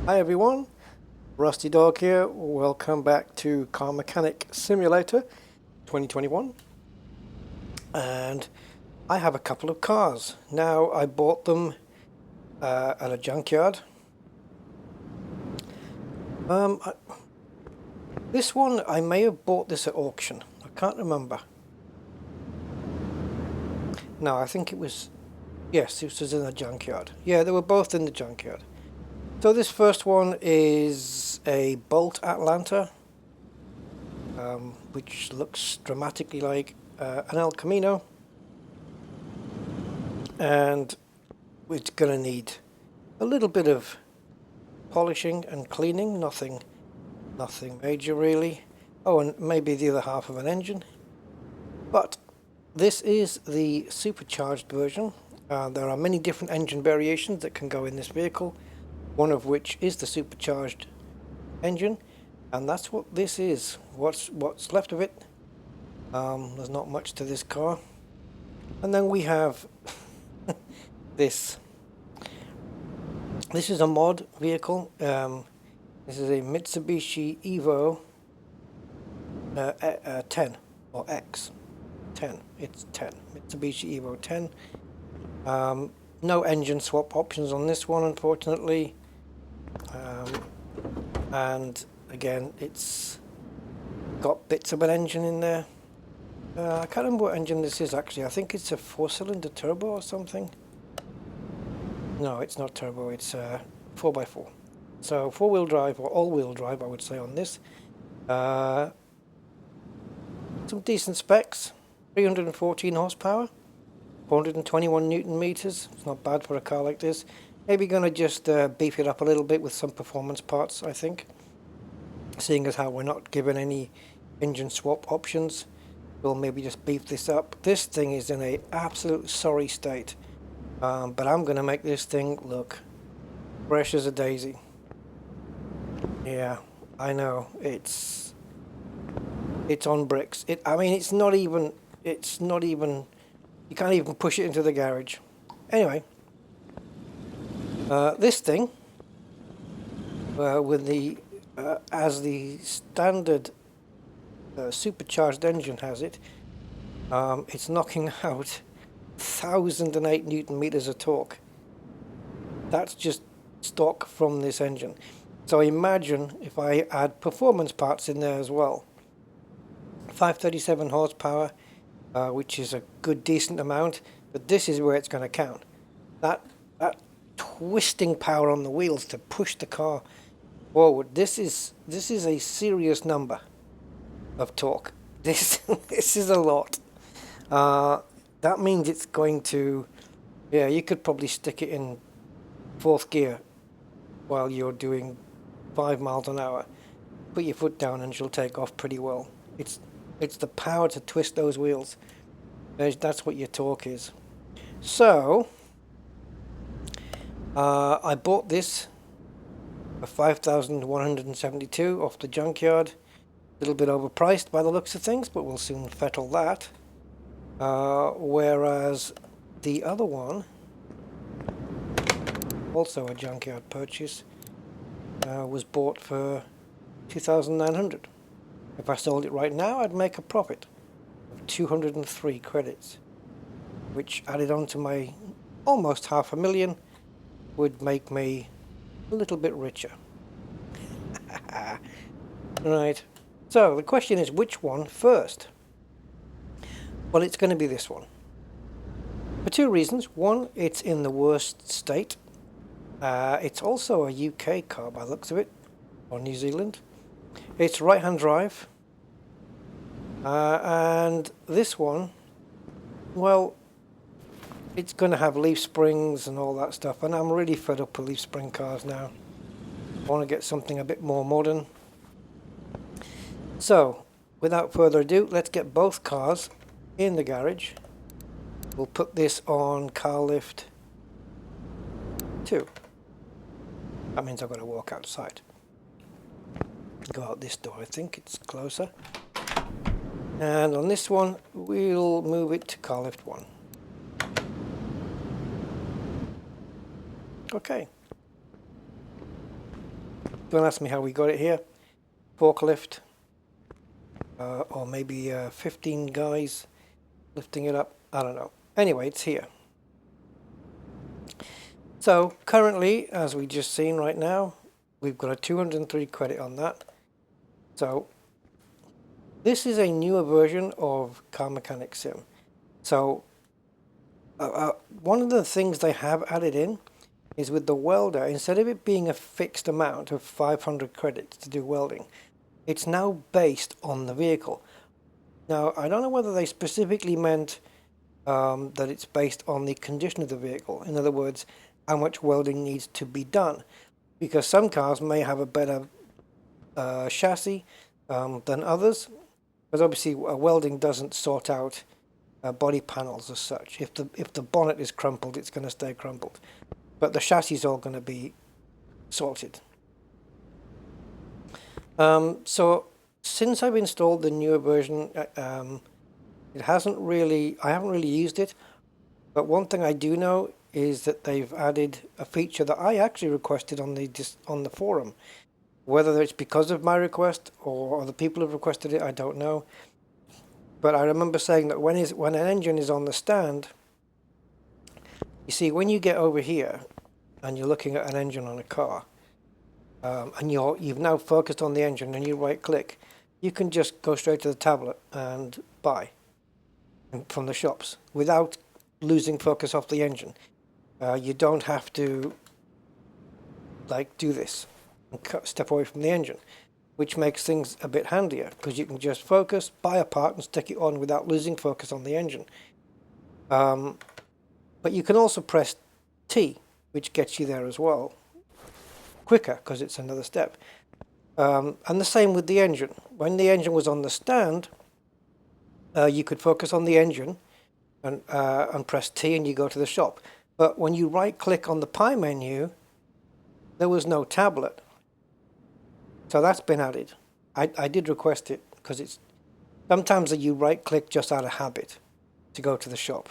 Hi everyone, Rusty Dog here. Welcome back to Car Mechanic Simulator 2021. And I have a couple of cars. Now I bought them at a junkyard. This one, I may have bought this at auction. I can't remember. No, I think it was, yes, this was in a junkyard. Yeah, they were both in the junkyard. So this first one is a Bolt Atlanta, which looks dramatically like an El Camino, and it's going to need a little bit of polishing and cleaning, nothing major really. Oh, and maybe the other half of an engine. But this is the supercharged version. There are many different engine variations that can go in this vehicle, one of which is the supercharged engine, and that's what this is. What's left of it. There's not much to this car. And then we have this is a mod vehicle. This is a Mitsubishi Evo 10 or X 10. It's 10 Mitsubishi Evo 10. No engine swap options on this one, unfortunately. And again, it's got bits of an engine in there. I can't remember what engine this is actually. I think it's a 4-cylinder turbo or something. No, it's not turbo, it's 4x4. So 4-wheel drive, or all-wheel drive I would say on this. Some decent specs. 314 horsepower, 421 Newton meters. It's not bad for a car like this. Maybe going to just beef it up a little bit with some performance parts, I think. Seeing as how we're not given any engine swap options, we'll maybe just beef this up. This thing is in a absolute sorry state, but I'm going to make this thing look fresh as a daisy. Yeah, I know, it's on bricks. I mean, it's not even, you can't even push it into the garage. Anyway, this thing, with the as the standard supercharged engine has it, it's knocking out 1008 Newton meters of torque. That's just stock from this engine. So imagine if I add performance parts in there as well. 537 horsepower, which is a good decent amount, but this is where it's going to count. That twisting power on the wheels to push the car forward. This is a serious number of torque. This is a lot. That means it's going to, yeah, you could probably stick it in 4th gear while you're doing 5 miles an hour. Put your foot down and she'll take off pretty well. It's the power to twist those wheels. That's what your torque is. So I bought this for 5,172 off the junkyard. A little bit overpriced by the looks of things, but we'll soon fettle that. Whereas the other one, also a junkyard purchase, was bought for 2,900. If I sold it right now, I'd make a profit of 203 credits, which added on to my almost $500,000 would make me a little bit richer. Right, so the question is, which one first? Well, it's going to be this one. For 2 reasons. One, it's in the worst state. It's also a UK car by the looks of it, or New Zealand. It's right-hand drive. And this one, well, it's going to have leaf springs and all that stuff, and I'm really fed up with leaf spring cars now. I want to get something a bit more modern. So, without further ado, let's get both cars in the garage. We'll put this on car lift 2. That means I've got to walk outside. Go out this door, I think it's closer. And on this one, we'll move it to car lift 1. Okay. Don't ask me how we got it here. Forklift, or maybe 15 guys lifting it up. I don't know. Anyway, it's here. So currently, as we just seen right now, we've got a 203 credit on that. So this is a newer version of Car Mechanic Sim. So one of the things they have added in is with the welder, instead of it being a fixed amount of 500 credits to do welding, it's now based on the vehicle. Now, I don't know whether they specifically meant that it's based on the condition of the vehicle. In other words, how much welding needs to be done. Because some cars may have a better chassis than others. Because obviously welding doesn't sort out body panels as such. If the bonnet is crumpled, it's going to stay crumpled. But the chassis is all going to be sorted. So since I've installed the newer version, I haven't really used it. But one thing I do know is that they've added a feature that I actually requested on the forum. Whether it's because of my request or other people have requested it, I don't know. But I remember saying that when an engine is on the stand, you see, when you get over here and you're looking at an engine on a car, and you've now focused on the engine and you right click, you can just go straight to the tablet and buy from the shops without losing focus off the engine. You don't have to like do this and step away from the engine, which makes things a bit handier because you can just focus, buy a part and stick it on without losing focus on the engine. But you can also press T, which gets you there as well, quicker because it's another step. And the same with the engine. When the engine was on the stand, you could focus on the engine and press T and you go to the shop. But when you right click on the pie menu, there was no tablet. So that's been added. I did request it because it's sometimes you right click just out of habit to go to the shop.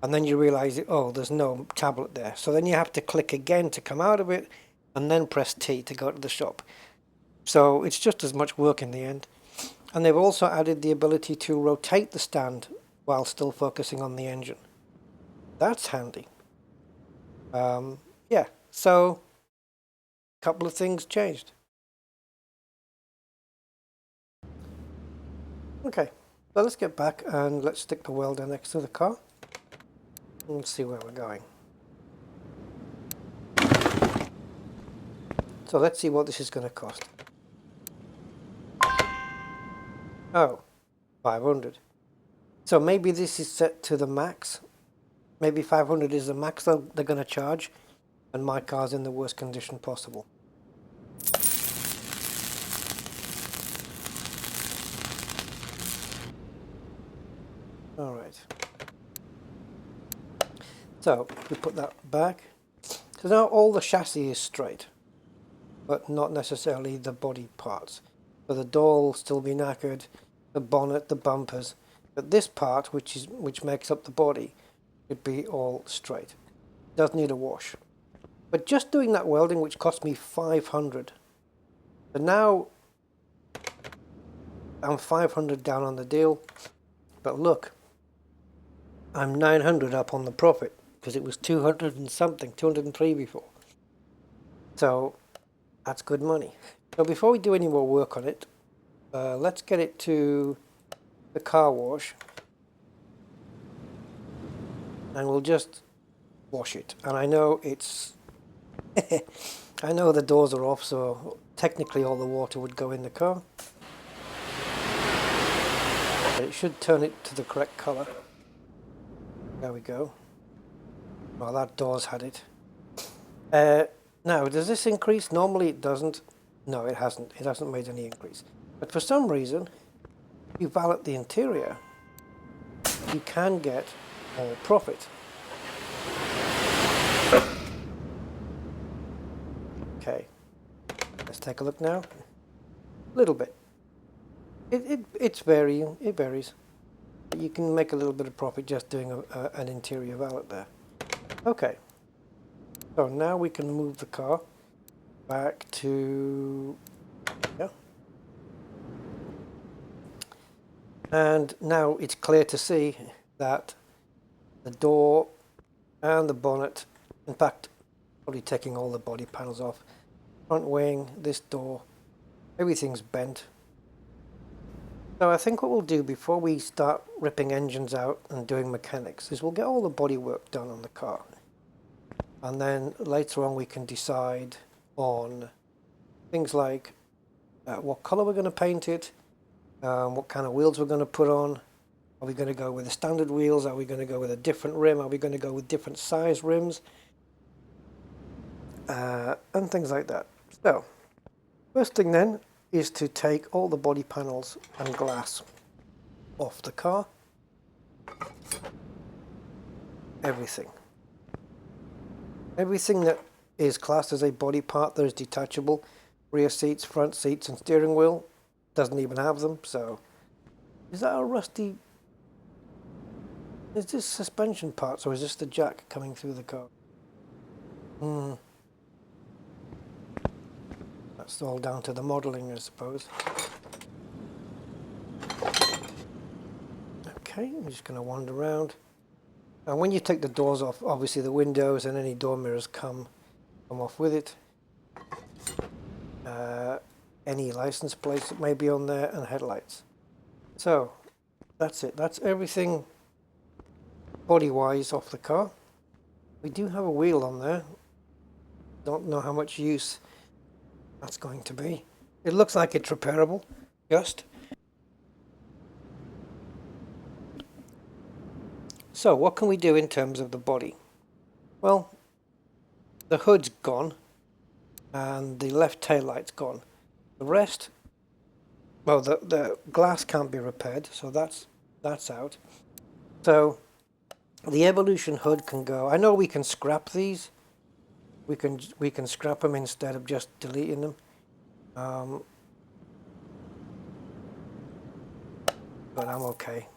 And then you realize, oh, there's no tablet there. So then you have to click again to come out of it and then press T to go to the shop. So it's just as much work in the end. And they've also added the ability to rotate the stand while still focusing on the engine. That's handy. Yeah, so a couple of things changed. Okay, so let's get back and let's stick the welder next to the car and see where we're going. So let's see what this is going to cost. Oh, 500. So maybe this is set to the max. Maybe 500 is the max they're going to charge, and my car's in the worst condition possible. All right. So we put that back. So now all the chassis is straight, but not necessarily the body parts. So the door will still be knackered, the bonnet, the bumpers, but this part, which makes up the body, should be all straight. It does need a wash. But just doing that welding, which cost me 500. So now I'm 500 down on the deal, but look, I'm 900 up on the profit because it was 200 and something, 203 before. So that's good money. So before we do any more work on it, let's get it to the car wash and we'll just wash it. And I know it's I know the doors are off, so technically all the water would go in the car, but it should turn it to the correct color. There we go. Well, that door's had it. Now, does this increase? Normally it doesn't. No, it hasn't. It hasn't made any increase. But for some reason, if you valet the interior, you can get more profit. Okay, let's take a look now. A little bit. It's varying. It varies. But you can make a little bit of profit just doing an interior valet there. Okay. So now we can move the car. back to, yeah. And now it's clear to see that the door and the bonnet, in fact, probably taking all the body panels off, front wing, this door, everything's bent. So I think what we'll do before we start ripping engines out and doing mechanics is we'll get all the bodywork done on the car. And then later on we can decide on things like what colour we're going to paint it, what kind of wheels we're going to put on. Are we going to go with the standard wheels? Are we going to go with a different rim? Are we going to go with different size rims? And things like that. So, first thing then is to take all the body panels and glass off the car. Everything. Everything that is classed as a body part that is detachable, rear seats, front seats and steering wheel, doesn't even have them. So, is that a rusty... Is this suspension parts or is this the jack coming through the car? That's all down to the modelling, I suppose. Okay, I'm just going to wander around. And when you take the doors off, obviously the windows and any door mirrors come off with it. Any license plates that may be on there and headlights. So, that's it. That's everything body-wise off the car. We do have a wheel on there. Don't know how much use that's going to be. It looks like it's repairable, just. So what can we do in terms of the body? Well, the hood's gone and the left tail light's gone. The rest, well, the glass can't be repaired, so that's out. So the Evolution hood can go. I know we can scrap these. We can scrap them instead of just deleting them. But I'm okay.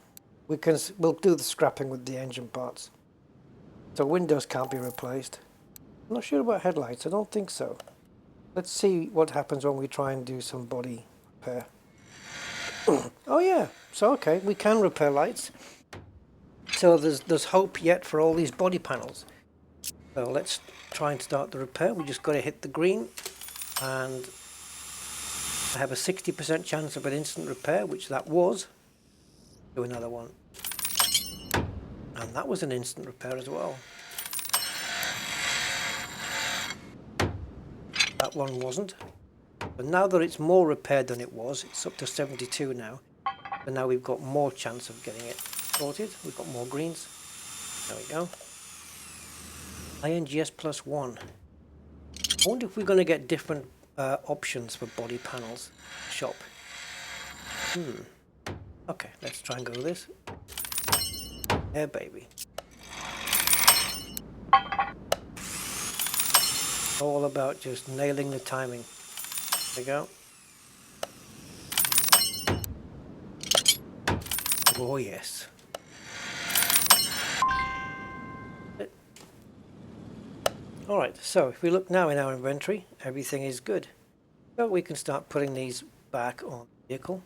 We'll do the scrapping with the engine parts. So windows can't be replaced. I'm not sure about headlights. I don't think so. Let's see what happens when we try and do some body repair. Oh yeah. So okay, we can repair lights. So there's hope yet for all these body panels. So let's try and start the repair. We just got to hit the green, and I have a 60% chance of an instant repair, which that was. Do another one. And that was an instant repair as well. That one wasn't. But now that it's more repaired than it was, it's up to 72 now. And now we've got more chance of getting it sorted. We've got more greens. There we go. INGS +1. I wonder if we're going to get different options for body panels. Shop. Okay, let's try and go with this. Yeah, baby. All about just nailing the timing. There we go. Oh yes. Alright, so if we look now in our inventory, everything is good. So we can start putting these back on the vehicle.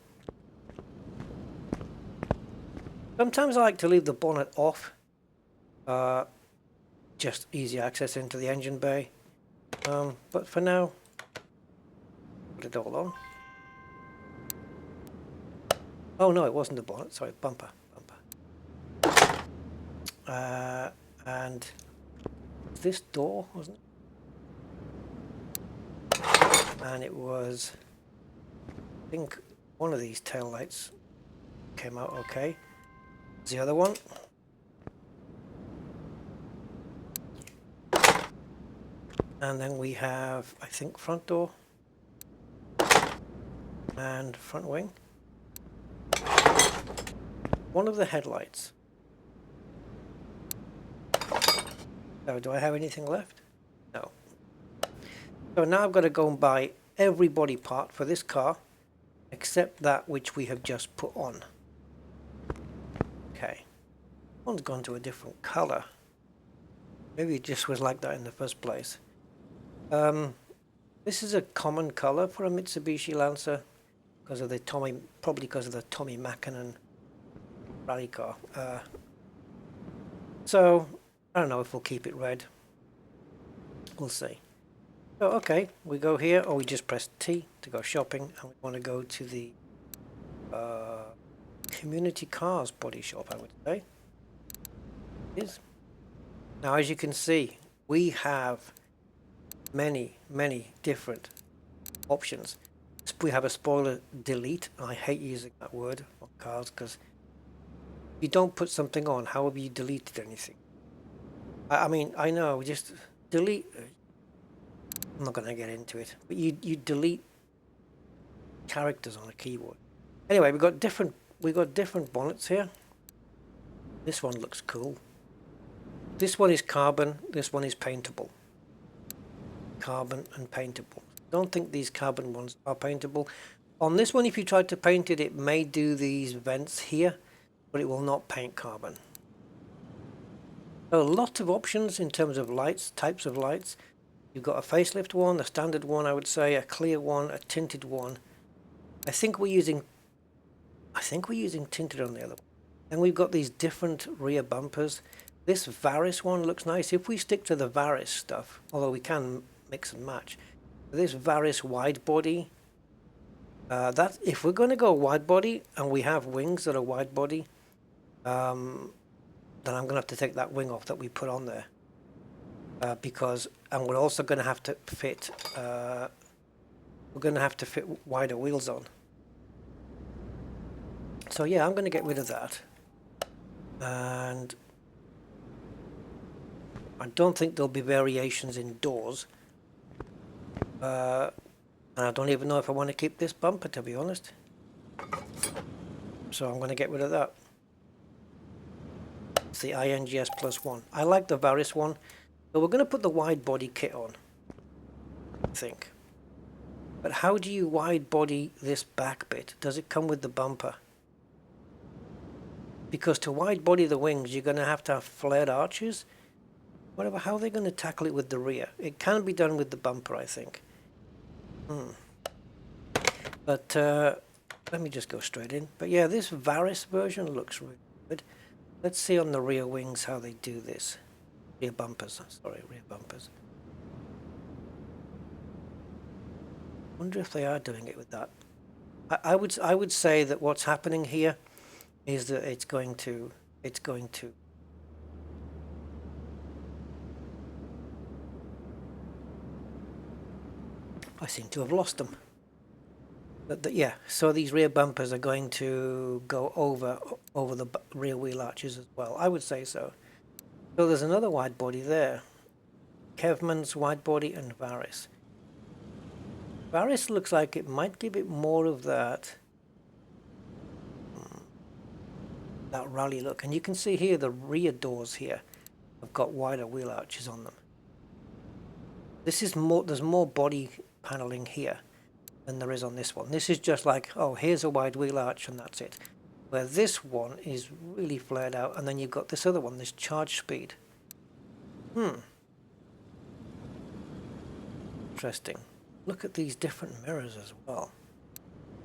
Sometimes I like to leave the bonnet off. Just easy access into the engine bay. But for now, put it all on. Oh no, it wasn't the bonnet, sorry, bumper. And this door, wasn't it? And it was, I think one of these tail lights came out okay. The other one. And then we have, I think, front door and front wing. One of the headlights. So do I have anything left? No. So now I've got to go and buy every body part for this car except that which we have just put on. Okay. One's gone to a different color. Maybe it just was like that in the first place. This is a common color for a Mitsubishi Lancer because of the probably because of the Tommy Mackinnon rally car. So I don't know if we'll keep it red. We'll see. So okay, we go here, or we just press T to go shopping, and we want to go to the Community Cars body shop, I would say. Is now, as you can see, we have many different options. We have a spoiler delete. I hate using that word on cars because you don't put something on. How have you deleted anything? I mean, I know, just delete. I'm not going to get into it, but you delete characters on a keyboard. Anyway, we got different bonnets here. This one looks cool. This one is carbon. This one is paintable. Carbon and paintable. Don't think these carbon ones are paintable. On this one, if you tried to paint it, it may do these vents here, but it will not paint carbon. So a lot of options in terms of lights, types of lights. You've got a facelift one, a standard one, I would say, a clear one, a tinted one. I think we're using tinted on the other one. And we've got these different rear bumpers. This Varis one looks nice. If we stick to the Varis stuff, although we can mix and match, this Varis wide body, that if we're going to go wide body and we have wings that are wide body, then I'm going to have to take that wing off that we put on there, because, and we're also going to have to fit wider wheels on. So yeah, I'm going to get rid of that, and I don't think there'll be variations in doors. And I don't even know if I want to keep this bumper, to be honest. So I'm going to get rid of that. It's the INGS Plus 1. I like the Varis one. So we're going to put the wide body kit on, I think. But how do you wide body this back bit? Does it come with the bumper? Because to wide body the wings, you're going to have flared arches. Whatever, how are they going to tackle it with the rear? It can be done with the bumper, I think. But let me just go straight in. But yeah, this Varis version looks really good. Let's see on the rear wings how they do this. Rear bumpers, sorry, rear bumpers. Wonder if they are doing it with that. I would say that what's happening here is that it's going to I seem to have lost them. But yeah, so these rear bumpers are going to go over the rear wheel arches as well. I would say so. So there's another wide body there. Kevman's wide body and Varis. Varis looks like it might give it more of that rally look. And you can see here the rear doors here have got wider wheel arches on them. This is more, there's more body paneling here than there is on this one. This is just like, oh, here's a wide wheel arch and that's it. Where this one is really flared out, and then you've got this other one, this charge speed. Interesting. Look at these different mirrors as well.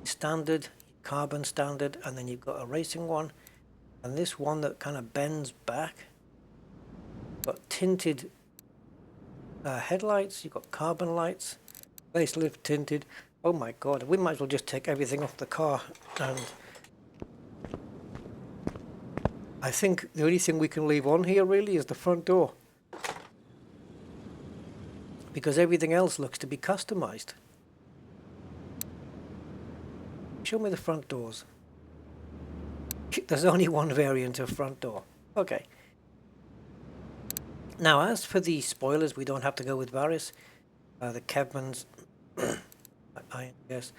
Standard, carbon standard, and then you've got a racing one, and this one that kind of bends back. Got tinted headlights, you've got carbon lights, facelift tinted. Oh my god, we might as well just take everything off the car, and I think the only thing we can leave on here really is the front door, because everything else looks to be customized. Show me the front doors. There's only one variant of front door. Okay. Now, as for the spoilers, we don't have to go with Varis. The Kevman's, I guess.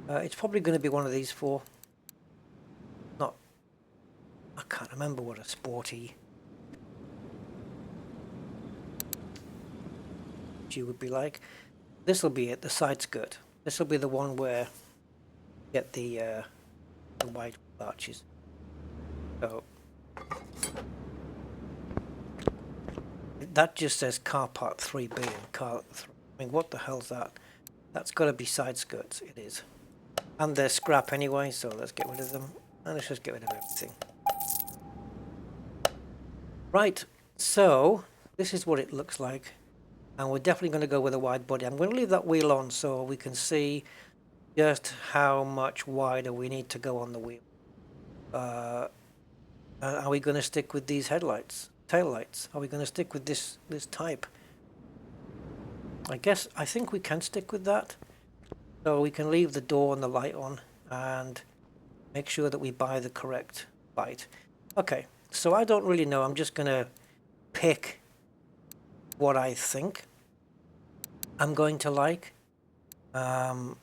It's probably going to be one of these four. I can't remember what a sporty G would be like. This will be it, the side skirt. This will be the one where you get the wide arches. So that just says car part 3B and car 3. I mean, what the hell's that? That's got to be side skirts. It is. And they're scrap anyway, so let's get rid of them. And let's just get rid of everything. Right, so this is what it looks like. And we're definitely going to go with a wide body. I'm going to leave that wheel on so we can see just how much wider we need to go on the wheel. Are we going to stick with these headlights, tail lights? Are we going to stick with this type? I think we can stick with that. So we can leave the door and the light on and make sure that we buy the correct light. Okay, so I don't really know. I'm just going to pick what I think I'm going to like. Don't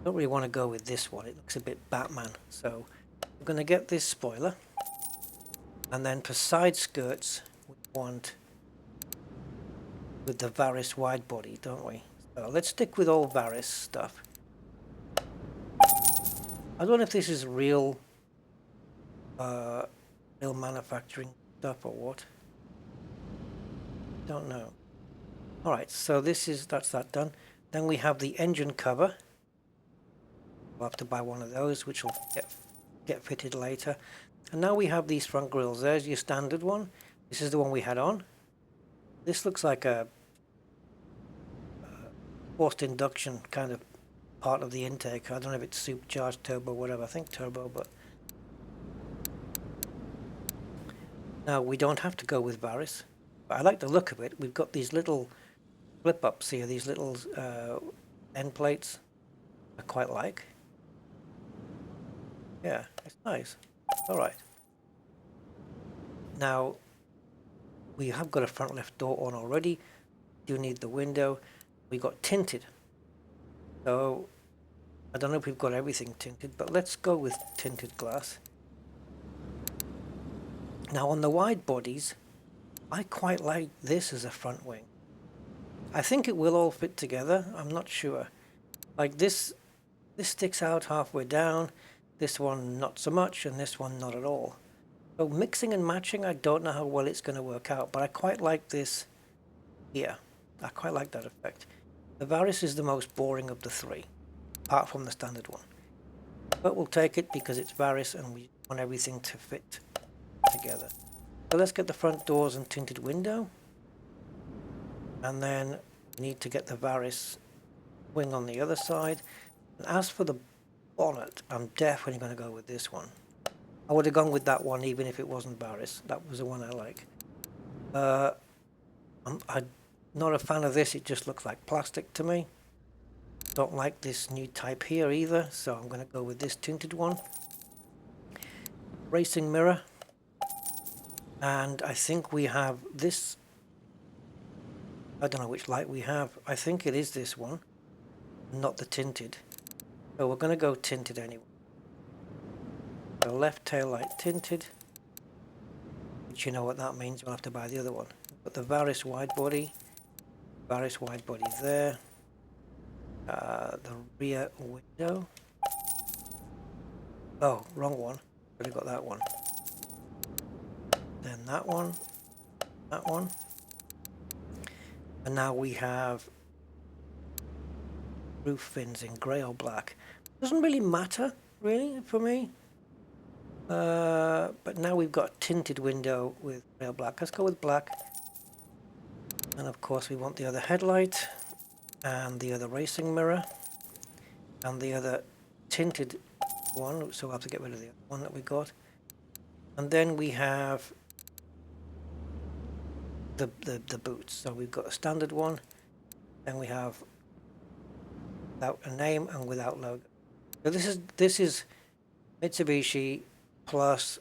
really want to go with this one. It looks a bit Batman. So we're going to get this spoiler. And then for side skirts, we want with the Varis wide body, don't we? So let's stick with all Varis stuff. I don't know if this is real manufacturing stuff or what. Don't know. All right, so that's that done. Then we have the engine cover. We'll have to buy one of those, which will get fitted later. And now we have these front grills. There's your standard one. This is the one we had on. This looks like a forced induction kind of part of the intake. I don't know if it's supercharged, turbo, whatever. I think turbo, but now we don't have to go with Varis. But I like the look of it. We've got these little flip ups here, these little end plates. I quite like. Yeah, it's nice. All right. Now we have got a front left door on already. Do need the window. We got tinted. So I don't know if we've got everything tinted, but let's go with tinted glass. Now on the wide bodies, I quite like this as a front wing. I think it will all fit together. I'm not sure. Like this sticks out halfway down. This one not so much, and this one not at all. So mixing and matching, I don't know how well it's going to work out, but I quite like this here. I quite like that effect. The Varis is the most boring of the three, apart from the standard one. But we'll take it because it's Varis and we want everything to fit together. So let's get the front doors and tinted window. And then we need to get the Varis wing on the other side. And as for the bonnet, I'm definitely going to go with this one. I would have gone with that one even if it wasn't Varis. That was the one I like. I'm not a fan of this. It just looks like plastic to me. Don't like this new type here either, so I'm going to go with this tinted one. Racing mirror. And I think we have this. I don't know which light we have. I think it is this one, not the tinted. So we're going to go tinted anyway. The left tail light tinted, which you know what that means. We'll have to buy the other one. But the Varis wide body there. The rear window. Oh, wrong one. Already got that one. Then that one. And now we have roof fins in grey or black. Doesn't really matter, really, for me. But now we've got a tinted window with grey or black. Let's go with black. And of course we want the other headlight and the other racing mirror and the other tinted one, so we'll have to get rid of the one that we got. And then we have the boots. So we've got a standard one, then we have without a name and without logo. So this is Mitsubishi plus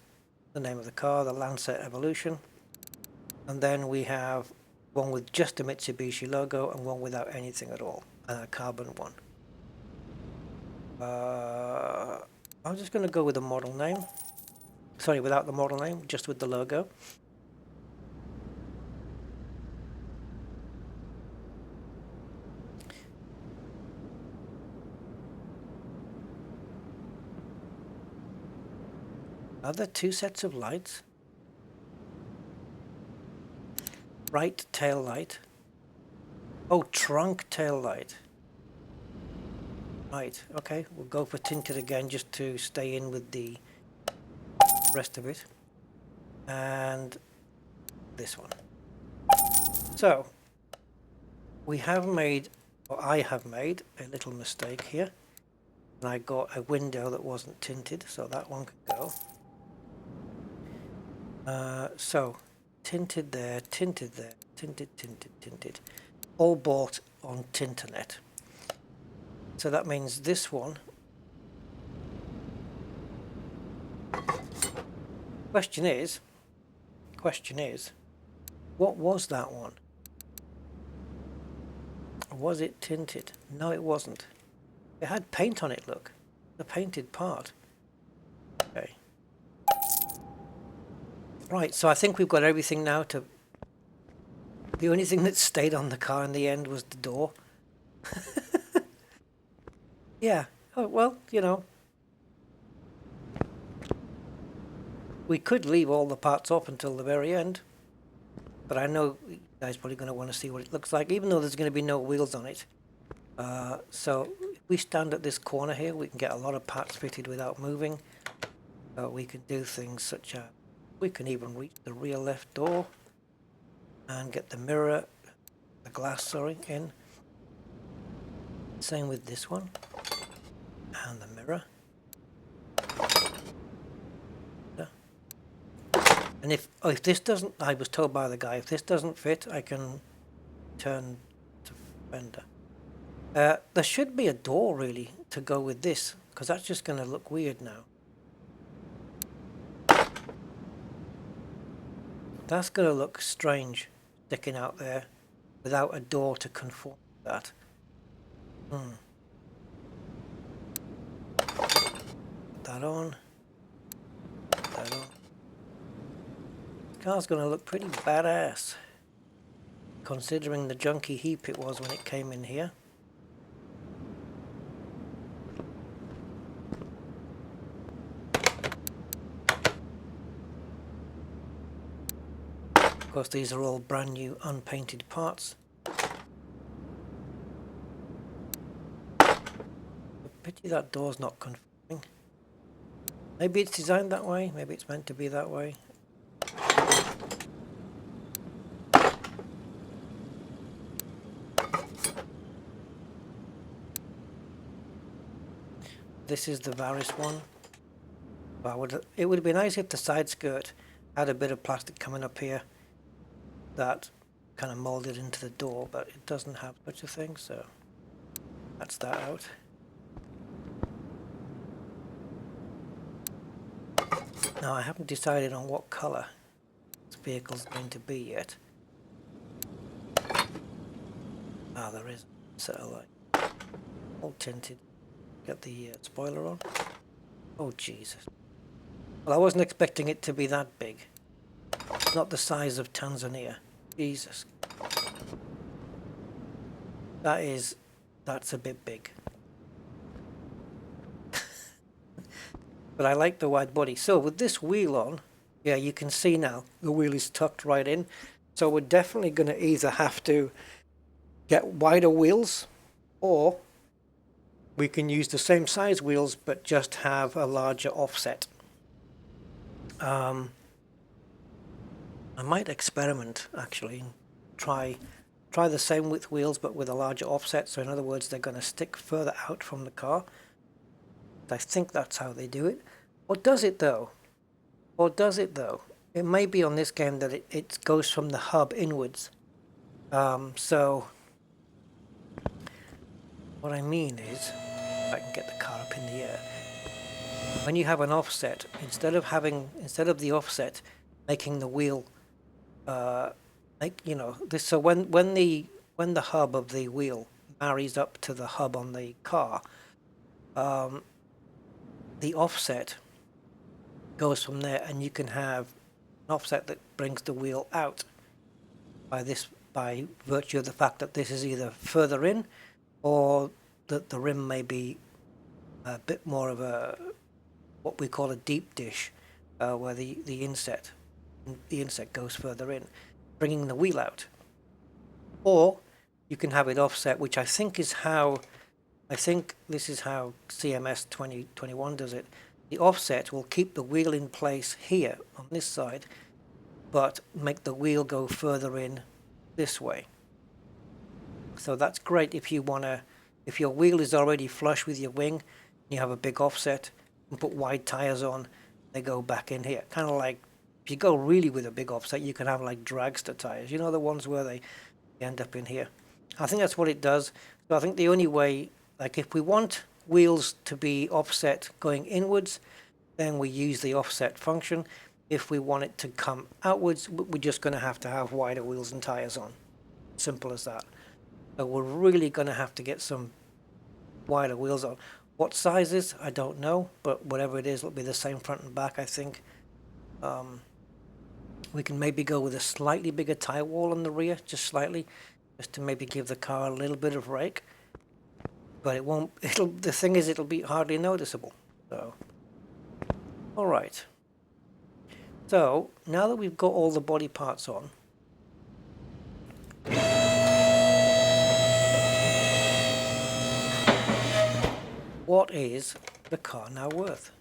the name of the car, the Lancer Evolution. And then we have one with just a Mitsubishi logo and one without anything at all, and a carbon one. I'm just going to go with the model name. Sorry, without the model name, just with the logo. Are there two sets of lights? Right tail light Oh, trunk tail light. Right, okay, we'll go for tinted again just to stay in with the rest of it. And this one. So, we have made, or I have made, a little mistake here. And I got a window that wasn't tinted, so that one can go. So, tinted there, tinted there, tinted, tinted, tinted. All bought on Tinternet. So that means this one. Question is, what was that one? Was it tinted? No, it wasn't. It had paint on it, look. The painted part. Okay. Right, so I think we've got everything now to... The only thing that stayed on the car in the end was the door. Yeah. Oh, well, you know. We could leave all the parts off until the very end. But I know you guys are probably going to want to see what it looks like, even though there's going to be no wheels on it. So if we stand at this corner here, we can get a lot of parts fitted without moving. We can do things such as, we can even reach the rear left door and get the mirror, the glass, sorry, in. Same with this one and the mirror. And if this doesn't, I was told by the guy, if this doesn't fit, I can turn to fender. There should be a door really to go with this, because that's just going to look weird now. That's going to look strange sticking out there without a door to conform to that. Put that on. Put that on. The car's going to look pretty badass, considering the junky heap it was when it came in here. Of course, these are all brand new unpainted parts. Pity that door's not conforming. Maybe it's designed that way, maybe it's meant to be that way. This is the Varis one. It would be nice if the side skirt had a bit of plastic coming up here that kind of molded into the door, but it doesn't have such a thing, so that's that out. Now I haven't decided on what colour this vehicle's going to be yet. Ah, there is a set of light. All tinted. Get the spoiler on. Oh Jesus. Well, I wasn't expecting it to be that big. It's not the size of Tanzania. Jesus. That's a bit big. But I like the wide body. So with this wheel on, yeah, you can see now the wheel is tucked right in. So we're definitely going to either have to get wider wheels, or we can use the same size wheels but just have a larger offset. I might experiment actually, try the same width wheels but with a larger offset. So in other words, they're going to stick further out from the car. I think that's how they do it. Or does it though? It may be on this game that it goes from the hub inwards. So what I mean is, if I can get the car up in the air, when you have an offset, instead of the offset making the wheel so when the hub of the wheel marries up to the hub on the car, the offset goes from there, and you can have an offset that brings the wheel out by virtue of the fact that this is either further in, or that the rim may be a bit more of what we call a deep dish, where the inset goes further in, bringing the wheel out. Or you can have it offset, which I think is how, I think this is how CMS 2021 does it. The offset will keep the wheel in place here on this side, but make the wheel go further in this way. So that's great if you want to, if your wheel is already flush with your wing, you have a big offset, and put wide tires on, they go back in here. Kind of like, if you go really with a big offset, you can have like dragster tires. You know, the ones where they end up in here. I think that's what it does. So I think the only way, like if we want wheels to be offset going inwards, then we use the offset function. If we want it to come outwards, we're just going to have wider wheels and tires on. Simple as that. So we're really going to have to get some wider wheels on. What sizes, I don't know, but whatever it is, it'll be the same front and back, I think. We can maybe go with a slightly bigger tire wall on the rear, just slightly, just to maybe give the car a little bit of rake. But it won't, the thing is, it'll be hardly noticeable. So, all right. So, now that we've got all the body parts on, what is the car now worth?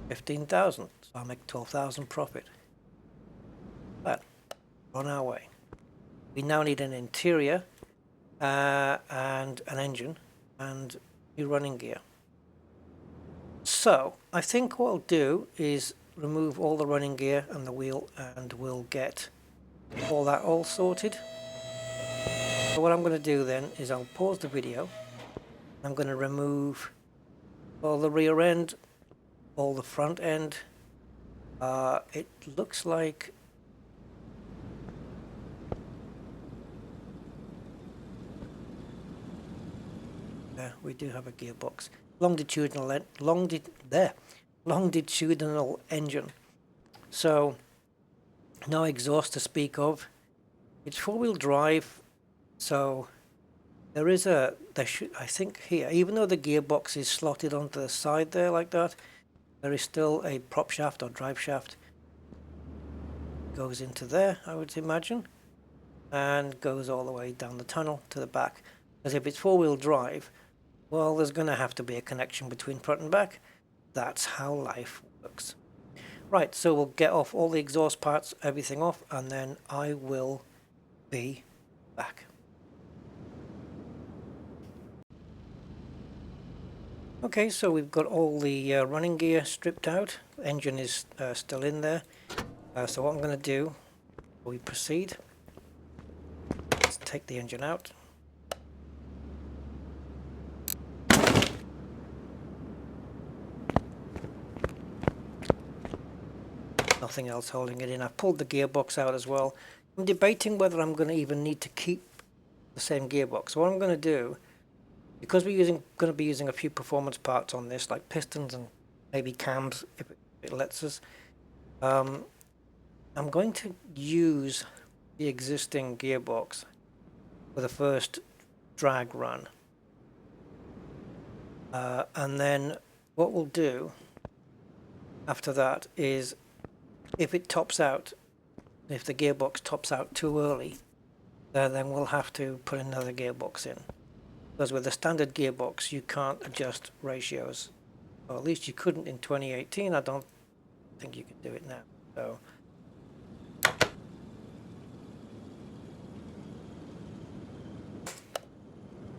15,000. So I'll make 12,000 profit. But on our way. We now need an interior and an engine and new running gear. So I think what I'll do is remove all the running gear and the wheel, and we'll get all that all sorted. So what I'm going to do then is I'll pause the video. I'm going to remove all the rear end, all the front end. It looks like we do have a gearbox. Longitudinal engine. So no exhaust to speak of. It's four-wheel drive, so there is I think here, even though the gearbox is slotted onto the side there like that, there is still a prop shaft or drive shaft. Goes into there, I would imagine, and goes all the way down the tunnel to the back. Because if it's four-wheel drive, well, there's going to have to be a connection between front and back. That's how life works. Right, so we'll get off all the exhaust parts, everything off, and then I will be back. Okay, so we've got all the running gear stripped out. The engine is still in there. So what I'm going to do, before we proceed, let's take the engine out. Nothing else holding it in. I've pulled the gearbox out as well. I'm debating whether I'm going to even need to keep the same gearbox. So what I'm going to do, because we're going to be using a few performance parts on this, like pistons and maybe cams, if it lets us, I'm going to use the existing gearbox for the first drag run. And then what we'll do after that is, if it tops out, if the gearbox tops out too early, then we'll have to put another gearbox in. Because with a standard gearbox, you can't adjust ratios. Or at least you couldn't in 2018. I don't think you can do it now. So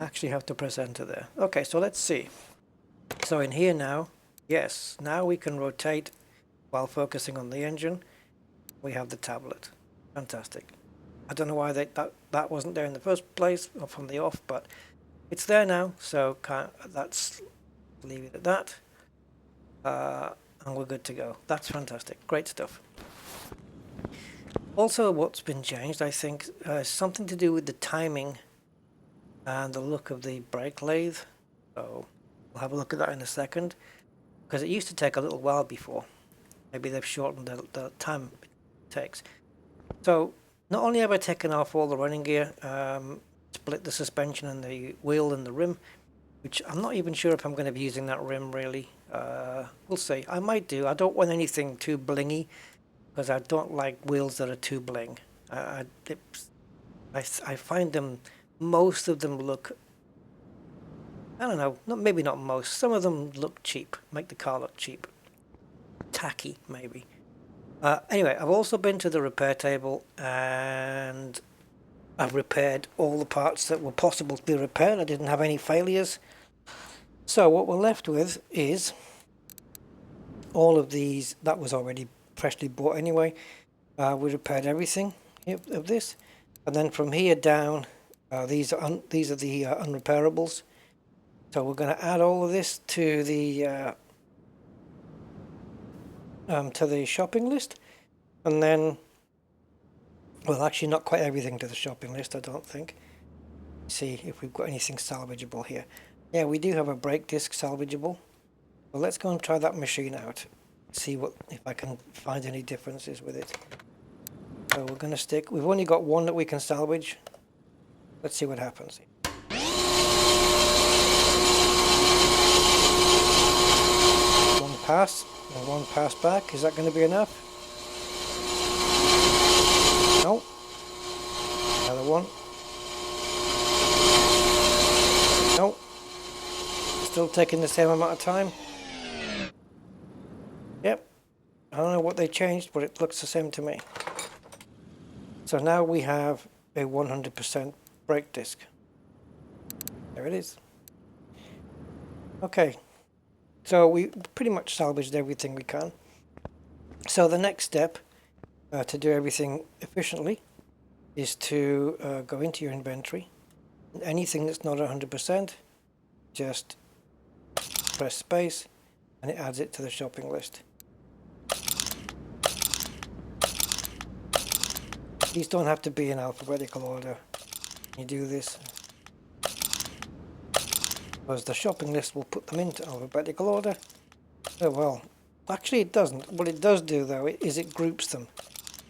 actually have to press enter there. Okay, so let's see. So in here now, yes, now we can rotate while focusing on the engine. We have the tablet. Fantastic. I don't know why that wasn't there in the first place or from the off, but it's there now, so that's leave it at that. And we're good to go. That's fantastic. Great stuff. Also, what's been changed, I think, is something to do with the timing and the look of the brake lathe. So we'll have a look at that in a second, because it used to take a little while before. Maybe they've shortened the time it takes. So not only have I taken off all the running gear, split the suspension and the wheel and the rim, which I'm not even sure if I'm going to be using that rim really. We'll see. I might do. I don't want anything too blingy, because I don't like wheels that are too bling. I find them, most of them look, I don't know, maybe not most, some of them look cheap, make the car look cheap. Tacky, maybe. Anyway, I've also been to the repair table and I've repaired all the parts that were possible to be repaired. I didn't have any failures. So what we're left with is all of these, that was already freshly bought anyway. We repaired everything of this. And then from here down, these are the unrepairables. So we're going to add all of this to the shopping list, and then, well, actually not quite everything to the shopping list, I don't think. See if we've got anything salvageable here. Yeah, we do have a brake disc salvageable. Well, let's go and try that machine out. See if I can find any differences with it. So we're going to stick. We've only got one that we can salvage. Let's see what happens. One pass and one pass back. Is that going to be enough? No. Another one. No. Still taking the same amount of time. Yep. I don't know what they changed, but it looks the same to me. So now we have a 100% brake disc. There it is. Okay. So we pretty much salvaged everything we can. So the next step to do everything efficiently is to go into your inventory. Anything that's not 100%, just press space and it adds it to the shopping list. These don't have to be in alphabetical order. You do this because the shopping list will put them into alphabetical order. Oh well, actually it doesn't. What it does do though is it groups them.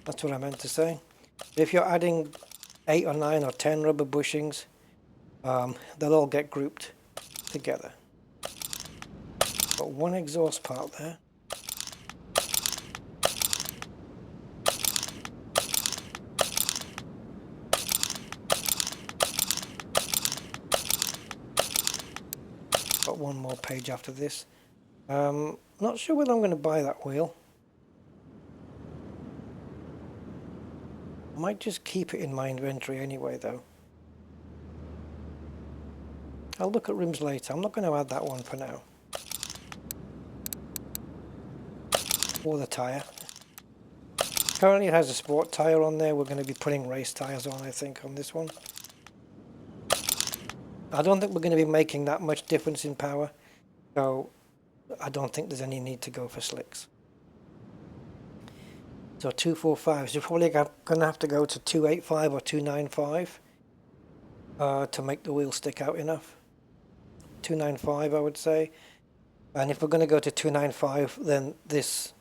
That's what I meant to say. If you're adding 8 or 9 or 10 rubber bushings, they'll all get grouped together. Got one exhaust part there. Got one more page after this. Not sure whether I'm going to buy that wheel. I might just keep it in my inventory anyway though. I'll look at rims later. I'm not going to add that one for now. Or the tyre. Currently it has a sport tyre on there. We're going to be putting race tyres on, I think, on this one. I don't think we're going to be making that much difference in power, so I don't think there's any need to go for slicks. So 245, so you're probably going to have to go to 285 or 295 to make the wheel stick out enough. 295 I would say, and if we're going to go to 295 then this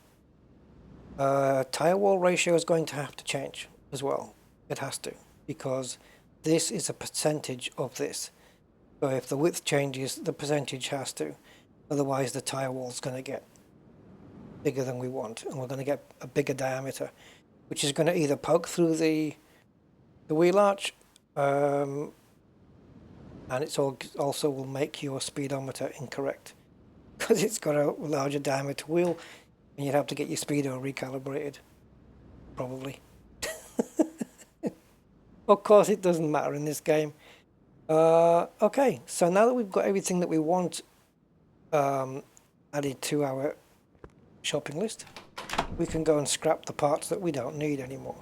tyre wall ratio is going to have to change as well. It has to, because this is a percentage of this. So if the width changes, the percentage has to. Otherwise the tyre wall's going to get bigger than we want, and we're going to get a bigger diameter, which is going to either poke through the wheel arch, and it's also will make your speedometer incorrect because it's got a larger diameter wheel, and you'd have to get your speedo recalibrated, probably. Of course, it doesn't matter in this game. Okay, so now that we've got everything that we want added to our shopping list, we can go and scrap the parts that we don't need anymore.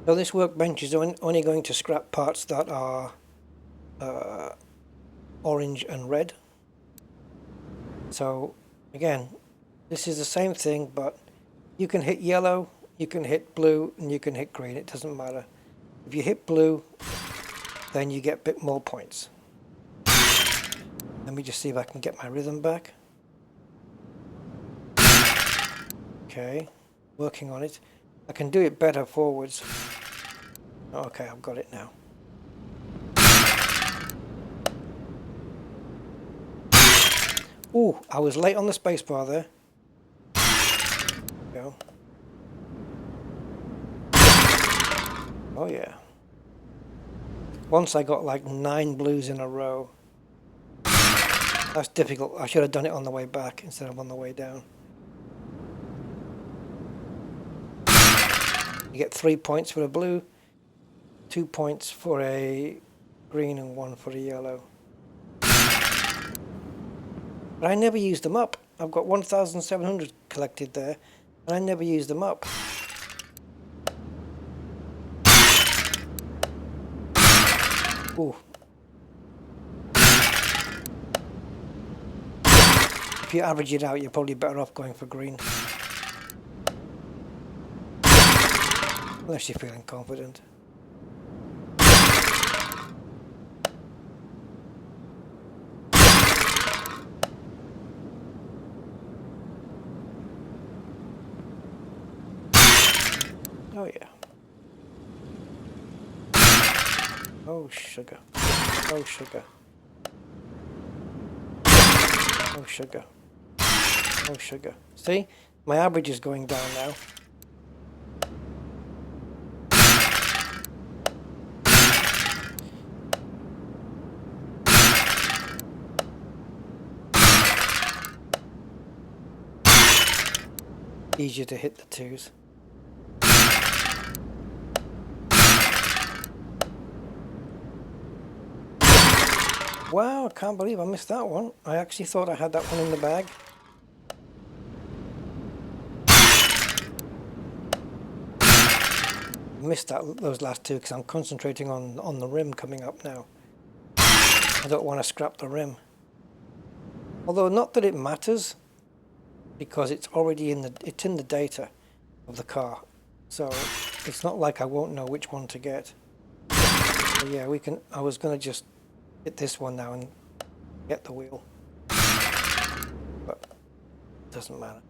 So this workbench is only going to scrap parts that are orange and red. So again, this is the same thing, but you can hit yellow, you can hit blue, and you can hit green. It doesn't matter. If you hit blue, then you get a bit more points. Let me just see if I can get my rhythm back. Okay, working on it. I can do it better forwards. Okay, I've got it now. Ooh, I was late on the spacebar there. There we go. Oh yeah. Once I got like 9 blues in a row. That's difficult. I should have done it on the way back instead of on the way down. You get 3 points for a blue, 2 points for a green and 1 for a yellow. But I never used them up. I've got 1,700 collected there, and I never used them up. Ooh. If you average it out, you're probably better off going for green. Unless you're feeling confident. Oh yeah. Oh sugar. Oh sugar. Oh sugar. Oh sugar. See? My average is going down now. Easier to hit the 2s. Wow, I can't believe I missed that one. I actually thought I had that one in the bag. Missed those last 2 because I'm concentrating on the rim coming up now. I don't want to scrap the rim. Although not that it matters, because it's already in the data of the car. So it's not like I won't know which one to get. But yeah, I was gonna just hit this one now and get the wheel. But it doesn't matter.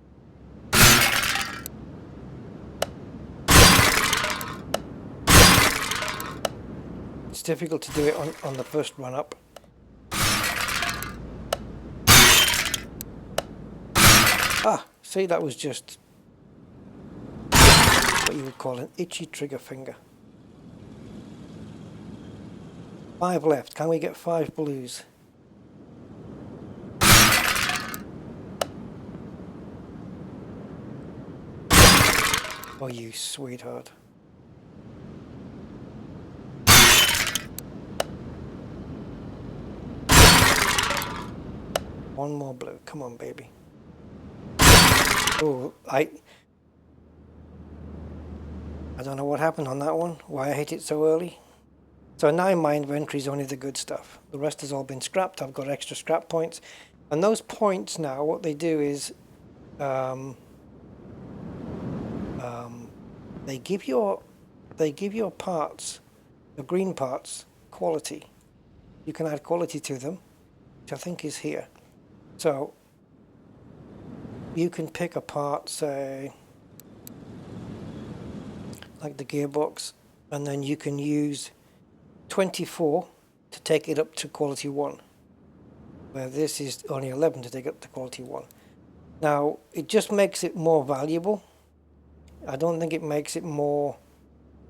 It's difficult to do it on the first run up. Ah, see, that was just what you would call an itchy trigger finger. 5 left. Can we get 5 blues? Oh, you sweetheart. One more blue. Come on, baby. Oh, I don't know what happened on that one, why I hit it so early. So now in my inventory is only the good stuff. The rest has all been scrapped. I've got extra scrap points. And those points now, what they do is they give your parts, the green parts, quality. You can add quality to them, which I think is here. So you can pick a part, say, like the gearbox, and then you can use 24 to take it up to quality 1, where this is only 11 to take it up to quality 1. Now, it just makes it more valuable. I don't think it makes it more...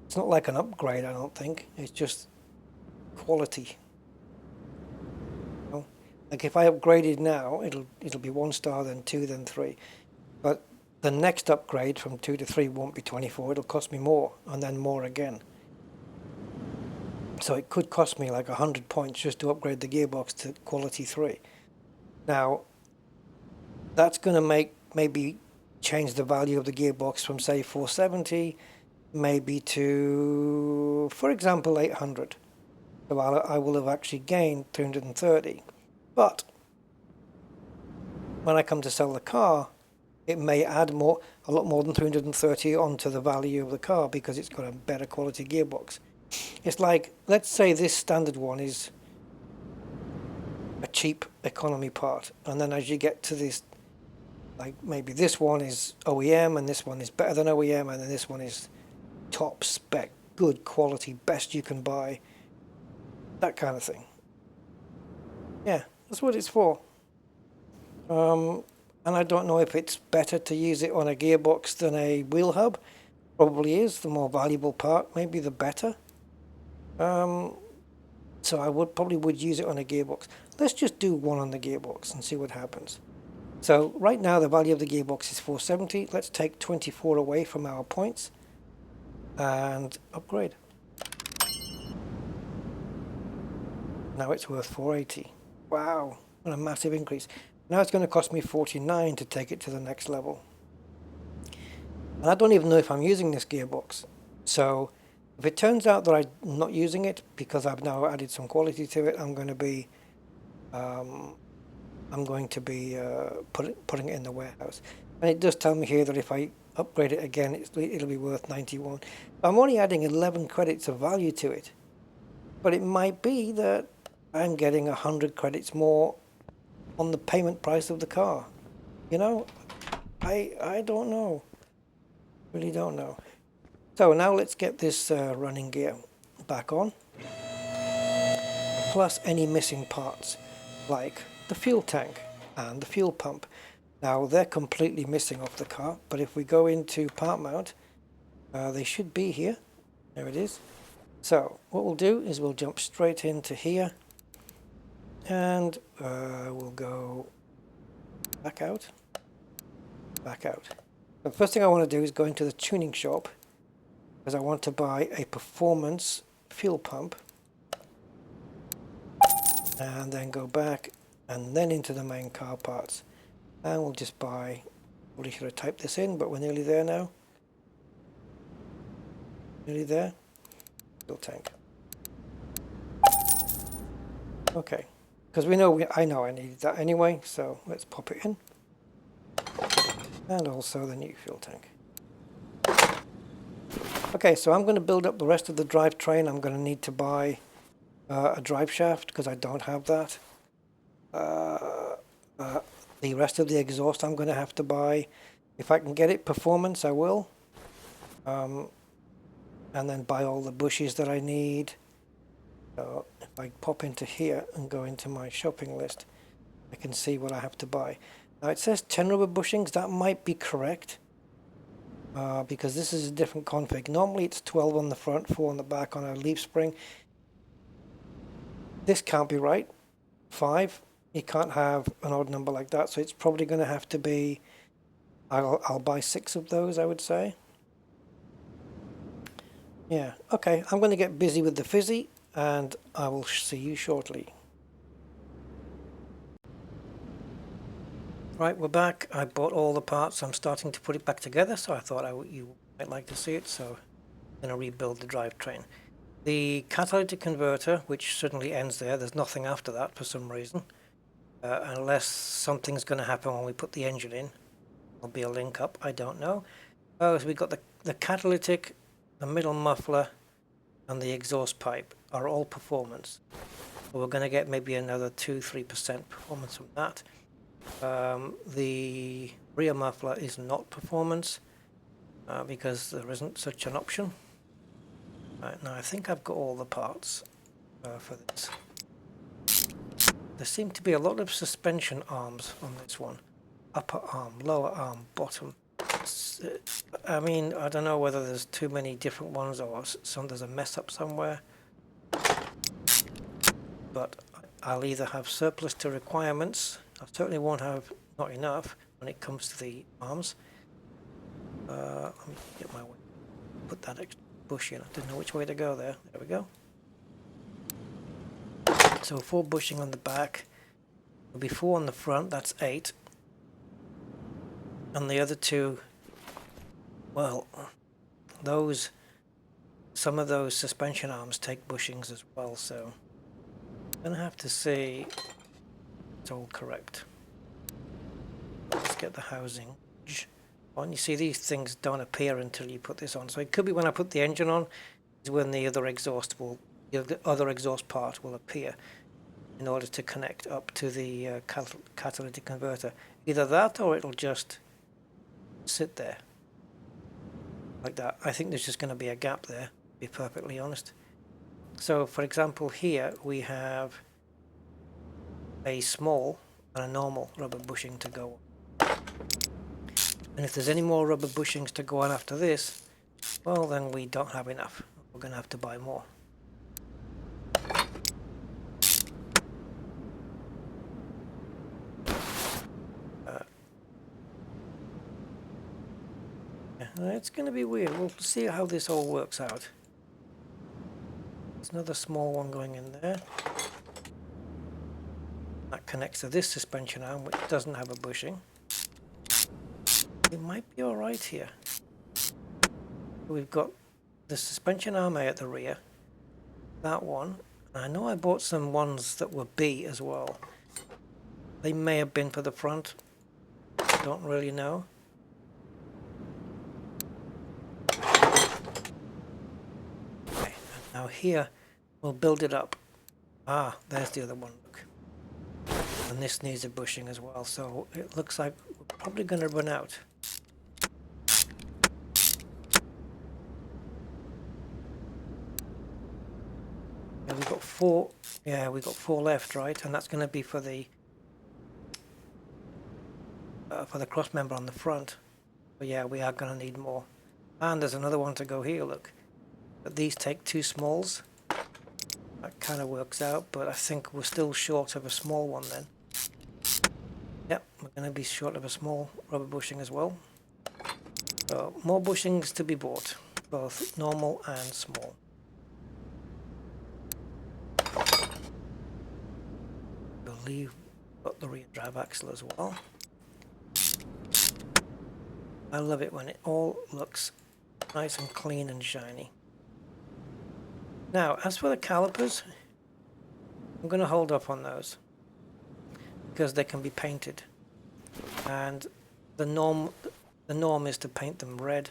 It's not like an upgrade, I don't think. It's just quality. Like if I upgraded now, it'll be 1 star, then 2, then 3. But the next upgrade from 2 to 3 won't be 24. It'll cost me more, and then more again. So it could cost me like 100 points just to upgrade the gearbox to quality 3. Now, that's going to maybe change the value of the gearbox from, say, 470 maybe to, for example, 800. So I will have actually gained 330. But when I come to sell the car, it may add a lot more than 330 onto the value of the car because it's got a better quality gearbox. It's like, let's say this standard one is a cheap economy part, and then as you get to this, like maybe this one is OEM and this one is better than OEM, and then this one is top spec, good quality, best you can buy, that kind of thing. Yeah, that's what it's for. And I don't know if it's better to use it on a gearbox than a wheel hub, probably is the more valuable part, maybe the better. So I probably would use it on a gearbox. Let's just do one on the gearbox and see what happens. So right now the value of the gearbox is 470. Let's take 24 away from our points and upgrade. Now it's worth 480. Wow, what a massive increase. Now it's going to cost me 49 to take it to the next level. And I don't even know if I'm using this gearbox. So if it turns out that I'm not using it because I've now added some quality to it, I'm going to be putting it in the warehouse. And it does tell me here that if I upgrade it again, it'll be worth 91. I'm only adding 11 credits of value to it. But it might be that I'm getting 100 credits more on the payment price of the car. You know, I don't know. Really don't know. So now let's get this running gear back on. Plus any missing parts, like the fuel tank and the fuel pump. Now they're completely missing off the car, but if we go into part mount, they should be here. There it is. So what we'll do is we'll jump straight into here, and we'll go back out. The first thing I want to do is go into the tuning shop, because I want to buy a performance fuel pump, and then go back and then into the main car parts, and we'll just buy, probably should have typed this in, but we're nearly there now. Nearly there. Fuel tank. Okay, because I know I need that anyway, so let's pop it in. And also the new fuel tank. Okay, so I'm going to build up the rest of the drivetrain. I'm going to need to buy a drive shaft because I don't have that. The rest of the exhaust I'm going to have to buy. If I can get it performance, I will. And then buy all the bushes that I need. So if I pop into here and go into my shopping list, I can see what I have to buy. Now it says 10 rubber bushings. That might be correct. Because this is a different config. Normally it's 12 on the front, 4 on the back on a leaf spring. This can't be right. 5. You can't have an odd number like that, so it's probably going to have to be, I'll buy 6 of those, I would say. Yeah, okay, I'm going to get busy with the fizzy, and I will see you shortly. Right, we're back. I bought all the parts. I'm starting to put it back together, so I thought you might like to see it, so I'm going to rebuild the drivetrain. The catalytic converter, which suddenly ends there, there's nothing after that for some reason. Unless something's going to happen when we put the engine in. There'll be a link up, I don't know. Oh, so we've got the catalytic, the middle muffler, and the exhaust pipe are all performance. So we're going to get maybe another 2-3% performance from that. The rear muffler is not performance because there isn't such an option. Now I think I've got all the parts for this. There seem to be a lot of suspension arms on this one. Upper arm, lower arm, bottom. I mean, I don't know whether there's too many different ones or there's a mess up somewhere. But I'll either have surplus to requirements. I certainly won't have not enough when it comes to the arms. Let me get my way. Put that extra bush in. I didn't know which way to go there. There we go. So 4 bushing on the back. There'll be 4 on the front. That's 8. And the other 2, well, some of those suspension arms take bushings as well. So I'm gonna have to see it's all correct. Let's get the housing on. You see, these things don't appear until you put this on. So it could be when I put the engine on is when the other exhaust part will appear in order to connect up to the catalytic converter. Either that or it'll just sit there like that. I think there's just going to be a gap there, to be perfectly honest. So for example, here we have a small and a normal rubber bushing to go on. And if there's any more rubber bushings to go on after this, Well, then we don't have enough. We're going to have to buy more. It's going to be weird. We'll see how this all works out. There's another small one going in there. That connects to this suspension arm, which doesn't have a bushing. It might be alright here. We've got the suspension arm A at the rear. That one. I know I bought some ones that were B as well. They may have been for the front. Don't really know. Okay, now here we'll build it up. Ah, there's the other one, look. And this needs a bushing as well, so it looks like we're probably going to run out. Yeah, we've got four. Yeah, we've got four left, right? And that's going to be for the cross member on the front. But yeah, we are going to need more. And there's another one to go here, look. But these take two smalls. That kind of works out, but I think we're still short of a small one then. Yep, we're going to be short of a small rubber bushing as well. So more bushings to be bought, both normal and small. I believe we've got the rear drive axle as well. I love it when it all looks nice and clean and shiny. Now, as for the calipers, I'm going to hold up on those because they can be painted, and the norm is to paint them red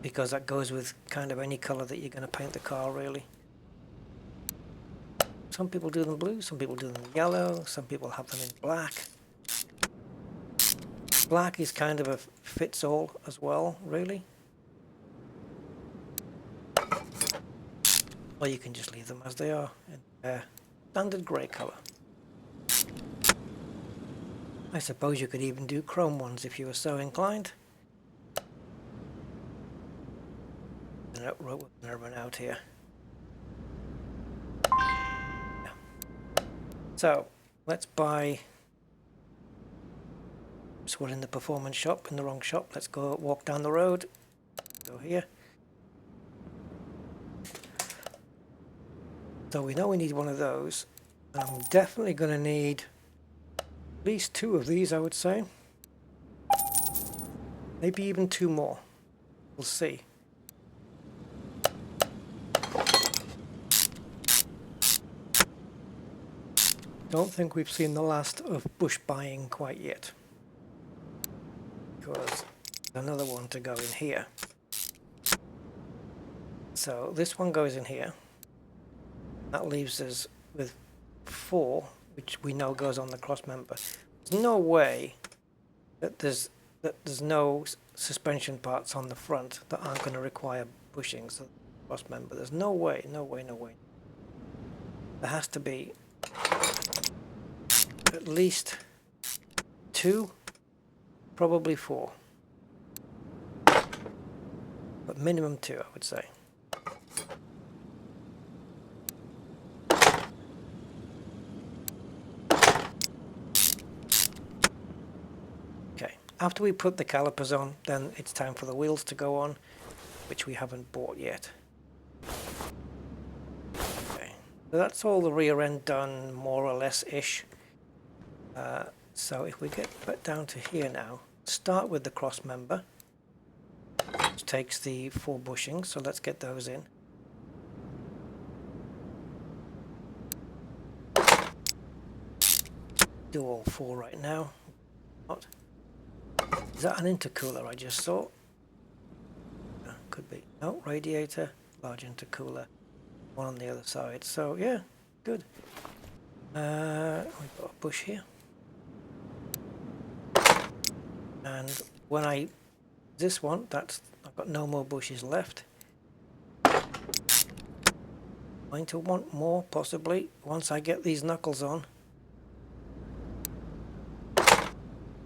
because that goes with kind of any color that you're going to paint the car, really. Some people do them blue, some people do them yellow, some people have them in black. Black is kind of a fits-all as well, really. Or you can just leave them as they are in their standard grey colour. I suppose you could even do chrome ones if you were so inclined. No, we're going to run out here. Yeah. So, let's buy... So we're in the performance shop, in the wrong shop. Let's go walk down the road. Go here. So we know we need one of those. I'm definitely going to need at least two of these, I would say. Maybe even two more. We'll see. Don't think we've seen the last of bush buying quite yet. Because there's another one to go in here. So this one goes in here. That leaves us with 4, which we know goes on the cross member. There's no way that there's no suspension parts on the front that aren't going to require bushings of the cross member. There's no way, no way, no way. There has to be at least 2, probably 4. But minimum 2, I would say. After we put the calipers on, then it's time for the wheels to go on, which we haven't bought yet. Okay, so that's all the rear end done, more or less-ish. So if we get back down to here now, start with the cross member, which takes the 4 bushings, so let's get those in. Do all 4 right now. Not. Is that an intercooler I just saw? Could be. No, radiator, large intercooler, one on the other side. So yeah, good. We've got a bush here. And when this one, I've got no more bushes left. Going to want more, possibly, once I get these knuckles on.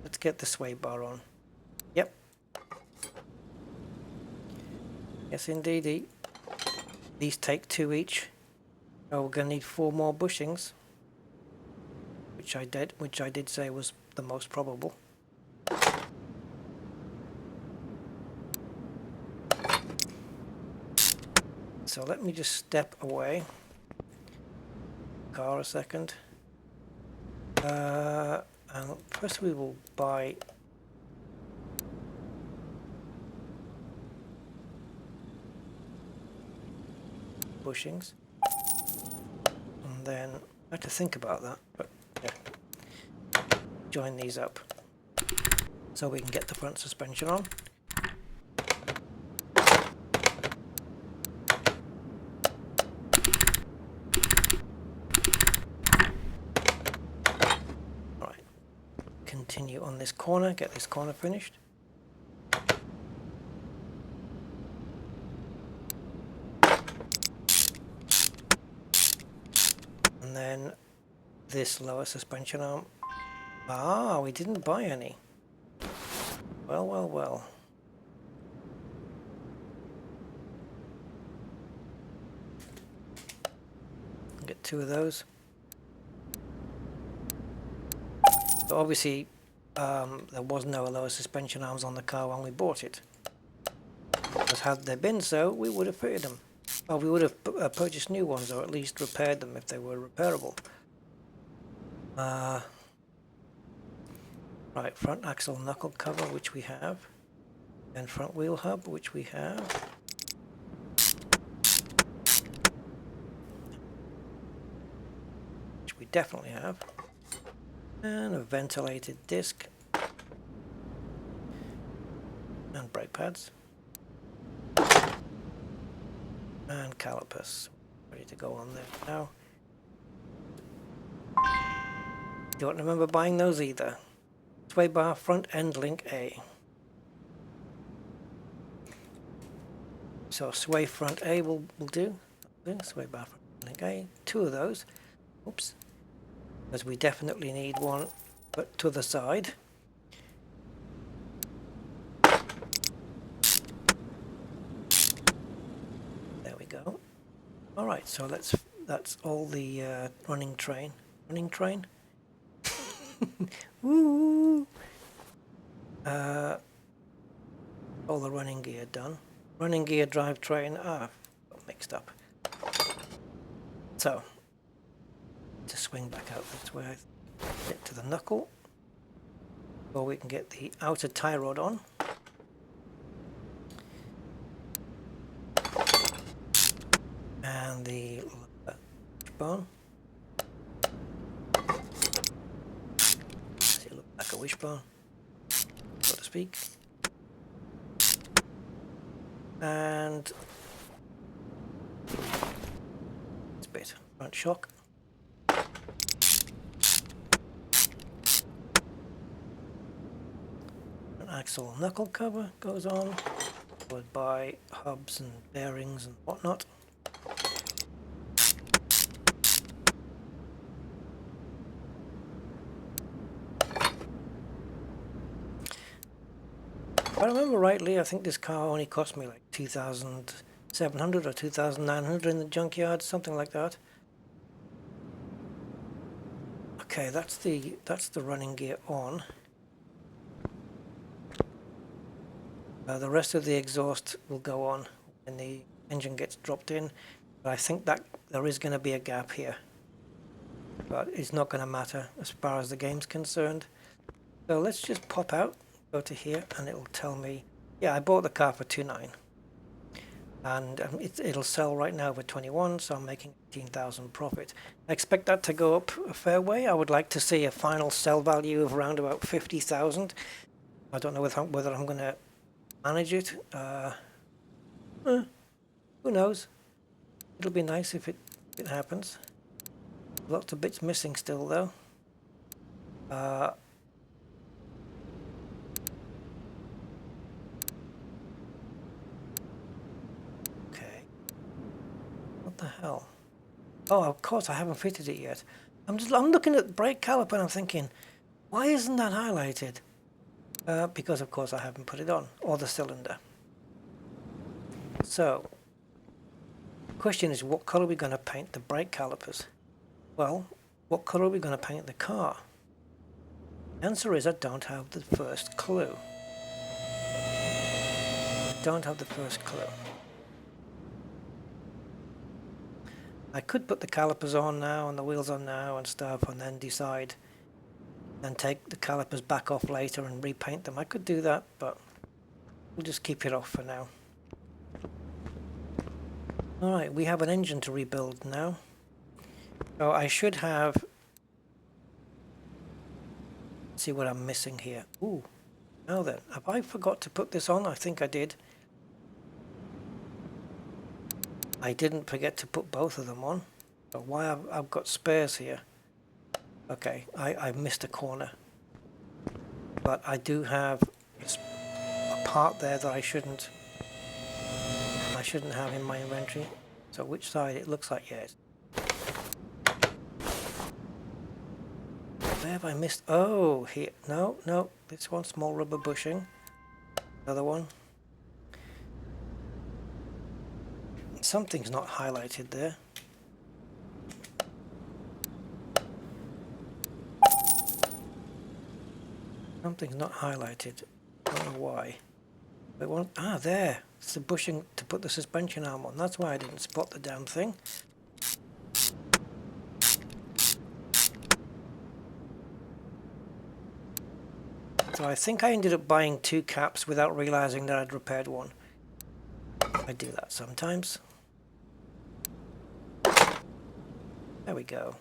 Let's get the sway bar on. Yep. Yes, indeed. These take 2 each. So we're going to need 4 more bushings, which I did say was the most probable. So let me just step away. Car a second. And first we will buy bushings, and then I have to think about that, but yeah, join these up so we can get the front suspension on. Alright, continue on this corner, get this corner finished. And then this lower suspension arm. Ah, we didn't buy any. Well. Get 2 of those. So obviously, there was no lower suspension arms on the car when we bought it. Because had there been so, we would have fitted them. Or we would have purchased new ones, or at least repaired them if they were repairable. Right, front axle knuckle cover, which we have. And front wheel hub, which we have. Which we definitely have. And a ventilated disc. And brake pads. And calipers. Ready to go on there now. Don't remember buying those either. Sway bar front end link A. So sway front A will do. Sway bar front link A. 2 of those. Oops. Because we definitely need one, but to the side. There we go. All right, so that's all the running train. Woo! All the running gear done. Running gear, drivetrain. Got mixed up. So to swing back out this way, get to the knuckle, so we can get the outer tie rod on. And the wishbone. See, it looks like a wishbone, so to speak. And this bit, front shock. An axle knuckle cover goes on, followed by hubs and bearings and whatnot. If I remember rightly, I think this car only cost me like 2,700 or 2,900 in the junkyard, something like that. Okay, that's the running gear on. The rest of the exhaust will go on when the engine gets dropped in. But I think that there is going to be a gap here. But it's not going to matter as far as the game's concerned. So let's just pop out, go to here, and it'll tell me, yeah, I bought the car for 2,900. And it'll sell right now for 21, so I'm making 18,000 profit. I expect that to go up a fair way. I would like to see a final sell value of around about 50,000. I don't know whether I'm going to manage it. Who knows? It'll be nice if it happens. Lots of bits missing still though. Okay. What the hell? Oh, of course I haven't fitted it yet. I'm looking at the brake caliper and I'm thinking, why isn't that highlighted? Because of course I haven't put it on, or the cylinder. So, the question is, what colour are we going to paint the brake calipers? Well, what colour are we going to paint the car? The answer is I don't have the first clue. I don't have the first clue. I could put the calipers on now and the wheels on now and stuff and then decide and take the calipers back off later and repaint them. I could do that, but we'll just keep it off for now. Alright, we have an engine to rebuild now. So I should have... Let's see what I'm missing here. Ooh, now then, have I forgot to put this on? I think I did. I didn't forget to put both of them on. So why I've got spares here. Okay, I missed a corner. But I do have a part there that I shouldn't have in my inventory. So which side? It looks like yes. Where have I missed? Oh, here. No, no. This one, small rubber bushing. Another one. Something's not highlighted there. Something's not highlighted. I don't know why. But one, there. It's the bushing to put the suspension arm on. That's why I didn't spot the damn thing. So I think I ended up buying 2 caps without realizing that I'd repaired one. I do that sometimes. There we go.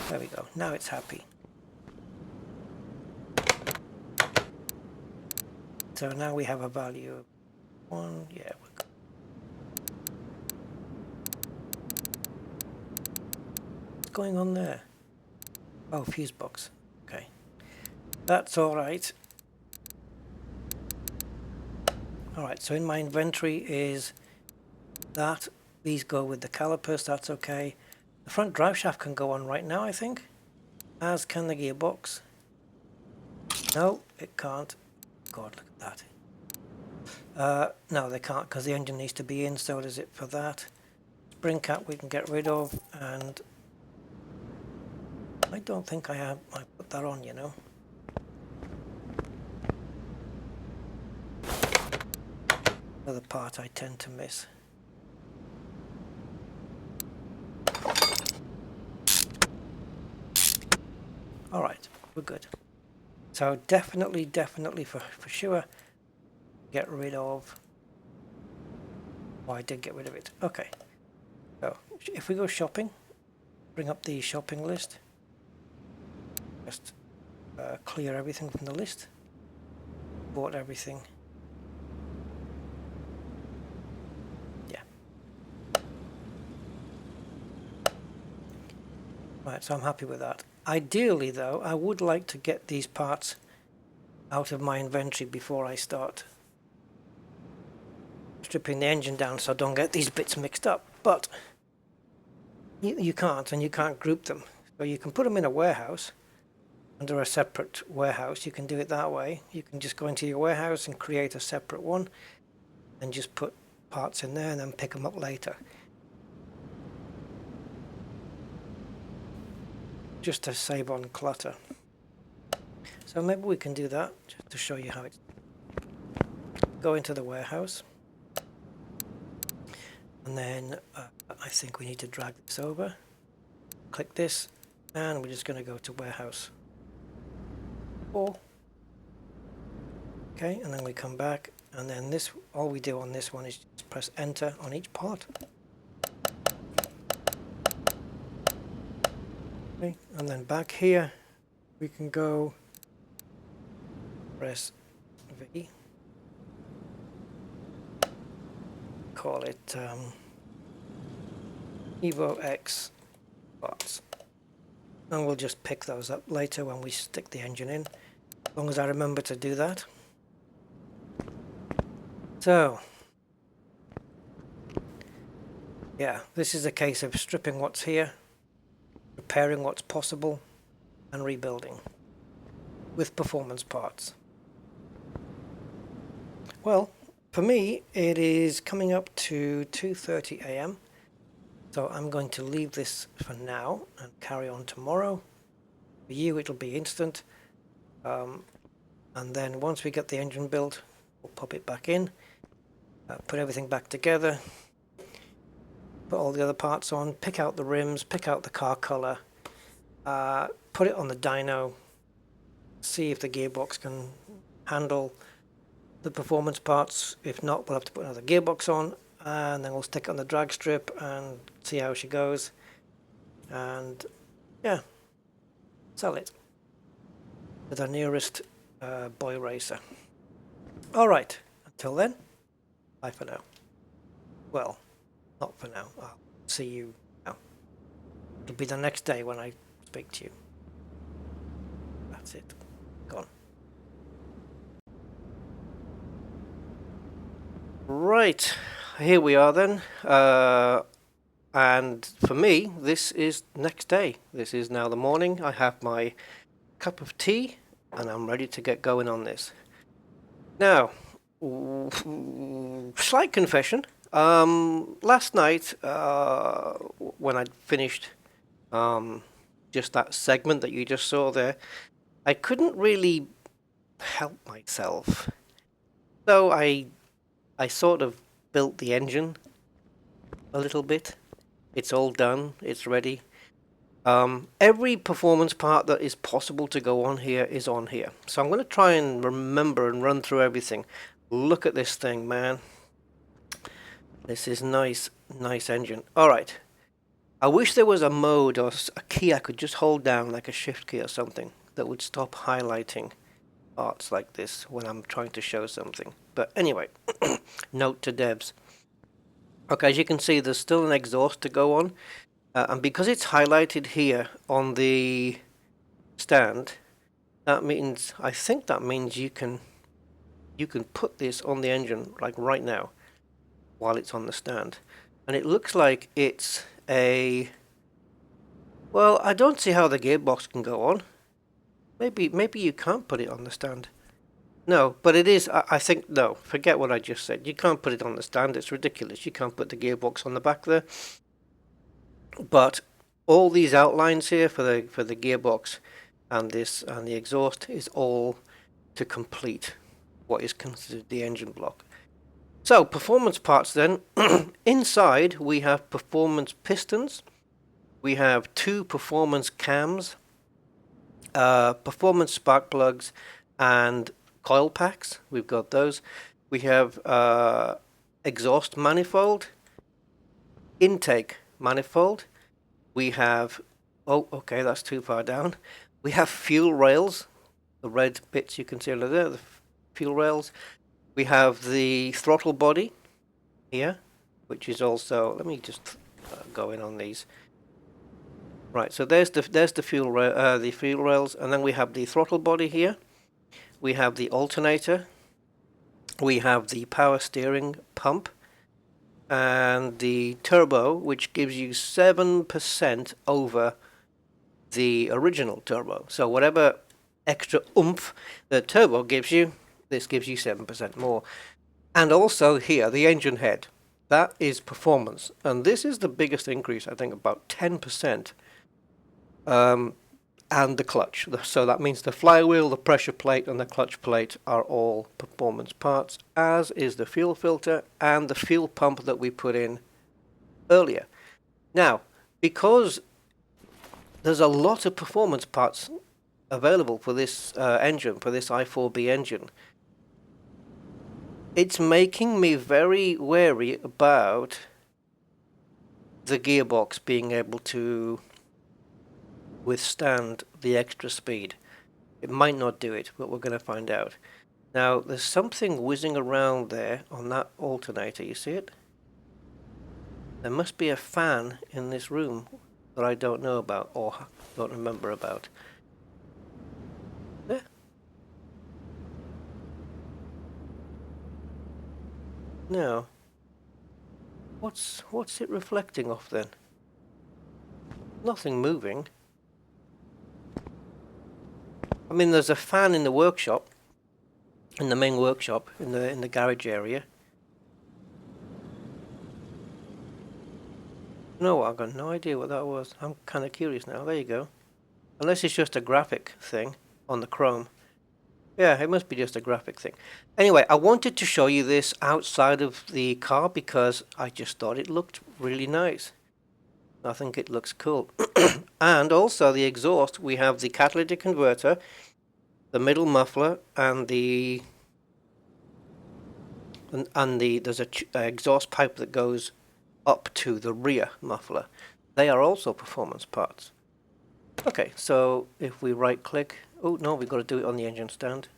There we go. Now it's happy. So now we have a value of 1. Yeah, we're good. What's going on there? Oh, fuse box. Okay. That's alright. Alright, so in my inventory is that. These go with the calipers, that's okay. The front drive shaft can go on right now, I think. As can the gearbox. No, it can't. God, look at that. No, they can't because the engine needs to be in, so does it for that. Spring cap we can get rid of, and I don't think I put that on, you know. Another part I tend to miss. Alright, we're good. So definitely for sure, get rid of... Oh, I did get rid of it. Okay. So, if we go shopping, bring up the shopping list. Just clear everything from the list. Bought everything. Yeah. Right, so I'm happy with that. Ideally though, I would like to get these parts out of my inventory before I start stripping the engine down so I don't get these bits mixed up. But you can't, and you can't group them. So you can put them in a warehouse, under a separate warehouse. You can do it that way. You can just go into your warehouse and create a separate one and just put parts in there and then pick them up later. Just to save on clutter. So maybe we can do that just to show you how it's... Go into the warehouse, and then I think we need to drag this over. Click this, and we're just going to go to warehouse 4. Okay, and then we come back, and then this, all we do on this one is just press enter on each part. Okay, and then back here we can go press V, call it Evo X parts, and we'll just pick those up later when we stick the engine in, as long as I remember to do that. So yeah, this is a case of stripping what's here, repairing what's possible, and rebuilding with performance parts. Well, For me, it is coming up to 2:30 a.m. So I'm going to leave this for now and carry on tomorrow. For you, it'll be instant. And then once we get the engine built, we'll pop it back in, put everything back together, put all the other parts on, pick out the rims, pick out the car color, put it on the dyno, see if the gearbox can handle the performance parts. If not, we'll have to put another gearbox on, and then we'll stick it on the drag strip and see how she goes, and yeah, sell it to the nearest boy racer. Alright, until then, bye for now. Well, not for now. I'll see you now. It'll be the next day when I speak to you. That's it. Gone. Right, here we are then. And for me, this is next day. This is now the morning. I have my cup of tea and I'm ready to get going on this. Now, slight confession. Last night, when I'd finished just that segment that you just saw there, I couldn't really help myself. So I sort of built the engine a little bit. It's all done. It's ready. Every performance part that is possible to go on here is on here. So I'm going to try and remember and run through everything. Look at this thing, man. This is nice engine. Alright. I wish there was a mode or a key I could just hold down, like a shift key or something, that would stop highlighting parts like this when I'm trying to show something. But anyway, note to devs. Okay, as you can see, there's still an exhaust to go on. And because it's highlighted here on the stand, that means, I think that means you can put this on the engine like right now while it's on the stand. And it looks like it's a, well, I don't see how the gearbox can go on. Maybe you can't put it on the stand. No, but it is, I think, no, forget what I just said. You can't put it on the stand, it's ridiculous. You can't put the gearbox on the back there. But all these outlines here for the gearbox and this and the exhaust is all to complete what is considered the engine block. So performance parts then. Inside we have performance pistons, we have 2 performance cams, performance spark plugs and coil packs. We've got those. We have exhaust manifold, intake manifold. We have, oh, okay, that's too far down. We have fuel rails, the red bits you can see under there, the fuel rails. We have the throttle body here, which is also, let me just go in on these. Right, so there's the fuel rails, and then we have the throttle body here. We have the alternator. We have the power steering pump. And the turbo, which gives you 7% over the original turbo. So whatever extra oomph the turbo gives you, this gives you 7% more. And also here, the engine head. That is performance. And this is the biggest increase, I think, about 10%. And the clutch. So that means the flywheel, the pressure plate, and the clutch plate are all performance parts, as is the fuel filter and the fuel pump that we put in earlier. Now, because there's a lot of performance parts available for this engine, for this i4B engine, it's making me very wary about the gearbox being able to withstand the extra speed. It might not do it, but we're going to find out. Now, there's something whizzing around there on that alternator. You see it? There must be a fan in this room that I don't know about or don't remember about. There. Now, what's it reflecting off then? Nothing moving. I mean, there's a fan in the workshop, in the main workshop, in the garage area. No, I've got no idea what that was. I'm kind of curious now. There you go. Unless it's just a graphic thing on the Chrome. Yeah, it must be just a graphic thing. Anyway, I wanted to show you this outside of the car because I just thought it looked really nice. I think it looks cool. And also the exhaust, we have the catalytic converter, the middle muffler, and there's a exhaust pipe that goes up to the rear muffler. They are also performance parts. Okay, so if we right click, oh no, we've got to do it on the engine stand.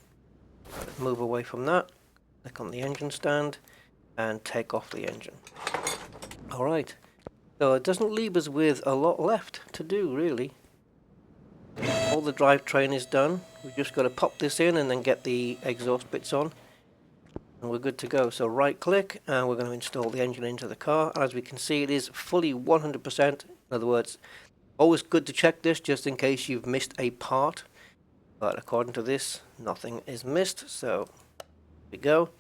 Move away from that, click on the engine stand, and take off the engine. Alright, so it doesn't leave us with a lot left to do, really. All the drivetrain is done. We've just got to pop this in and then get the exhaust bits on. And we're good to go. So right click, and we're going to install the engine into the car. As we can see, it is fully 100%. In other words, always good to check this just in case you've missed a part. But according to this, nothing is missed. So here we go.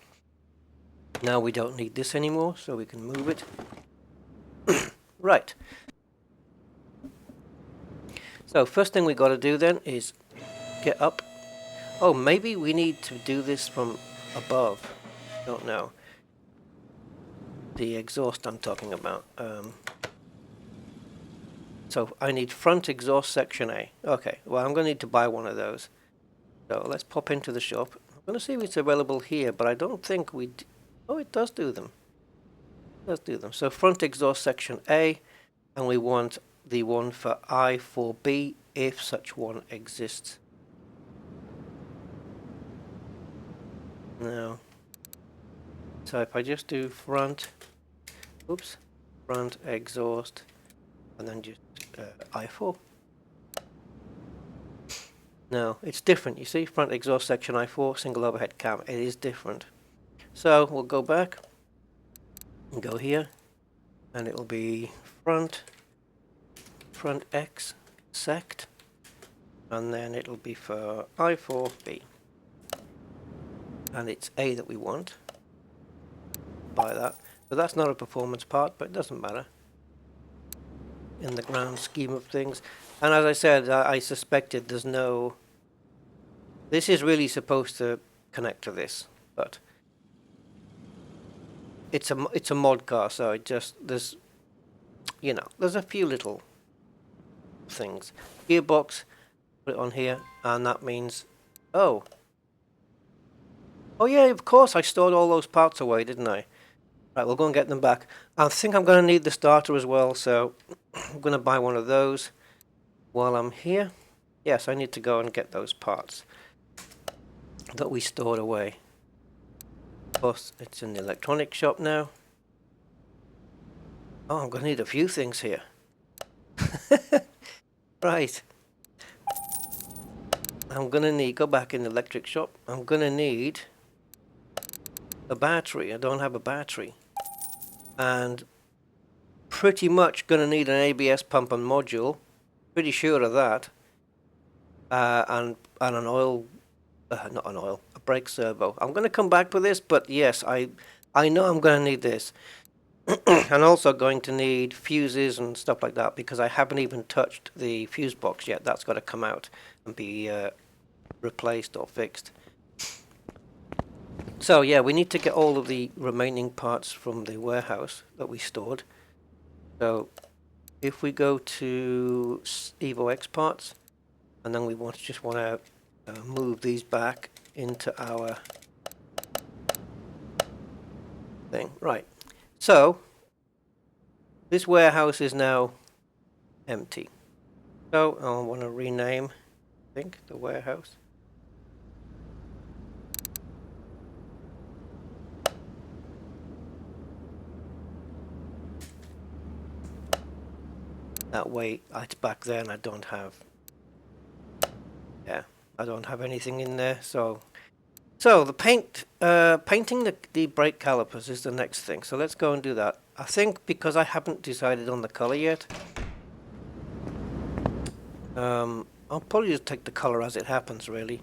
Now we don't need this anymore, so we can move it. Right. So first thing we got to do then is get up. Oh, maybe we need to do this from above. Don't know. The exhaust I'm talking about. So I need front exhaust section A. Okay, well I'm going to need to buy one of those. So let's pop into the shop. I'm going to see if it's available here, but I don't think we... Oh, it does do them. It does do them. So front exhaust section A, and we want the one for I4B if such one exists. No. So if I just do front exhaust, and then just I4. No, it's different. You see, front exhaust section I4, single overhead cam. It is different. So we'll go back and go here, and it will be front X sect, and then it'll be for I4B. And it's A that we want. Buy that. But that's not a performance part, but it doesn't matter in the grand scheme of things. And as I said, I suspected there's no... This is really supposed to connect to this, but it's a mod car, so it just... There's, you know, there's a few little things. Gearbox, put it on here, and that means... Oh yeah, of course, I stored all those parts away, didn't I? Right, we'll go and get them back. I think I'm going to need the starter as well, so I'm going to buy one of those while I'm here. Yes, I need to go and get those parts that we stored away. Of course, it's in the electronics shop now. Oh, I'm going to need a few things here. Right. I'm going to need... Go back in the electric shop. I'm going to need... a battery. I don't have a battery, and pretty much gonna need an ABS pump and module, pretty sure of that, and an oil, not an oil, a brake servo. I'm gonna come back with this, but yes, I know I'm gonna need this. And also going to need fuses and stuff like that, because I haven't even touched the fuse box yet. That's got to come out and be replaced or fixed. So yeah, we need to get all of the remaining parts from the warehouse that we stored. So if we go to Evo X parts, and then we just want to move these back into our thing. Right. So this warehouse is now empty. So I want to rename, I think, the warehouse. That way, it's back there, and I don't have. Yeah, I don't have anything in there. So the painting the brake calipers is the next thing. So let's go and do that. I think because I haven't decided on the color yet, I'll probably just take the color as it happens. Really,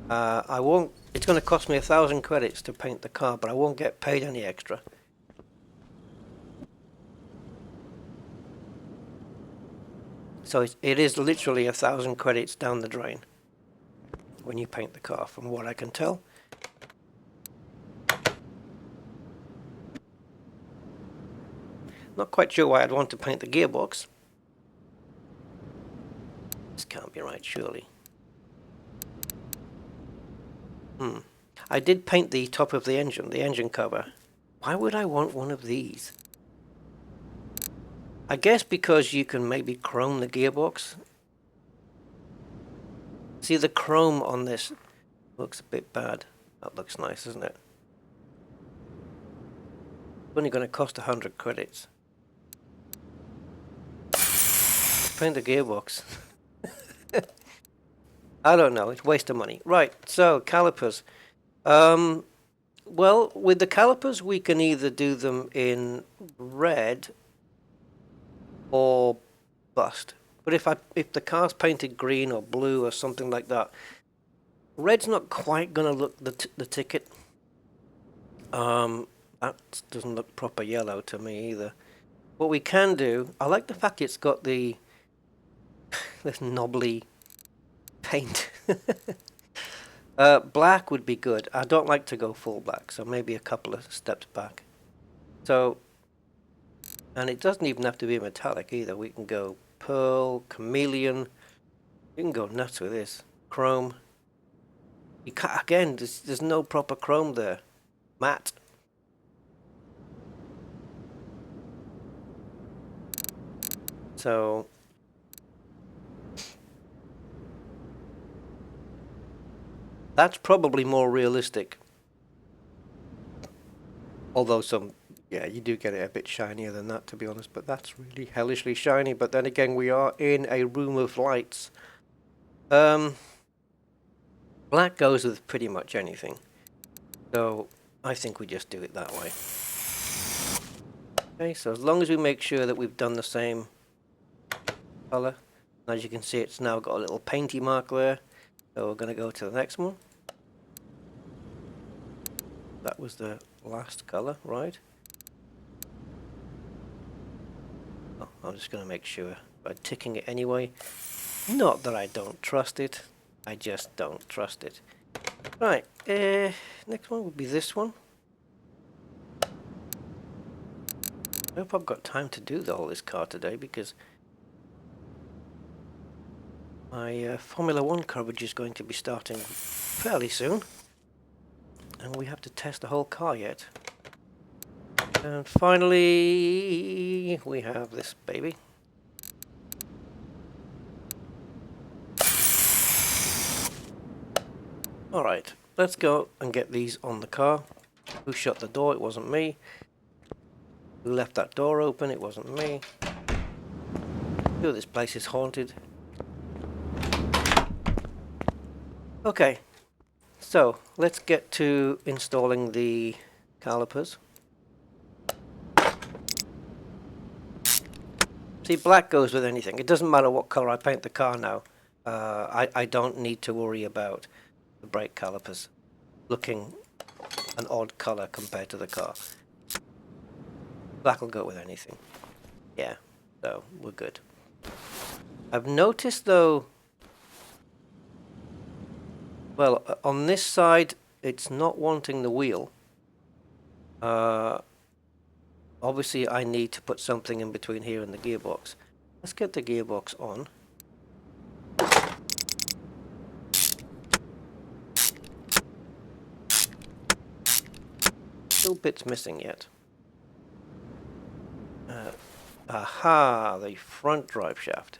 I won't. It's going to cost me 1,000 credits to paint the car, but I won't get paid any extra. So it is literally 1,000 credits down the drain when you paint the car, from what I can tell. Not quite sure why I'd want to paint the gearbox. This can't be right, surely. I did paint the top of the engine cover. Why would I want one of these? I guess because you can maybe chrome the gearbox. See, the chrome on this looks a bit bad. That looks nice, isn't it? It's only going to cost 100 credits. Paint the gearbox. I don't know, it's a waste of money. Right, so calipers. Well, with the calipers we can either do them in red or bust. But if the car's painted green or blue or something like that, red's not quite gonna look the ticket. That doesn't look proper yellow to me either. What we can do, I like the fact it's got the this knobbly paint. Black would be good. I don't like to go full black, so maybe a couple of steps back. So, and it doesn't even have to be metallic either. We can go pearl, chameleon. You can go nuts with this. Chrome. You can't, again, there's no proper chrome there. Matte. So that's probably more realistic. Although yeah, you do get it a bit shinier than that, to be honest, but that's really hellishly shiny. But then again, we are in a room of lights. Black goes with pretty much anything. So I think we just do it that way. Okay, so as long as we make sure that we've done the same color. As you can see, it's now got a little painty mark there. So we're going to go to the next one. That was the last color, right? Oh, I'm just going to make sure by ticking it anyway. Not that I don't trust it, I just don't trust it. Right, next one would be this one. I hope I've got time to do all this car today, because my Formula 1 coverage is going to be starting fairly soon. And we have to test the whole car yet. And finally, we have this baby. Alright, let's go and get these on the car. Who shut the door? It wasn't me. Who left that door open? It wasn't me. Oh, this place is haunted. Okay, so let's get to installing the calipers. See, black goes with anything. It doesn't matter what color I paint the car now. I don't need to worry about the brake calipers looking an odd color compared to the car. Black will go with anything. Yeah, so we're good. I've noticed though, well, on this side it's not wanting the wheel. Obviously I need to put something in between here and the gearbox. Let's get the gearbox on. Still bits missing yet. Aha, the front drive shaft.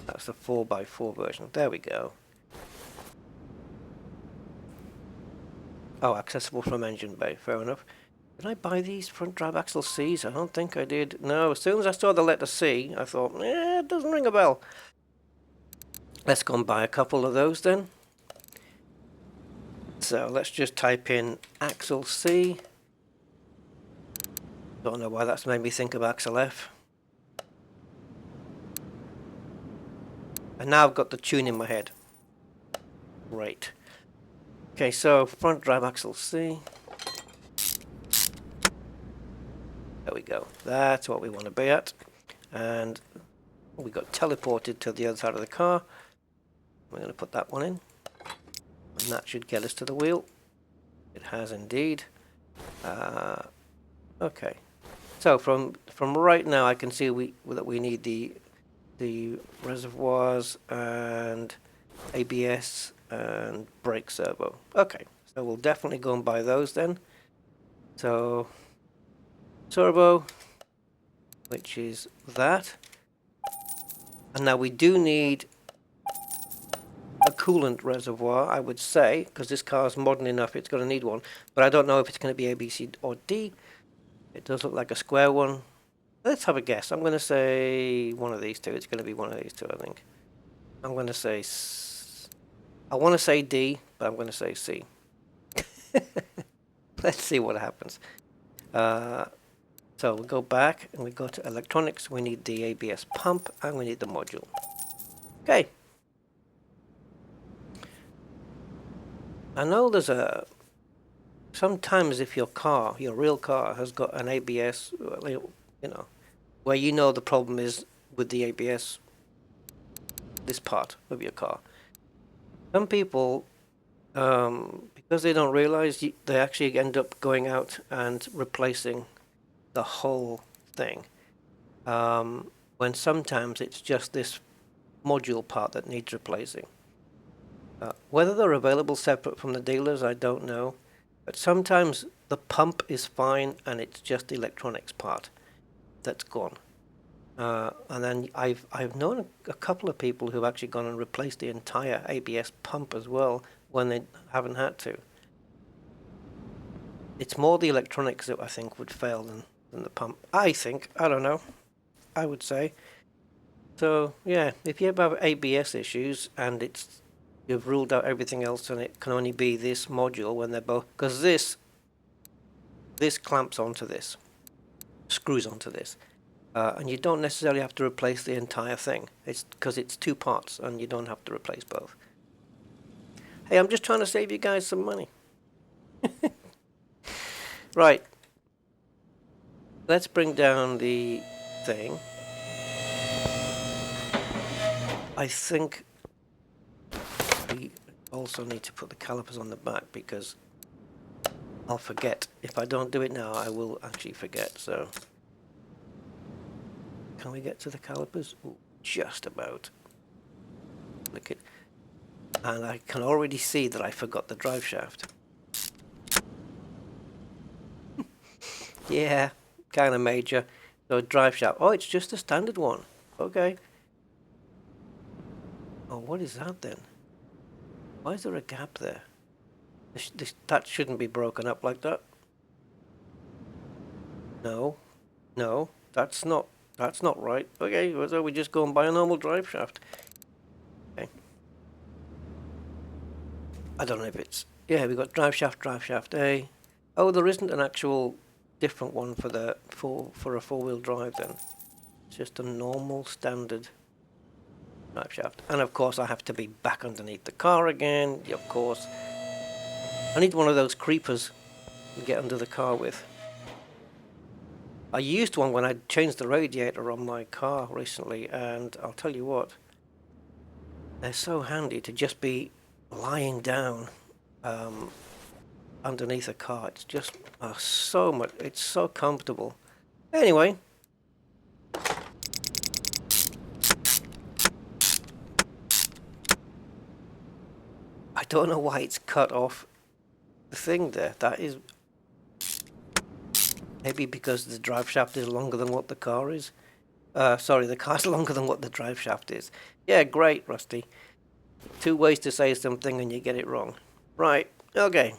That's the 4x4 version. There we go. Oh, accessible from engine bay. Fair enough. Did I buy these front drive axle Cs? I don't think I did. No, as soon as I saw the letter C, I thought, it doesn't ring a bell. Let's go and buy a couple of those then. So let's just type in axle C. Don't know why that's made me think of axle F. And now I've got the tune in my head. Great. Okay, so front drive axle C. There we go. That's what we want to be at. And We got teleported to the other side of the car. We're going to put that one in, and that should get us to the wheel. It has indeed. Okay, so from right now I can see that we need the reservoirs and ABS and brake servo. Okay, so we'll definitely go and buy those then. So servo, which is that, and now we do need a coolant reservoir, I would say, because this car is modern enough it's going to need one, but I don't know if it's going to be A, B, C or D. It does look like a square one. Let's have a guess. I'm going to say one of these two. It's going to be one of these two, I think. I'm going to say I want to say D, but I'm going to say C. Let's see what happens. So we'll go back and we go to electronics. We need the ABS pump and we need the module. Okay. I know there's sometimes if your real car has got an ABS, you know, where you know the problem is with the ABS, this part of your car. Some people, because they don't realize, they actually end up going out and replacing the whole thing. When sometimes it's just this module part that needs replacing. Whether they're available separate from the dealers, I don't know. But sometimes the pump is fine and it's just the electronics part that's gone. And then I've known a couple of people who've actually gone and replaced the entire ABS pump as well when they haven't had to. It's more the electronics that I think would fail than the pump. I think. I don't know. I would say. So yeah, if you have ABS issues and you've ruled out everything else and it can only be this module when they're both, because this clamps onto this, screws onto this, and you don't necessarily have to replace the entire thing. It's because it's two parts and you don't have to replace both. Hey, I'm just trying to save you guys some money. Right, let's bring down the thing. I think we also need to put the calipers on the back because I'll forget. If I don't do it now, I will actually forget. So, can we get to the calipers? Ooh, just about. Look at, and I can already see that I forgot the drive shaft. Yeah, kind of major. So drive shaft. Oh, it's just a standard one. Okay. Oh, what is that then? Why is there a gap there? That shouldn't be broken up like that. No, that's not right. Okay, so we just go and buy a normal drive shaft. Okay. I don't know if it's, yeah, we got drive shaft A. Oh, there isn't an actual different one for a four-wheel drive then. It's just a normal standard drive shaft. And of course I have to be back underneath the car again. Of course. I need one of those creepers to get under the car with. I used one when I changed the radiator on my car recently, and I'll tell you what, they're so handy to just be lying down underneath a car. It's just so much, it's so comfortable. Anyway, I don't know why it's cut off the thing there. That is maybe because the drive shaft is longer than what the car is. Sorry, the car's longer than what the drive shaft is. Yeah, great, Rusty. Two ways to say something and you get it wrong. Right, okay.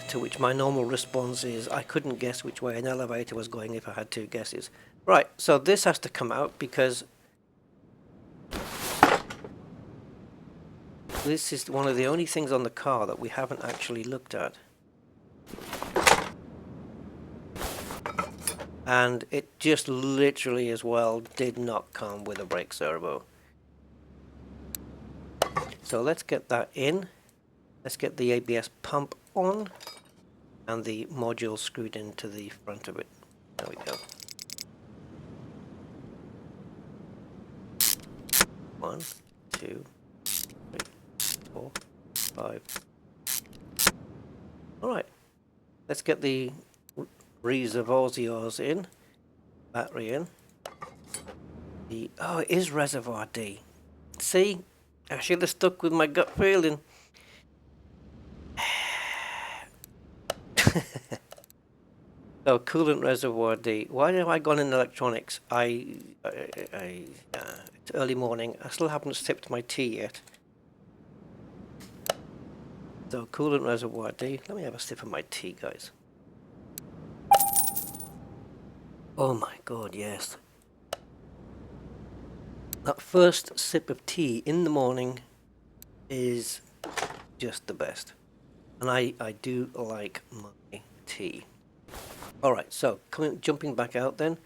To which my normal response is, I couldn't guess which way an elevator was going if I had two guesses. Right, so this has to come out because this is one of the only things on the car that we haven't actually looked at. And it just literally as well did not come with a brake servo. So let's get that in. Let's get the ABS pump on and the module screwed into the front of it. There we go. 1, 2, 3, 4, 5. Alright, let's get the reservoirs in. Battery in. Oh, it is Reservoir D. See? I should have stuck with my gut feeling. So, coolant reservoir D. Why have I gone in electronics? It's early morning. I still haven't sipped my tea yet. So, coolant reservoir D. Let me have a sip of my tea, guys. Oh my god, yes. That first sip of tea in the morning is just the best. And I do like my tea. Alright, so jumping back out then.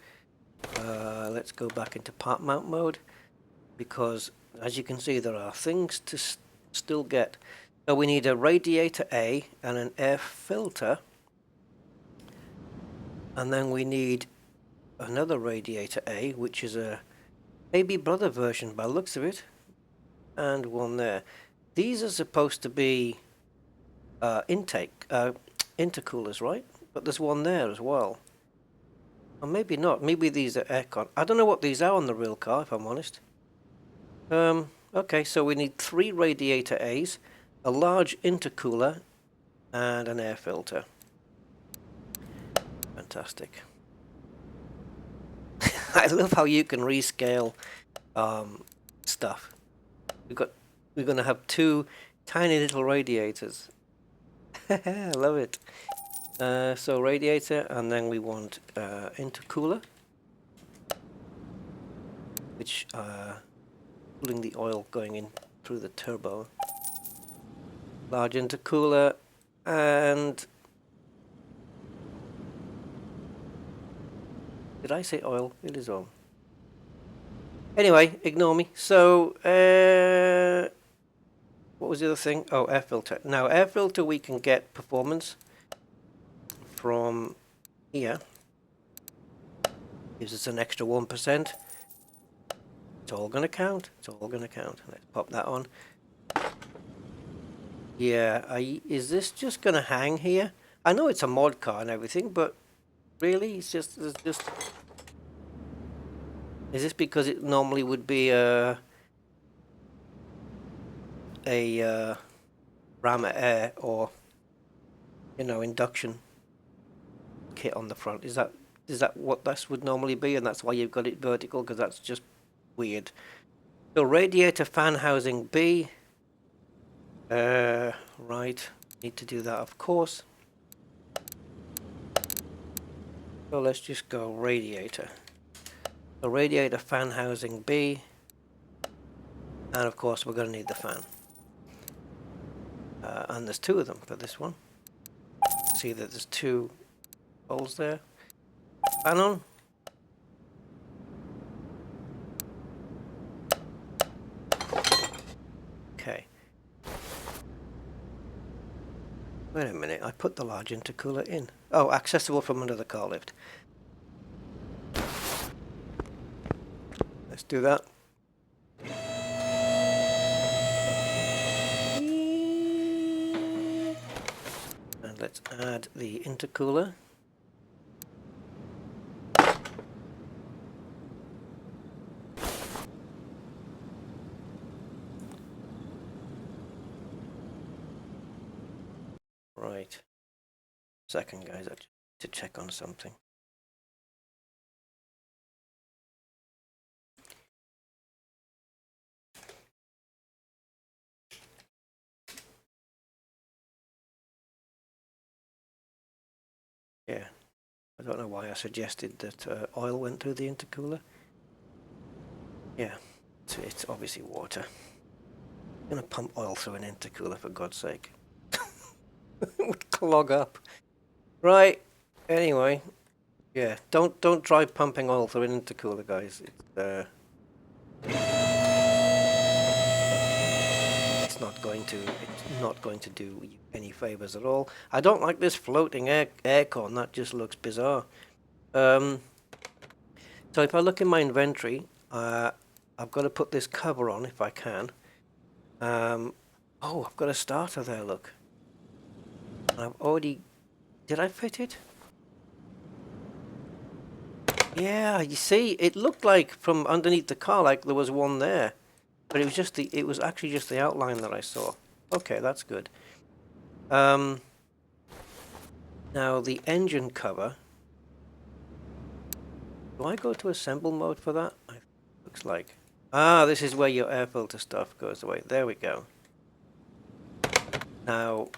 Let's go back into part mount mode. Because, as you can see, there are things to still get. So we need a radiator A and an air filter. And then we need another radiator A, which is a baby brother version by the looks of it. And one there. These are supposed to be intercoolers, right? But there's one there as well. Or maybe not. Maybe these are aircon. I don't know what these are on the real car, if I'm honest. Okay, so we need 3 radiator A's, a large intercooler, and an air filter. Fantastic. I love how you can rescale stuff. We're gonna have 2 tiny little radiators. I love it. So radiator, and then we want intercooler, which cooling the oil going in through the turbo. Large intercooler, and did I say oil? It is oil. Anyway, ignore me. So what was the other thing? Oh, air filter. Now air filter, we can get performance from here. Gives us an extra 1%. It's all gonna count. It's all gonna count. Let's pop that on. Yeah, is this just gonna hang here? I know it's a mod car and everything, but really, it's just is this because it normally would be a ram air or induction kit on the front? Is that what this would normally be, and that's why you've got it vertical? Because that's just weird. So radiator fan housing B. Right, need to do that, of course. So let's just go radiator. So radiator fan housing B, and of course we're going to need the fan. And there's 2 of them for this one. See that there's 2 holes there. Fan on. Okay. Wait a minute, I put the large intercooler in. Oh, accessible from under the car lift. Let's do that. And let's add the intercooler. Right. Second, guys, I just need to check on something. Yeah, I don't know why I suggested that oil went through the intercooler. Yeah, it's obviously water. I'm gonna pump oil through an intercooler, for God's sake. It would clog up. Right. Anyway, yeah. Don't try pumping oil through an intercooler, guys. It's not going to do you any favors at all. I don't like this floating aircon. That just looks bizarre. So if I look in my inventory, I've got to put this cover on if I can. Oh, I've got a starter there, look. I've already... Did I fit it? Yeah, you see, it looked like from underneath the car like there was one there. But it was just it was actually just the outline that I saw. Okay, that's good. Now the engine cover. Do I go to assemble mode for that? Looks like. Ah, this is where your air filter stuff goes away. There we go. Now,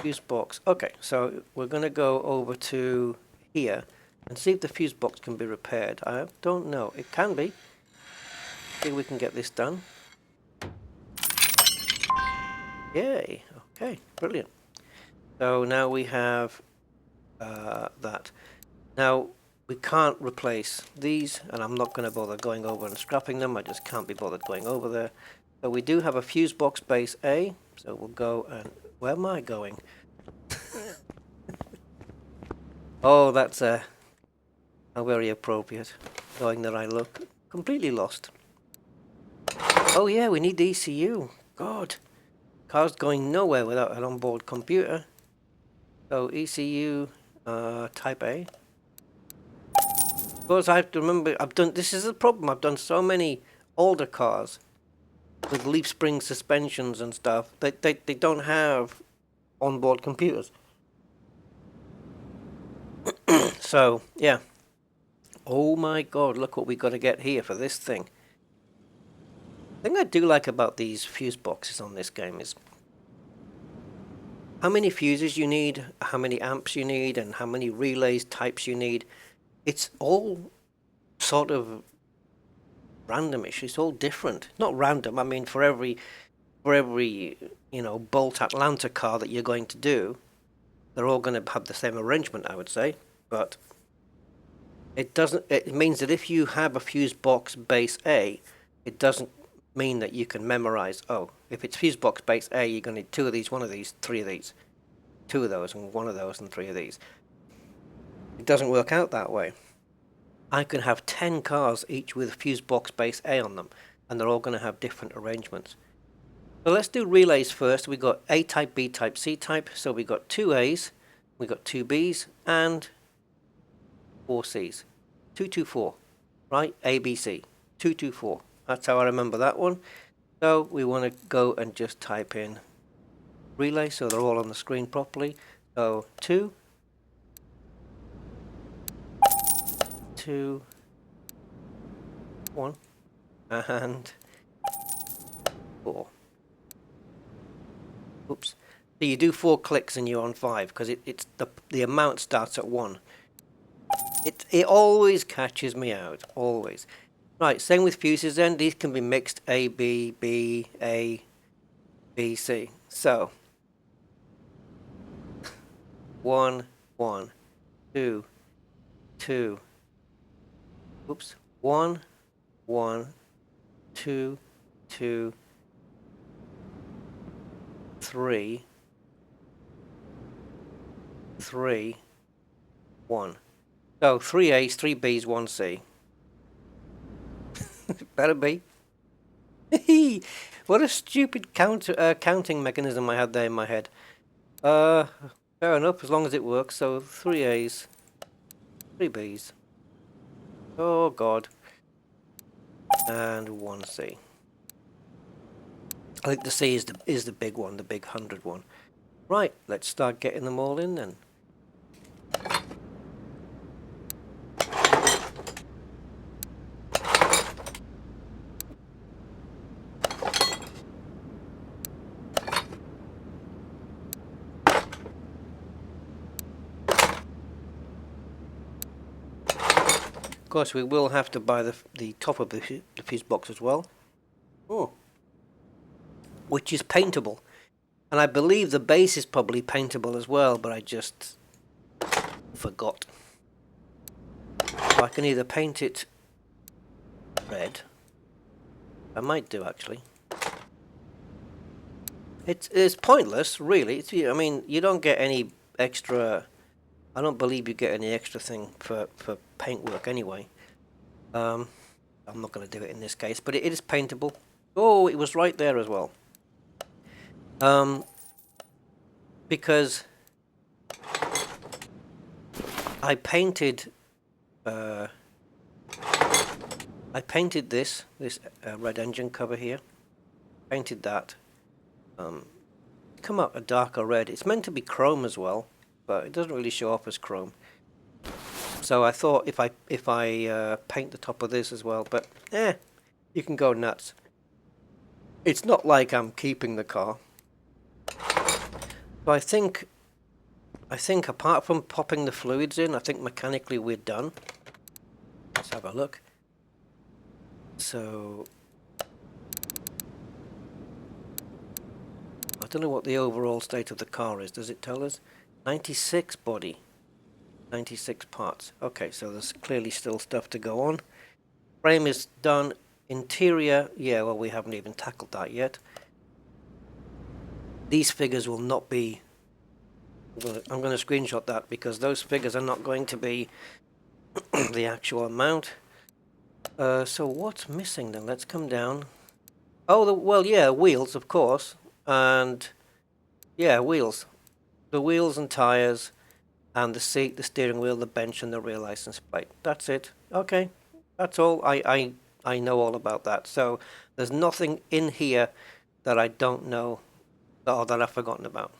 fuse box. Okay, so we're going to go over to here and see if the fuse box can be repaired. I don't know. It can be. See if we can get this done. Yay. Okay, brilliant. So now we have that. Now, we can't replace these, and I'm not going to bother going over and scrapping them. I just can't be bothered going over there. So we do have a fuse box base A. So we'll go and... Where am I going? Oh, that's how very appropriate. Knowing that I look completely lost. Oh yeah, we need the ECU. God. Car's going nowhere without an onboard computer. So ECU type A. Of course, I have to remember, this is the problem, I've done so many older cars with leaf spring suspensions and stuff, they don't have onboard computers. So, yeah. Oh my god, look what we got to get here for this thing. The thing I do like about these fuse boxes on this game is how many fuses you need, how many amps you need, and how many relays types you need. It's all sort of randomish. It's all different. Not random. I mean, for every you know, bolt Atlanta car that you're going to do, they're all going to have the same arrangement, I would say. But it doesn't. It means that if you have a fuse box base A, it doesn't mean that you can memorize. Oh, if it's fuse box base A, you're going to need 2 of these, 1 of these, 3 of these, 2 of those, and 1 of those, and 3 of these. It doesn't work out that way. I can have 10 cars, each with fuse box base A on them, and they're all going to have different arrangements. So let's do relays first. We got A type, B type, C type. So we got 2 A's, we got 2 B's, and 4 C's. 224, right? A, B, C. 224. That's how I remember that one. So we want to go and just type in relay so they're all on the screen properly. So 2, 2, 1, and 4. Oops. So you do 4 clicks and you're on 5 because it's the amount starts at 1. It always catches me out, always. Right, same with fuses then. These can be mixed A, B, B, A, B, C. So 1, 1, 2, 2. Oops. 1, 1, 2, 2, 3, 3, 1. So 3 A's, 3 B's, 1 C. Better be. What a stupid counting mechanism I had there in my head. Fair enough, as long as it works. So 3 A's, 3 B's. Oh god. And 1 C. I think the C is the big one, the big 100 one. Right, let's start getting them all in then. Of course, we will have to buy the top of the fuse box as well. Oh. Which is paintable. And I believe the base is probably paintable as well, but I just forgot. So I can either paint it red. I might do, actually. It's pointless, really. I mean, you don't get any extra I don't believe you get any extra thing for paintwork anyway. I'm not going to do it in this case, but it is paintable. Oh, it was right there as well. Because I painted this red engine cover here. Painted that. Come out a darker red. It's meant to be chrome as well, but it doesn't really show up as chrome. So I thought if I paint the top of this as well, but you can go nuts. It's not like I'm keeping the car. So I think apart from popping the fluids in, I think mechanically we're done. Let's have a look. So I don't know what the overall state of the car is. Does it tell us? 96 body. 96 parts. Okay, so there's clearly still stuff to go on. Frame is done. Interior, yeah, well, we haven't even tackled that yet. These figures will not be... I'm going to screenshot that because those figures are not going to be the actual amount. So what's missing then? Let's come down. Oh, well, yeah, wheels, of course. And, yeah, wheels. The wheels and tires, and the seat, the steering wheel, the bench, and the rear license plate. That's it. Okay, that's all. I know all about that. So there's nothing in here that I don't know or that I've forgotten about.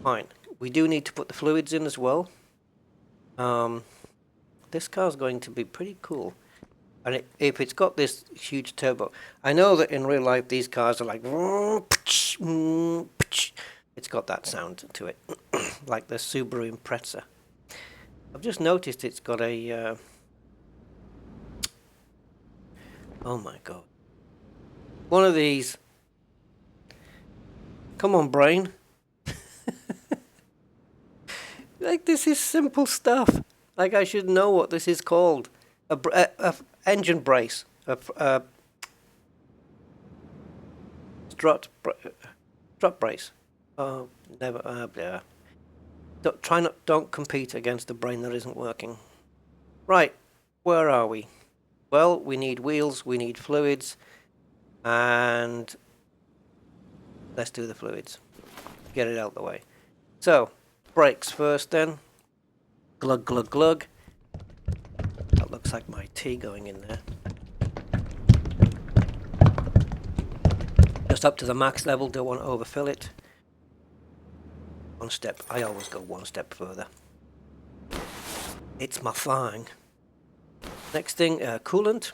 Fine. We do need to put the fluids in as well. This car's going to be pretty cool. And if it's got this huge turbo, I know that in real life these cars are like, it's got that sound to it, like the Subaru Impreza. I've just noticed it's got a, oh my god, one of these. Come on, brain. Like, this is simple stuff. Like, I should know what this is called. A engine brace. A strut brace. Oh, never. Yeah. Don't compete against a brain that isn't working. Right. Where are we? Well, we need wheels. We need fluids. And let's do the fluids. Get it out of the way. So, brakes first then. Glug, glug, glug. That looks like my tea going in there. Just up to the max level, don't want to overfill it. One step, I always go one step further. It's my thing. Next thing, coolant.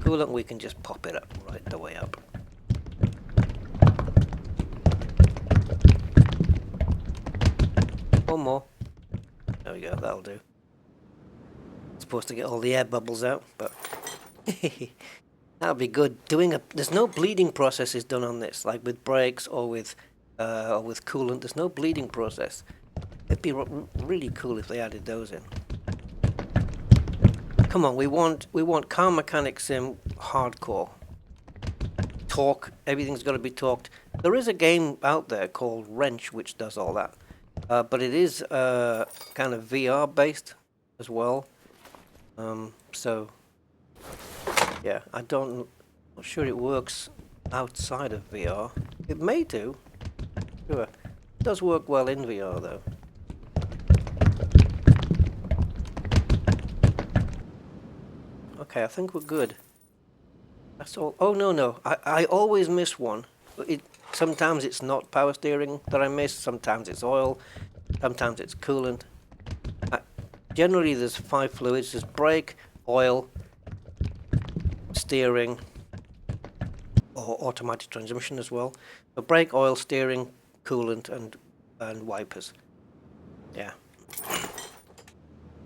Coolant, we can just pop it up right the way up. One more. There we go, that'll do. Supposed to get all the air bubbles out, but that'll be good. There's no bleeding processes done on this, like with brakes or with coolant. There's no bleeding process. It'd be really cool if they added those in. Come on, we want car mechanics sim hardcore. Torque, everything's got to be torqued. There is a game out there called Wrench which does all that, but it is kind of VR based as well. So yeah, not sure it works outside of VR. It may do. Sure, it does work well in VR though. Okay, I think we're good. That's all. Oh, no. I always miss one. Sometimes it's not power steering that I miss. Sometimes it's oil. Sometimes it's coolant. Generally, there's 5 fluids. There's brake, oil, steering, or automatic transmission as well. So brake, oil, steering, coolant, and wipers. Yeah.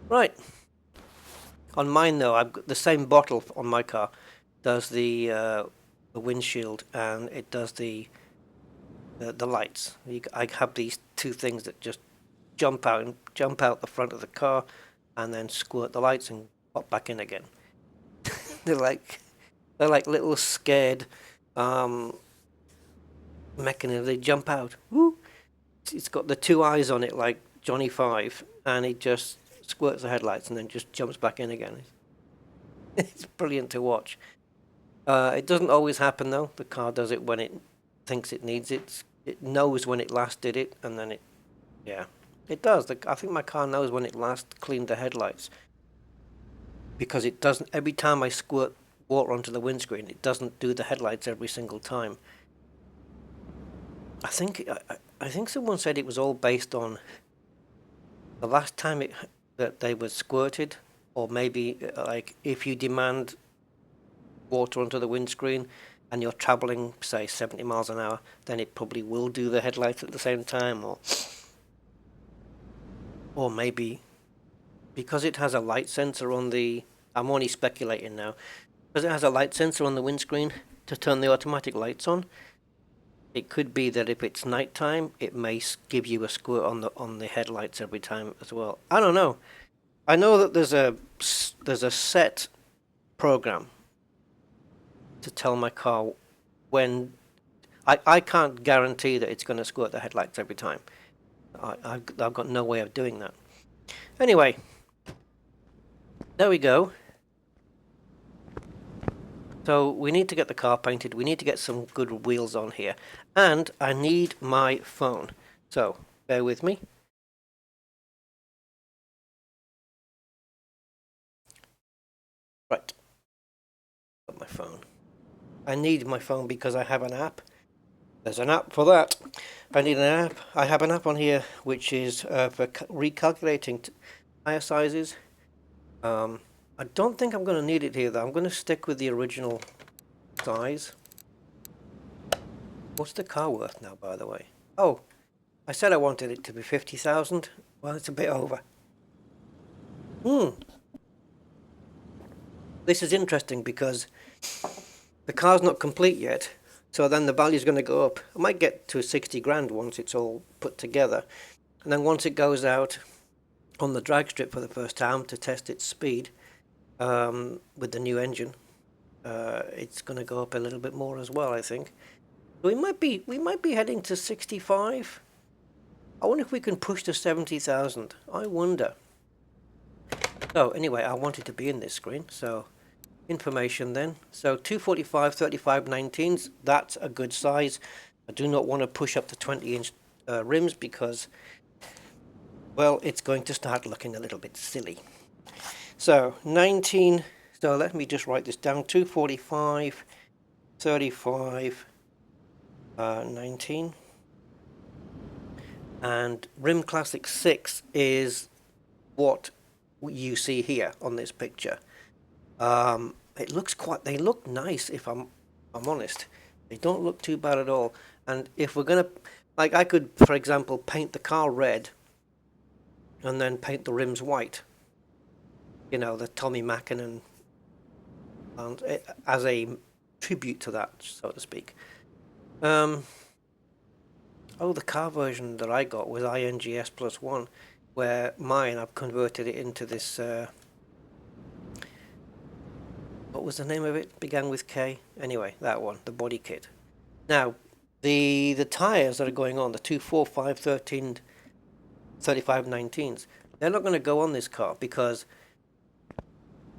Right. On mine, though, I've got the same bottle on my car. Does the windshield, and it does the lights. I have these 2 things that just jump out the front of the car, and then squirt the lights and pop back in again. they're like little scared mechanism. They jump out. Woo! It's got the two eyes on it like Johnny Five, and it just squirts the headlights and then just jumps back in again. It's brilliant to watch. It doesn't always happen though. The car does it when it thinks it needs it. It knows when it last did it, and then it does. I think my car knows when it last cleaned the headlights, because it doesn't. Every time I squirt water onto the windscreen, it doesn't do the headlights every single time. I think someone said it was all based on the last time that they were squirted, or maybe like if you demand water onto the windscreen and you're traveling, say, 70 miles an hour, then it probably will do the headlights at the same time, or maybe because it has a light sensor on the, I'm only speculating now, because it has a light sensor on the windscreen to turn the automatic lights on. It could be that if it's nighttime, it may give you a squirt on the headlights every time as well. I don't know. I know that there's a set program to tell my car when. I can't guarantee that it's going to squirt the headlights every time. I've got no way of doing that. Anyway, there we go. So we need to get the car painted. We need to get some good wheels on here. And I need my phone. So bear with me. Right. Got my phone. I need my phone because I have an app. There's an app for that. I need an app. I have an app on here which is for recalculating tire sizes. I don't think I'm going to need it here though. I'm going to stick with the original size. What's the car worth now, by the way? Oh, I said I wanted it to be 50,000. Well, it's a bit over. This is interesting because the car's not complete yet, so then the value's going to go up. I might get to 60 grand once it's all put together, and then once it goes out on the drag strip for the first time to test its speed with the new engine, it's going to go up a little bit more as well, I think. We might be heading to 65. I wonder if we can push to 70,000. I wonder. So anyway, I wanted to be in this screen, so information then. So 245 35 19s, that's a good size. I do not want to push up to 20-inch rims because, well, it's going to start looking a little bit silly. So 19, so let me just write this down. 245 35 19, and Rim Classic 6 is what you see here on this picture. It looks they look nice, if I'm honest. They don't look too bad at all. And if we're gonna, like, I could, for example, paint the car red and then paint the rims white, you know, the Tommy Mackinnon, and as a tribute to that, so to speak. Oh, the car version that I got was INGS +1, where mine, I've converted it into this, what was the name of it? Began with K. Anyway, that one, the body kit. Now, the tires that are going on, the 245 13 35 19s, they're not going to go on this car because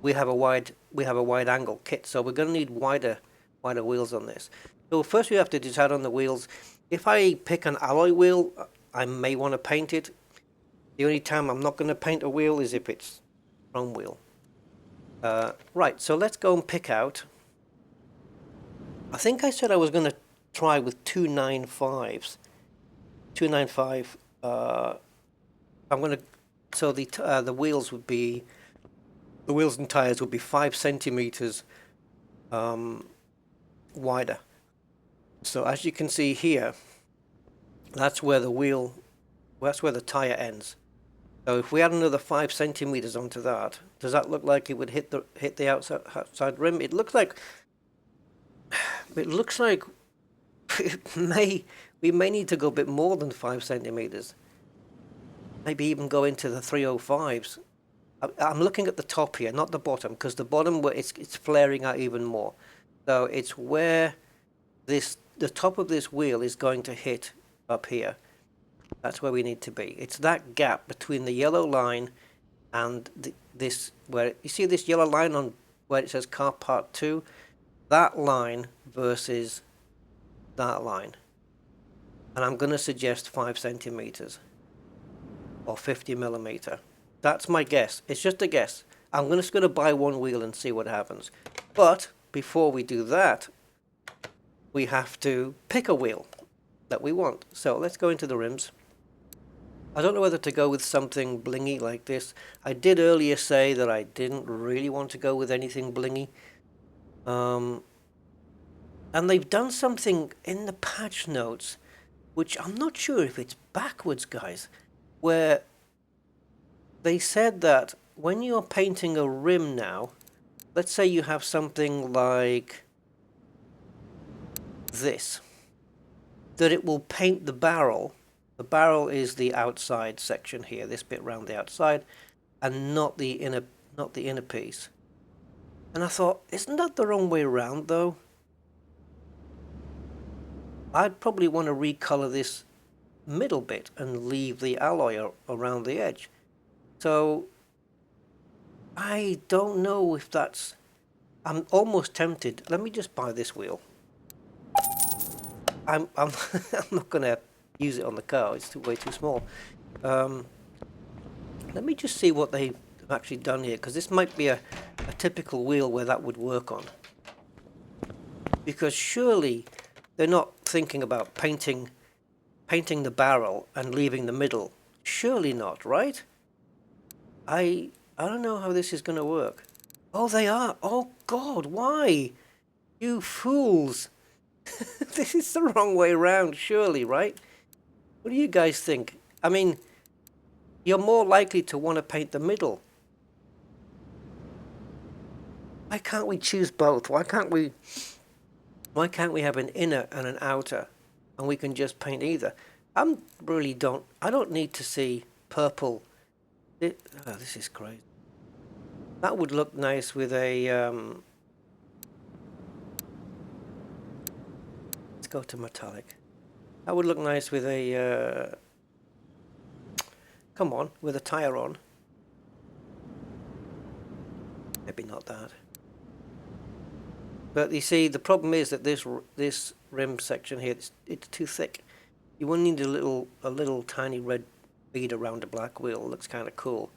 we have a wide angle kit, so we're going to need wider wheels on this. So first we have to decide on the wheels. If I pick an alloy wheel, I may want to paint it. The only time I'm not going to paint a wheel is if it's chrome wheel. Right, so let's go and pick out. I think I said I was going to try with 295s. 295. I'm going to. So the wheels would be. The wheels and tires would be 5 centimeters wider. So as you can see here, that's where the tire ends. So if we add another 5 centimeters onto that, does that look like it would hit the outside rim? It looks like we may need to go a bit more than 5 centimeters. Maybe even go into the 305s. I'm looking at the top here, not the bottom, because the bottom it's flaring out even more. So it's where this the top of this wheel is going to hit up here. That's where we need to be. It's that gap between the yellow line and this, where you see this yellow line on where it says car part 2, that line versus that line. And I'm going to suggest 5 centimeters or 50 millimeter. That's my guess. It's just a guess. I'm just going to buy one wheel and see what happens. But before we do that, we have to pick a wheel that we want. So let's go into the rims. I don't know whether to go with something blingy like this. I did earlier say that I didn't really want to go with anything blingy. And they've done something in the patch notes, which I'm not sure if it's backwards, guys, where they said that when you're painting a rim now, let's say you have something like this, that it will paint the barrel. The barrel is the outside section here, this bit round the outside, and not the inner piece. And I thought, isn't that the wrong way around though? I'd probably want to recolor this middle bit and leave the alloy around the edge. So I don't know if that's... I'm almost tempted. Let me just buy this wheel. I'm I'm not going to use it on the car. It's way too small. Let me just see what they've actually done here, because this might be a typical wheel where that would work on. Because surely they're not thinking about painting the barrel and leaving the middle. Surely not, right? I don't know how this is going to work. Oh, they are. Oh, God, why? You fools. This is the wrong way around, surely, right? What do you guys think? I mean, you're more likely to want to paint the middle. Why can't we choose both? Why can't we have an inner and an outer, and we can just paint either? I don't need to see purple. Oh, this is crazy. That would look nice with a, let's go to metallic. That would look nice with a, come on, with a tire on. Maybe not that. But you see, the problem is that this rim section here, it's too thick. You will need a little tiny red bead around a black wheel. It looks kind of cool.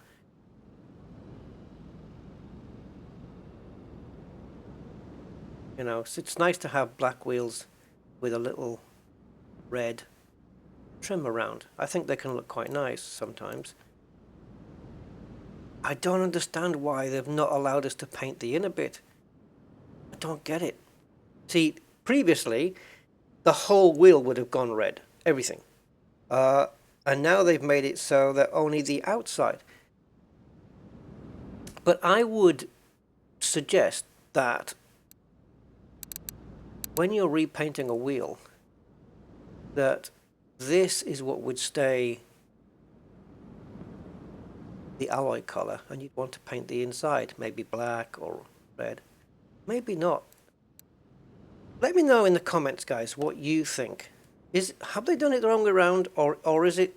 You know, so it's nice to have black wheels with a little red trim around. I think they can look quite nice sometimes. I don't understand why they've not allowed us to paint the inner bit. I don't get it. See, previously, the whole wheel would have gone red. Everything. And now they've made it so that only the outside. But I would suggest that when you're repainting a wheel, that this is what would stay the alloy color, and you'd want to paint the inside, maybe black or red. Maybe not. Let me know in the comments, guys, what you think. Have they done it the wrong way around, or is it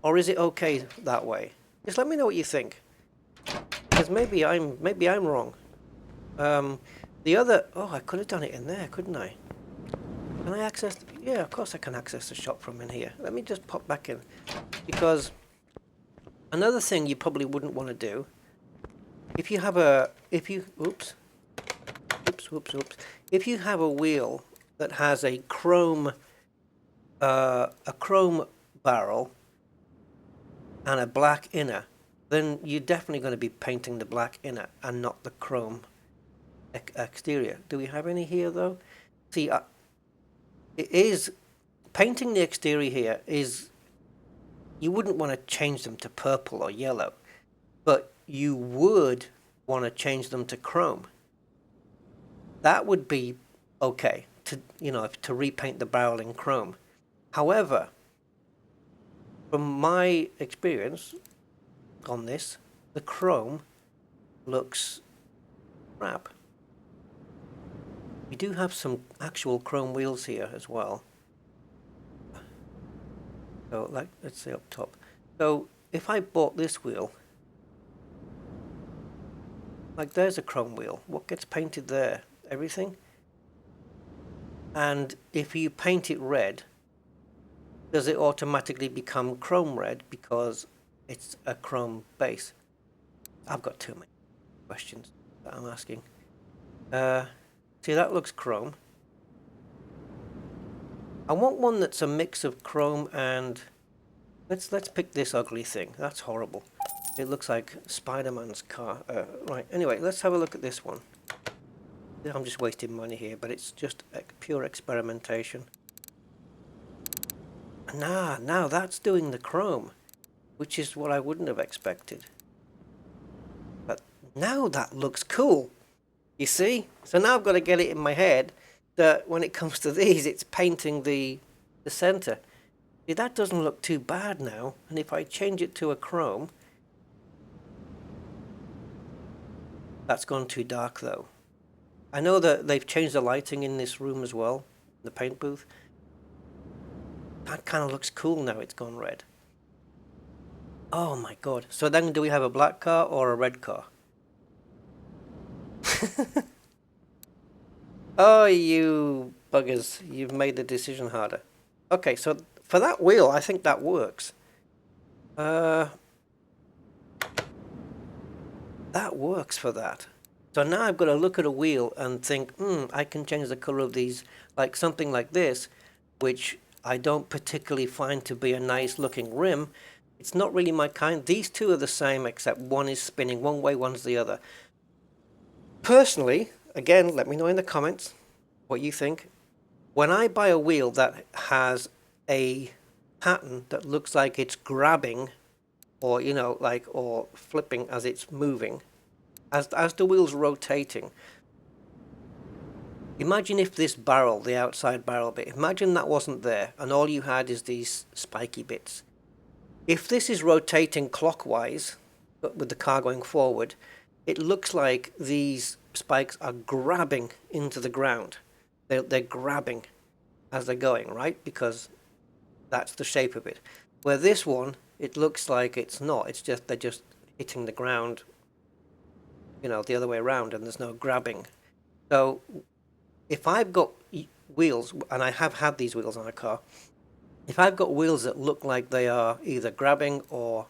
okay that way? Just let me know what you think, because maybe I'm wrong. I could have done it in there, couldn't I? Can I access? Yeah, of course I can access the shop from in here. Let me just pop back in, because another thing you probably wouldn't want to do, if you have a wheel that has a chrome barrel and a black inner, then you're definitely going to be painting the black inner and not the chrome exterior. Do we have any here though? See, it is painting the exterior here is, you wouldn't want to change them to purple or yellow, but you would want to change them to chrome. That would be okay to repaint the barrel in chrome. However, from my experience on this, the chrome looks crap. We do have some actual chrome wheels here as well. So like, let's say up top. So if I bought this wheel, like there's a chrome wheel. What gets painted there? Everything. And if you paint it red, does it automatically become chrome red because it's a chrome base? I've got too many questions that I'm asking. See, that looks chrome. I want one that's a mix of chrome and... Let's pick this ugly thing. That's horrible. It looks like Spider-Man's car. Right, anyway, let's have a look at this one. I'm just wasting money here, but it's just pure experimentation. Now that's doing the chrome, which is what I wouldn't have expected. But now that looks cool. You see? So now I've got to get it in my head that when it comes to these, it's painting the center. See, that doesn't look too bad now. And if I change it to a chrome, that's gone too dark though. I know that they've changed the lighting in this room as well, the paint booth. That kind of looks cool now it's gone red. Oh my god. So then do we have a black car or a red car? Oh, you buggers. You've made the decision harder. Okay, so for that wheel, I think that works. That works for that. So now I've got to look at a wheel and think, I can change the color of these, like something like this, which I don't particularly find to be a nice looking rim. It's not really my kind. These two are the same, except one is spinning one way, one's the other. Personally, again, let me know in the comments what you think. When I buy a wheel that has a pattern that looks like it's grabbing, or or flipping as it's moving, as the wheel's rotating. Imagine if this barrel, the outside barrel bit, imagine that wasn't there and all you had is these spiky bits. If this is rotating clockwise, but with the car going forward, it looks like these spikes are grabbing into the ground. They're grabbing as they're going, right? Because that's the shape of it. Where this one, it looks like it's not. It's just they're just hitting the ground, the other way around, and there's no grabbing. So if I've got wheels, and I have had these wheels on a car, if I've got wheels that look like they are either grabbing or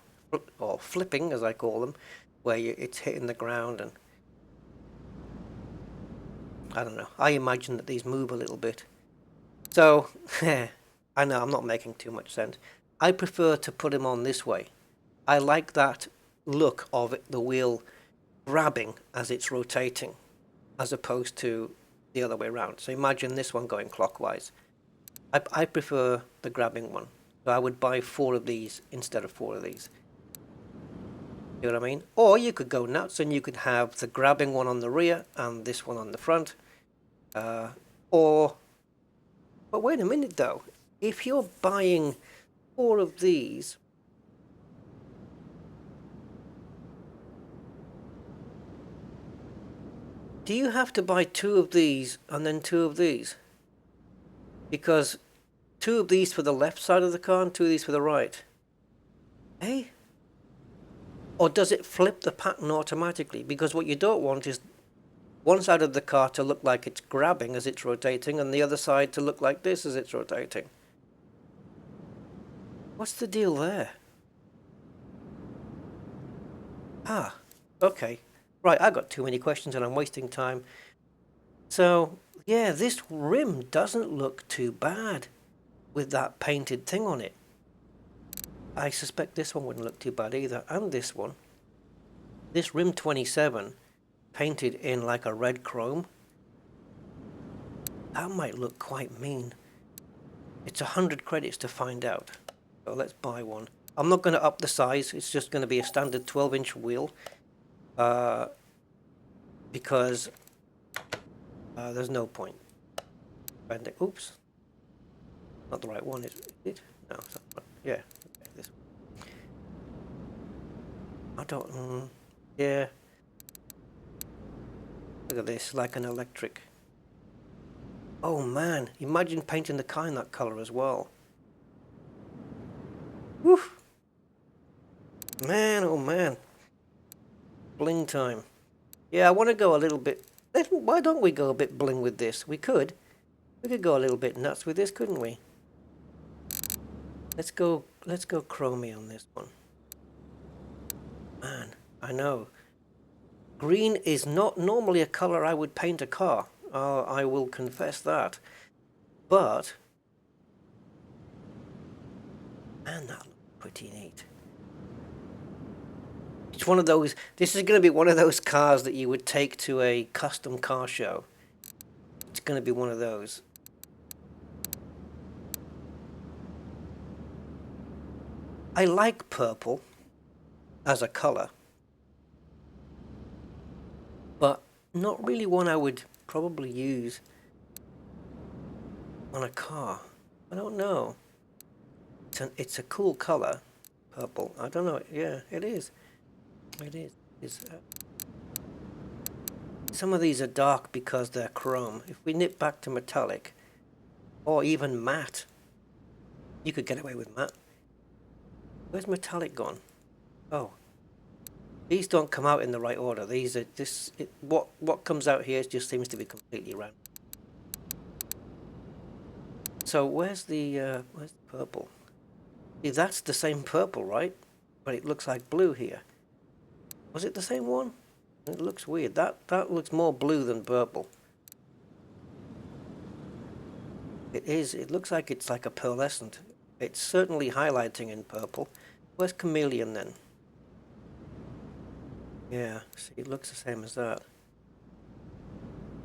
flipping, as I call them, where it's hitting the ground, and I don't know, I imagine that these move a little bit. So, I know I'm not making too much sense. I prefer to put them on this way. I like that look of the wheel grabbing as it's rotating, as opposed to the other way around. So imagine this one going clockwise. I prefer the grabbing one. So I would buy 4 of these instead of 4 of these. You know what I mean? Or you could go nuts and you could have the grabbing one on the rear and this one on the front. But wait a minute though. If you're buying 4 of these, do you have to buy 2 of these and then 2 of these? Because 2 of these for the left side of the car and 2 of these for the right. Hey? Or does it flip the pattern automatically? Because what you don't want is one side of the car to look like it's grabbing as it's rotating and the other side to look like this as it's rotating. What's the deal there? Ah, okay. Right, I got too many questions and I'm wasting time. So, yeah, this rim doesn't look too bad with that painted thing on it. I suspect this one wouldn't look too bad either, and this one. This rim 27, painted in like a red chrome, that might look quite mean. It's 100 credits to find out. So let's buy one. I'm not going to up the size, it's just going to be a standard 12-inch wheel. Because there's no point. Oops. Not the right one, is it? No, it's not right. Yeah. Okay, this one. I don't... yeah. Look at this, like an electric. Oh man, imagine painting the car in that color as well. Woof. Man, oh man. Bling time. Yeah, I want to go a little bit... Why don't we go a bit bling with this? We could. We could go a little bit nuts with this, couldn't we? Let's go chromey on this one. Man, I know. Green is not normally a color I would paint a car. I will confess that. But... man, that looks pretty neat. It's one of those... this is going to be one of those cars that you would take to a custom car show. It's going to be one of those. I like purple as a color, but not really one I would probably use on a car. I don't know. It's a cool color, purple. I don't know. Yeah, it is. It is. Some of these are dark because they're chrome. If we nip back to metallic, or even matte, you could get away with matte. Where's metallic gone? Oh, these don't come out in the right order. These are what comes out here just seems to be completely random. So where's the purple? See, that's the same purple, right? But it looks like blue here. Was it the same one? It looks weird. That looks more blue than purple. It is. It looks like it's like a pearlescent. It's certainly highlighting in purple. Where's chameleon then? Yeah, see, it looks the same as that.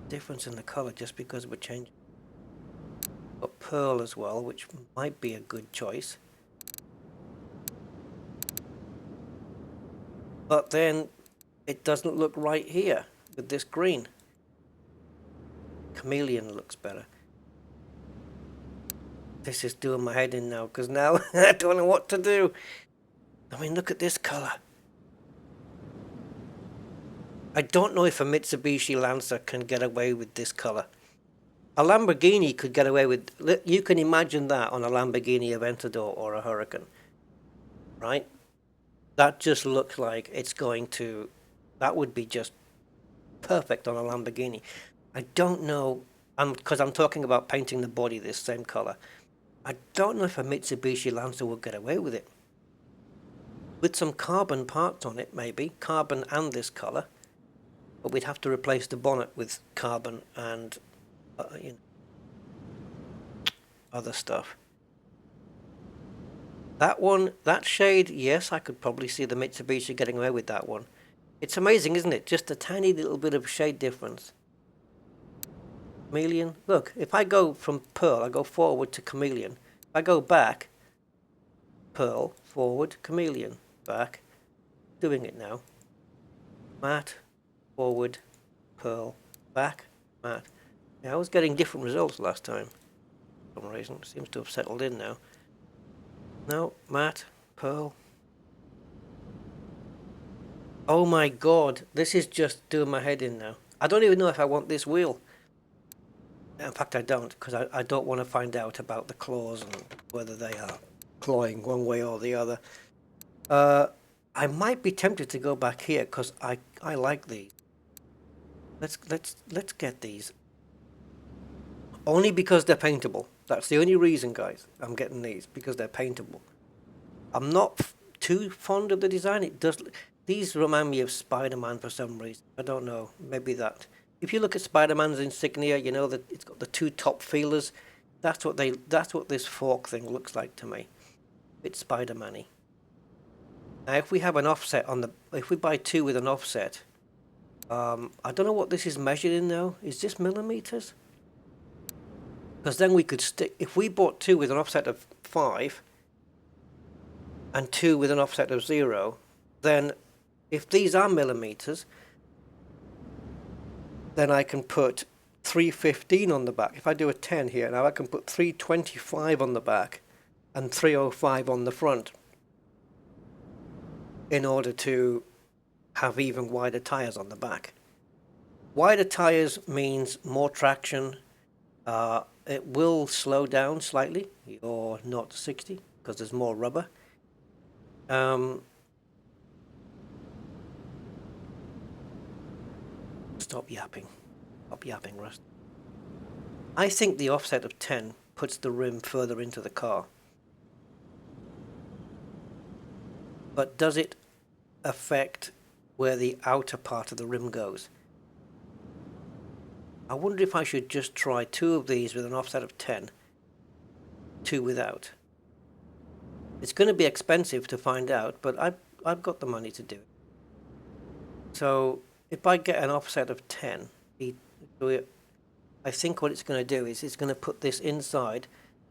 Difference in the color just because we're changing. Got pearl as well, which might be a good choice. But then it doesn't look right here with this green. Chameleon looks better. This is doing my head in now, because now I don't know what to do. I mean, look at this color. I don't know if a Mitsubishi Lancer can get away with this color. A Lamborghini could get away with... you can imagine that on a Lamborghini Aventador or a Huracan. Right? That just looks like it's going to... that would be just perfect on a Lamborghini. I don't know... because I'm talking about painting the body this same color. I don't know if a Mitsubishi Lancer will get away with it. With some carbon parts on it, maybe. Carbon and this color. But we'd have to replace the bonnet with carbon and you know, other stuff. That one, that shade, yes, I could probably see the Mitsubishi getting away with that one. It's amazing, isn't it? Just a tiny little bit of shade difference. Chameleon. Look, if I go from pearl, I go forward to chameleon. If I go back, pearl, forward, chameleon, back. Doing it now. Matte, forward, pearl, back, matte. Yeah, I was getting different results last time. For some reason, it seems to have settled in now. No, matte, pearl. Oh my god, this is just doing my head in now. I don't even know if I want this wheel. In fact, I don't, because I don't want to find out about the claws and whether they are clawing one way or the other. I might be tempted to go back here because I like these. Let's get these. Only because they're paintable. That's the only reason, guys. I'm getting these because they're paintable. I'm not too fond of the design. It does. These remind me of Spider-Man for some reason. I don't know. Maybe that. If you look at Spider-Man's insignia, you know that it's got the two top feelers. That's what this fork thing looks like to me. It's Spider-Man-y. Now, if we have an offset on the, if we buy two with an offset, I don't know what this is measured in though. Is this millimeters? Because then we could stick. If we bought two with an offset of 5 and two with an offset of 0, then if these are millimeters, then I can put 315 on the back. If I do a 10 here, now I can put 325 on the back and 305 on the front in order to have even wider tires on the back. Wider tires means more traction, It will slow down slightly your 0 to 60 because there's more rubber. Stop yapping. Stop yapping, Rust. I think the offset of 10 puts the rim further into the car. But does it affect where the outer part of the rim goes? I wonder if I should just try 2 of these with an offset of 10, 2 without. It's going to be expensive to find out, but I've got the money to do it. So if I get an offset of 10, I think what it's going to do is it's going to put this inside,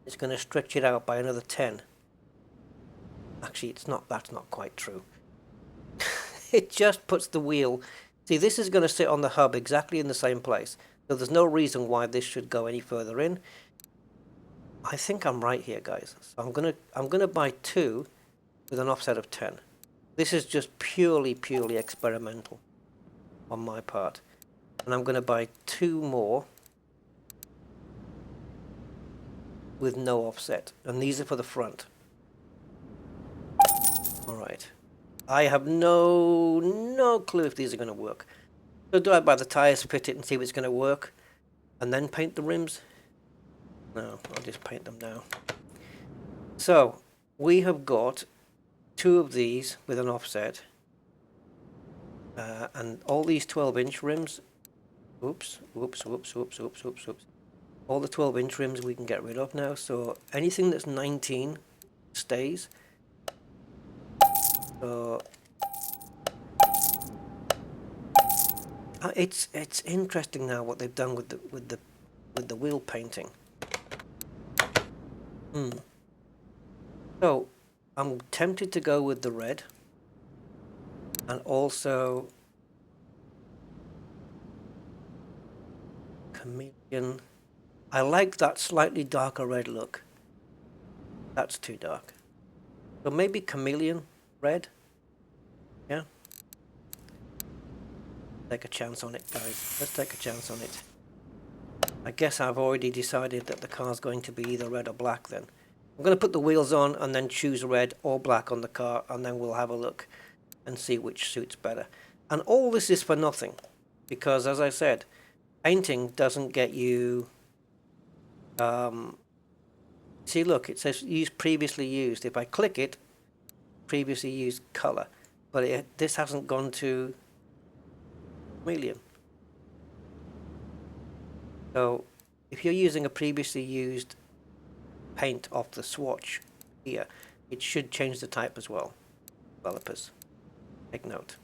it's going to stretch it out by another 10. Actually, that's not quite true. It just puts the wheel... See, this is going to sit on the hub exactly in the same place. So there's no reason why this should go any further in. I think I'm right here, guys. So I'm gonna buy 2 with an offset of 10. This is just purely experimental on my part. And I'm gonna buy 2 more with no offset. And these are for the front. Alright. I have no clue if these are going to work. So do I buy the tyres, fit it and see if it's going to work? And then paint the rims? No, I'll just paint them now. So, we have got 2 of these with an offset. And all these 12-inch rims... Oops. All the 12-inch rims we can get rid of now. So, anything that's 19 stays. So it's interesting now what they've done with the wheel painting. So I'm tempted to go with the red, and also chameleon. I like that slightly darker red look. That's too dark. So maybe chameleon red. Yeah. Take a chance on it, guys. Let's take a chance on it. I guess I've already decided that the car's going to be either red or black then. I'm going to put the wheels on and then choose red or black on the car, and then we'll have a look and see which suits better. And all this is for nothing, because as I said, painting doesn't get you... see, look, it says use previously used. If I click it, previously used color, but this hasn't gone to chameleon. So if you're using a previously used paint off the swatch here, it should change the type as well. Developers, take note.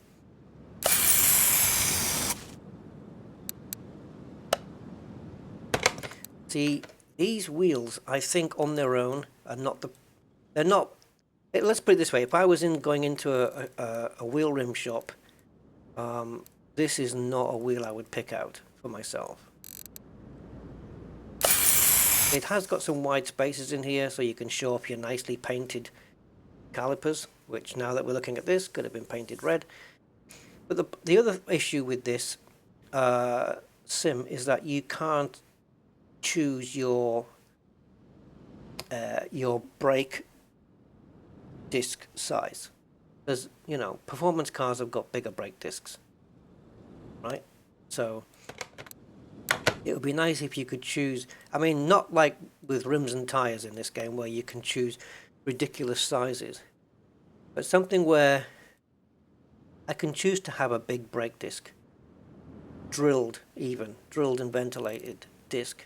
See, these wheels, I think on their own are not the... They're not... Let's put it this way, if I was going into a wheel rim shop, this is not a wheel I would pick out for myself. It has got some wide spaces in here, so you can show off your nicely painted calipers, which now that we're looking at this, could have been painted red. But the other issue with this sim is that you can't choose your brake disc size. Because, you know, performance cars have got bigger brake discs, right? So it would be nice if you could choose, I mean, not like with rims and tires in this game where you can choose ridiculous sizes, but something where I can choose to have a big brake disc, drilled and ventilated disc,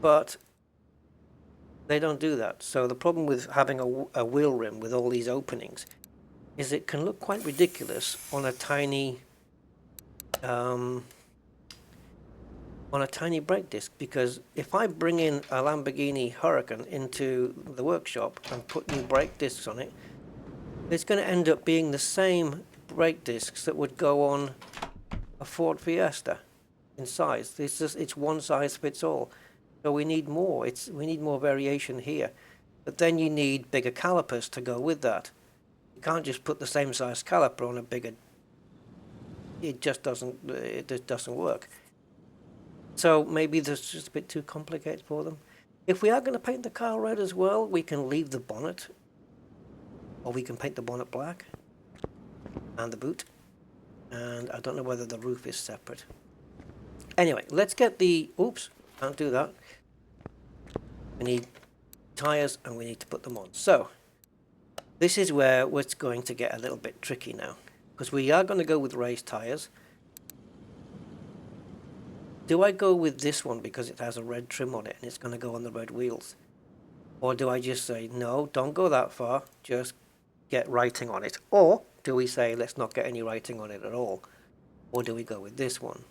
but they don't do that. So the problem with having a wheel rim with all these openings is it can look quite ridiculous on a tiny brake disc, because if I bring in a Lamborghini Huracan into the workshop and put new brake discs on it, it's going to end up being the same brake discs that would go on a Ford Fiesta in size. It's one size fits all. So we need more. We need more variation here. But then you need bigger calipers to go with that. You can't just put the same size caliper on a bigger... It just doesn't work. So maybe this is just a bit too complicated for them. If we are going to paint the car red as well, we can leave the bonnet, or we can paint the bonnet black and the boot. And I don't know whether the roof is separate. Anyway, let's get the, oops, can't do that. We need tires and we need to put them on. So this is where it's going to get a little bit tricky now, because we are going to go with race tires. Do I go with this one because it has a red trim on it and it's going to go on the red wheels? Or do I just say, no, don't go that far, just get writing on it? Or do we say, let's not get any writing on it at all? Or do we go with this one?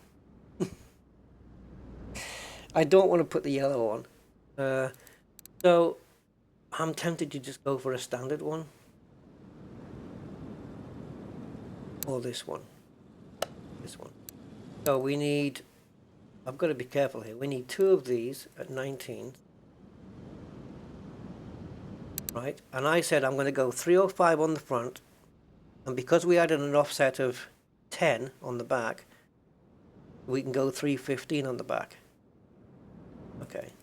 I don't want to put the yellow on. So I'm tempted to just go for a standard one. Or this one. This one. So we need, I've got to be careful here, we need 2 of these at 19. Right, and I said I'm going to go 305 on the front, and because we added an offset of 10 on the back, we can go 315 on the back. Okay,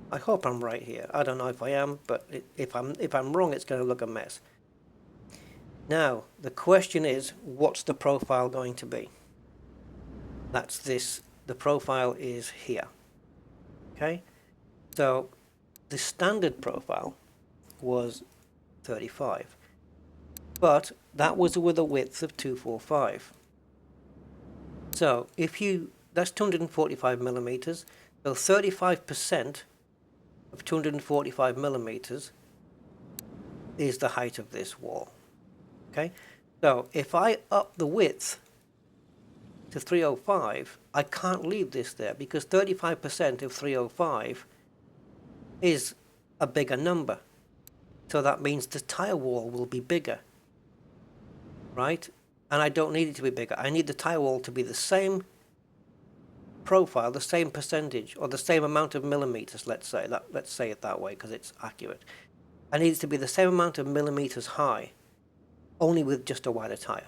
I hope I'm right here. I don't know if I am, but if I'm wrong, it's going to look a mess. Now the question is, what's the profile going to be? That's this. The profile is here. Okay, so the standard profile was 35, but that was with a width of 245. So if you, that's 245 millimeters. So 35% of 245 millimeters is the height of this wall. Okay, so if I up the width to 305, I can't leave this there because 35% of 305 is a bigger number. So that means the tire wall will be bigger, right? And I don't need it to be bigger. I need the tire wall to be the same profile, the same percentage, or the same amount of millimeters, let's say it that way because it's accurate. I need it to be the same amount of millimeters high, only with just a wider tire.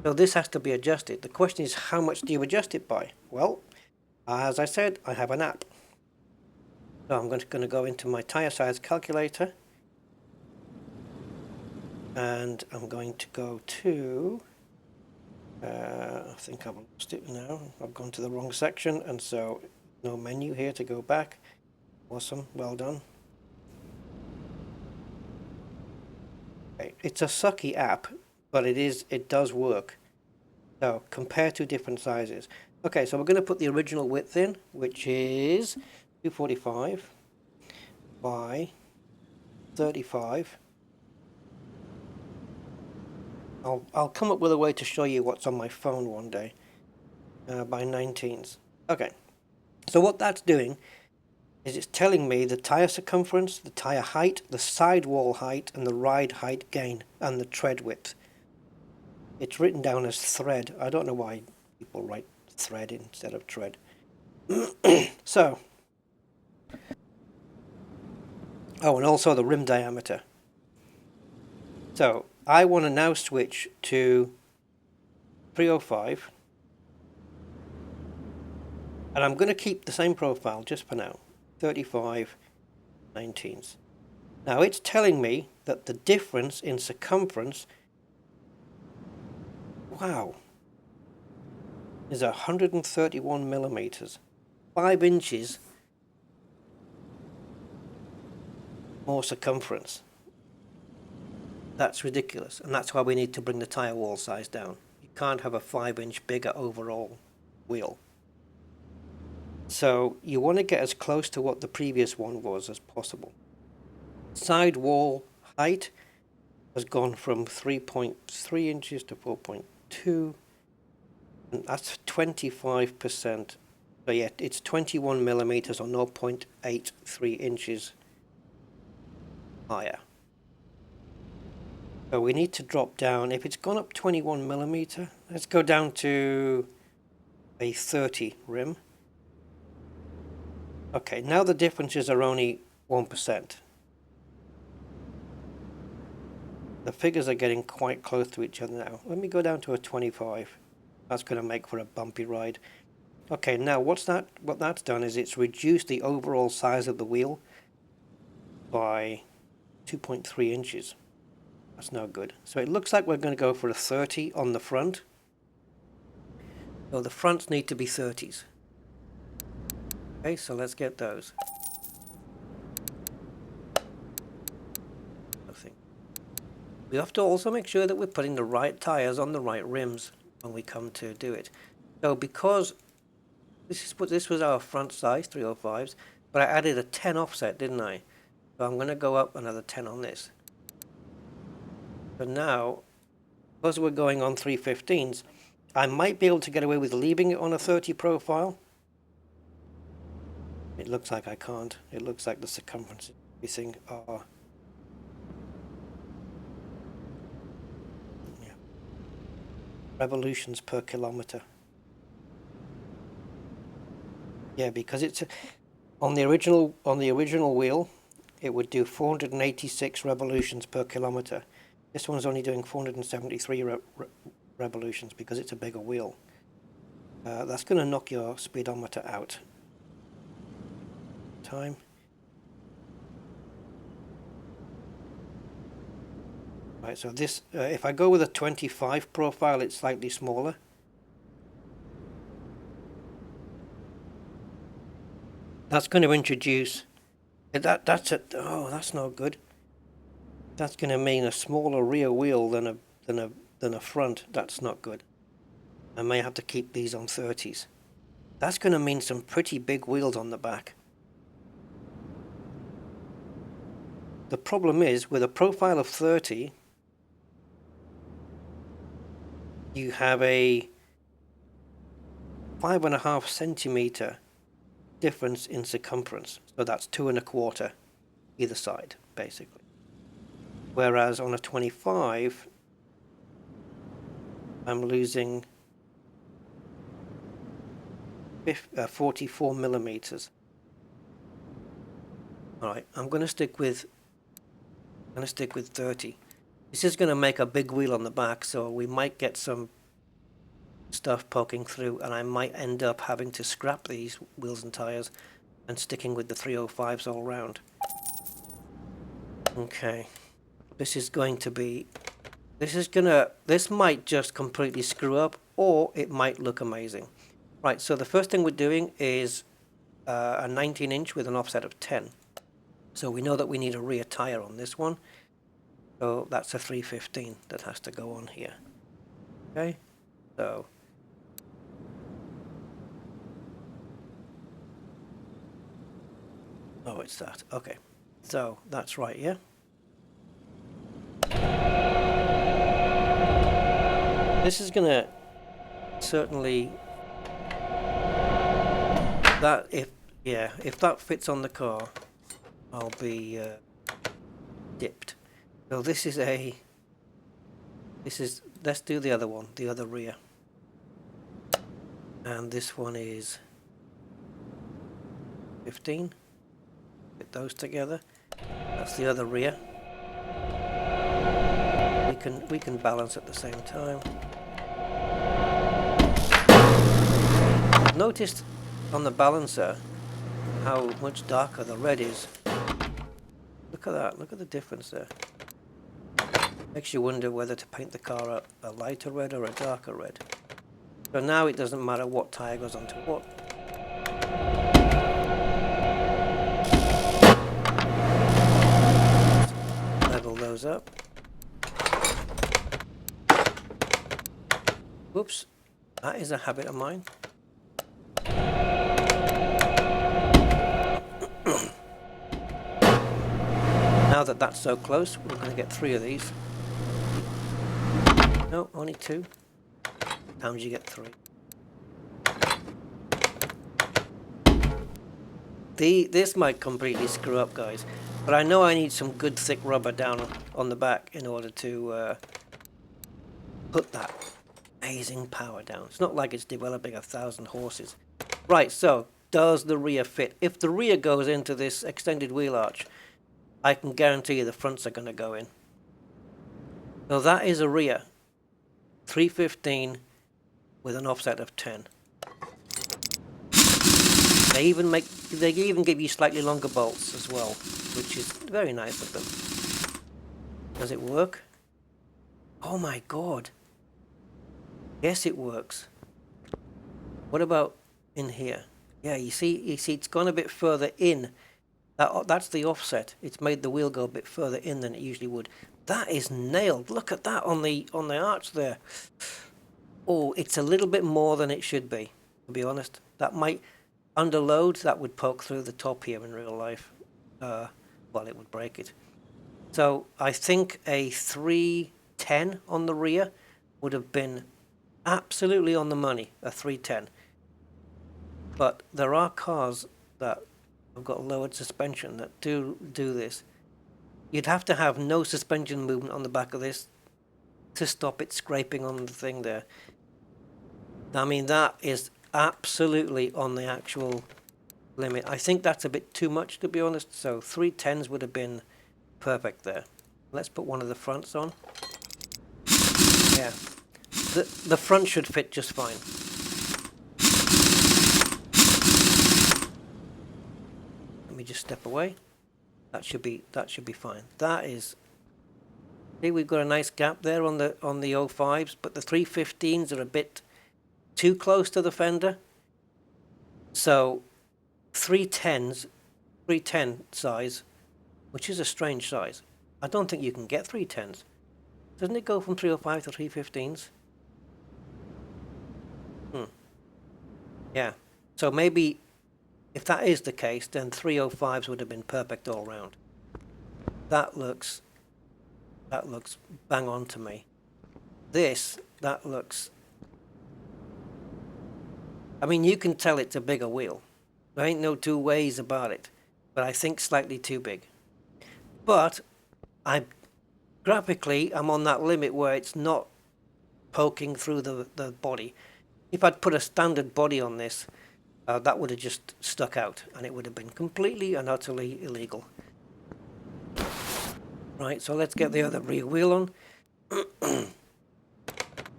So this has to be adjusted. The question is, how much do you adjust it by? Well, as I said, I have an app. So I'm going to go into my tire size calculator, and I'm going to go to, I think I've lost it now. I've gone to the wrong section, and so no menu here to go back. Awesome, well done. Okay. It's a sucky app, but it does work. So compare 2 different sizes. Okay, so we're going to put the original width in, which is 245 by 35. I'll come up with a way to show you what's on my phone one day. By 19s. Okay, so what that's doing is it's telling me the tire circumference, the tire height, the sidewall height, and the ride height gain, and the tread width. It's written down as thread. I don't know why people write thread instead of tread. So, oh, and also the rim diameter. So I want to now switch to 305, and I'm going to keep the same profile just for now, 35 19s. Now it's telling me that the difference in circumference, wow, is 131 millimeters, 5 inches more circumference. That's ridiculous, and that's why we need to bring the tire wall size down. You can't have a 5-inch bigger overall wheel. So you want to get as close to what the previous one was as possible. Side wall height has gone from 3.3 inches to 4.2, and that's 25%. So yeah, it's 21 millimeters or 0.83 inches higher. So we need to drop down. If it's gone up 21 millimeter, let's go down to a 30 rim. Okay, now the differences are only 1%. The figures are getting quite close to each other now. Let me go down to a 25. That's going to make for a bumpy ride. Okay, now what that's done is it's reduced the overall size of the wheel by 2.3 inches. That's no good. So it looks like we're going to go for a 30 on the front. So the fronts need to be 30s. Okay, so let's get those. We have to also make sure that we're putting the right tires on the right rims when we come to do it. So because this was our front size 305s, but I added a 10 offset, didn't I? So I'm going to go up another 10 on this. So now, because we're going on 315s, I might be able to get away with leaving it on a 30 profile. It looks like I can't. It looks like the circumference and everything are... yeah, revolutions per kilometer. Yeah, because it's on the original wheel, it would do 486 revolutions per kilometer. This one's only doing 473 revolutions because it's a bigger wheel. That's going to knock your speedometer out. Time. Right, so this, if I go with a 25 profile, it's slightly smaller. That's going to introduce that's no good. That's going to mean a smaller rear wheel than a front. That's not good. I may have to keep these on 30s. That's going to mean some pretty big wheels on the back. The problem is with a profile of 30, you have a 5.5 centimeter difference in circumference. So that's 2 1/4 either side, basically. Whereas on a 25, I'm losing 44 millimeters. All right, I'm going to stick with 30. This is going to make a big wheel on the back, so we might get some stuff poking through, and I might end up having to scrap these wheels and tires and sticking with the 305s all round. Okay, this might just completely screw up, or it might look amazing. Right, so the first thing we're doing is a 19-inch with an offset of 10. So we know that we need a rear tire on this one. So that's a 315 that has to go on here. Okay, so oh, it's that. Okay, so that's right, yeah. This is gonna certainly if that fits on the car, I'll be dipped. So let's do the other one, the other rear. And this one is 15. Get those together. That's the other rear. We can balance at the same time. I've noticed on the balancer how much darker the red is. Look at that, look at the difference there. Makes you wonder whether to paint the car a lighter red or a darker red. So now it doesn't matter what tire goes onto what. Level those up. Whoops, that is a habit of mine. Now that that's so close, we're going to get 3 of these. No, only 2. Times you get 3. This might completely screw up, guys, but I know I need some good thick rubber down on the back in order to put that amazing power down. It's not like it's developing 1,000 horses. Right, so does the rear fit? If the rear goes into this extended wheel arch, I can guarantee you the fronts are going to go in. So that is a rear 315 with an offset of 10. They even give you slightly longer bolts as well, which is very nice of them. Does it work? Oh my god. Yes, it works. What about in here? Yeah, you see it's gone a bit further in. That's the offset. It's made the wheel go a bit further in than it usually would. That is nailed. Look at that on the arch there. Oh, it's a little bit more than it should be, to be honest. That might, under load, that would poke through the top here in real life. Well, it would break it. So I think a 310 on the rear would have been absolutely on the money, a 310. But there are cars that have got lowered suspension that do this. You'd have to have no suspension movement on the back of this to stop it scraping on the thing there. I mean, that is absolutely on the actual limit. I think that's a bit too much, to be honest. So 310s would have been perfect there. Let's put one of the fronts on. Yeah, the front should fit just fine. Let me just step away. That should be fine. That is. See, we've got a nice gap there on the 05s, but the 315s are a bit too close to the fender. So 310s, 310 size, which is a strange size. I don't think you can get 310s. Doesn't it go from 305 to 315s? Yeah. So maybe if that is the case, then 305s would have been perfect all round. That looks bang on to me. That looks, I mean, you can tell it's a bigger wheel. There ain't no two ways about it. But I think slightly too big. But graphically, I'm on that limit where it's not poking through the body. If I'd put a standard body on this, that would have just stuck out, and it would have been completely and utterly illegal. Right, so let's get the other rear wheel on. What's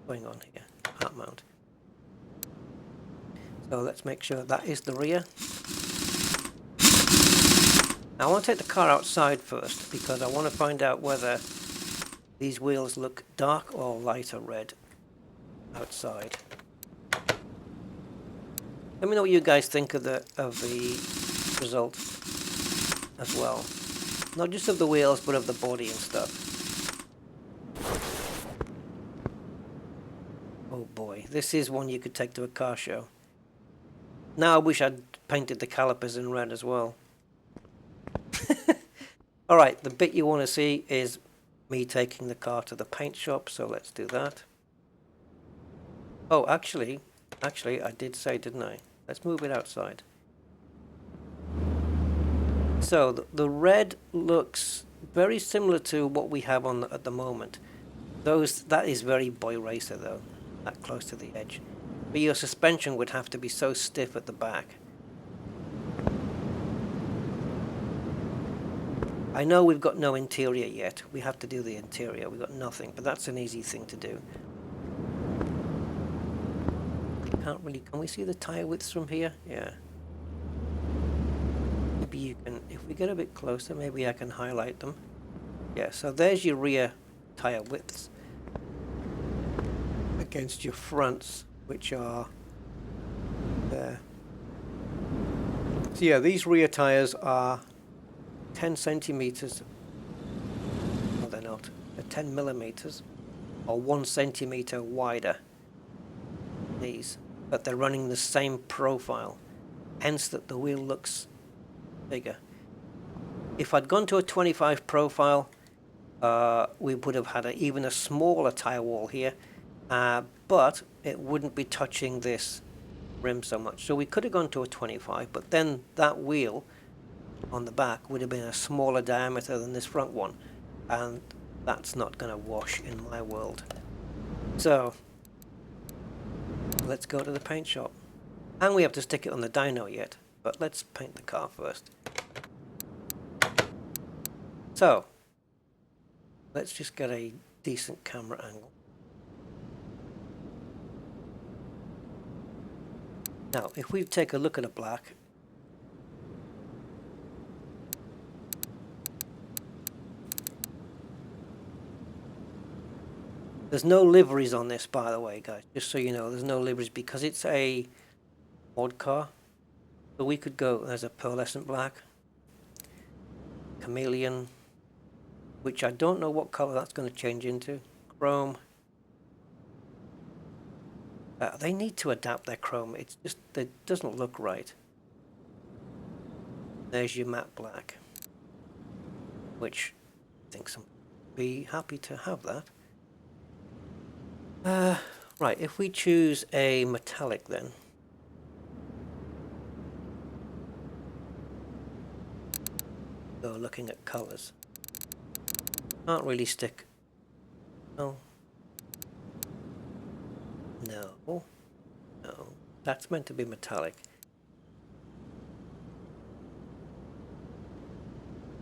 going on here? Heart mount. So let's make sure that is the rear. Now I want to take the car outside first, because I want to find out whether these wheels look dark or lighter red outside. Let me know what you guys think of the result as well. Not just of the wheels, but of the body and stuff. Oh boy, this is one you could take to a car show. Now I wish I'd painted the calipers in red as well. Alright, the bit you want to see is me taking the car to the paint shop, so let's do that. Oh, actually, I did say, didn't I? Let's move it outside. So the red looks very similar to what we have on at the moment. That is very boy racer though, that close to the edge. But your suspension would have to be so stiff at the back. I know we've got no interior yet. We have to do the interior. We've got nothing, but that's an easy thing to do. Can we see the tire widths from here? Yeah. Maybe you can, if we get a bit closer, maybe I can highlight them. Yeah, so there's your rear tire widths against your fronts, which are there. So yeah, these rear tires are 10 centimeters. No, they're not. They're 10 millimeters, or 1 centimeter wider. These, but they're running the same profile, hence that the wheel looks bigger. If I'd gone to a 25 profile, we would have had even a smaller tire wall here, but it wouldn't be touching this rim so much. So we could have gone to a 25, but then that wheel on the back would have been a smaller diameter than this front one, and that's not going to wash in my world. So let's go to the paint shop, and we have to stick it on the dyno yet, but let's paint the car first. So let's just get a decent camera angle. Now if we take a look at a black, There's no liveries on this, by the way, guys. Just so you know, there's no liveries because it's a mod car. So we could go, there's a pearlescent black, chameleon, which I don't know what color that's going to change into, chrome. They need to adapt their chrome. It's just, it doesn't look right. There's your matte black, which I think some would be happy to have that. Right, if we choose a metallic then. So looking at colors. Can't really stick. Oh. No. No. That's meant to be metallic.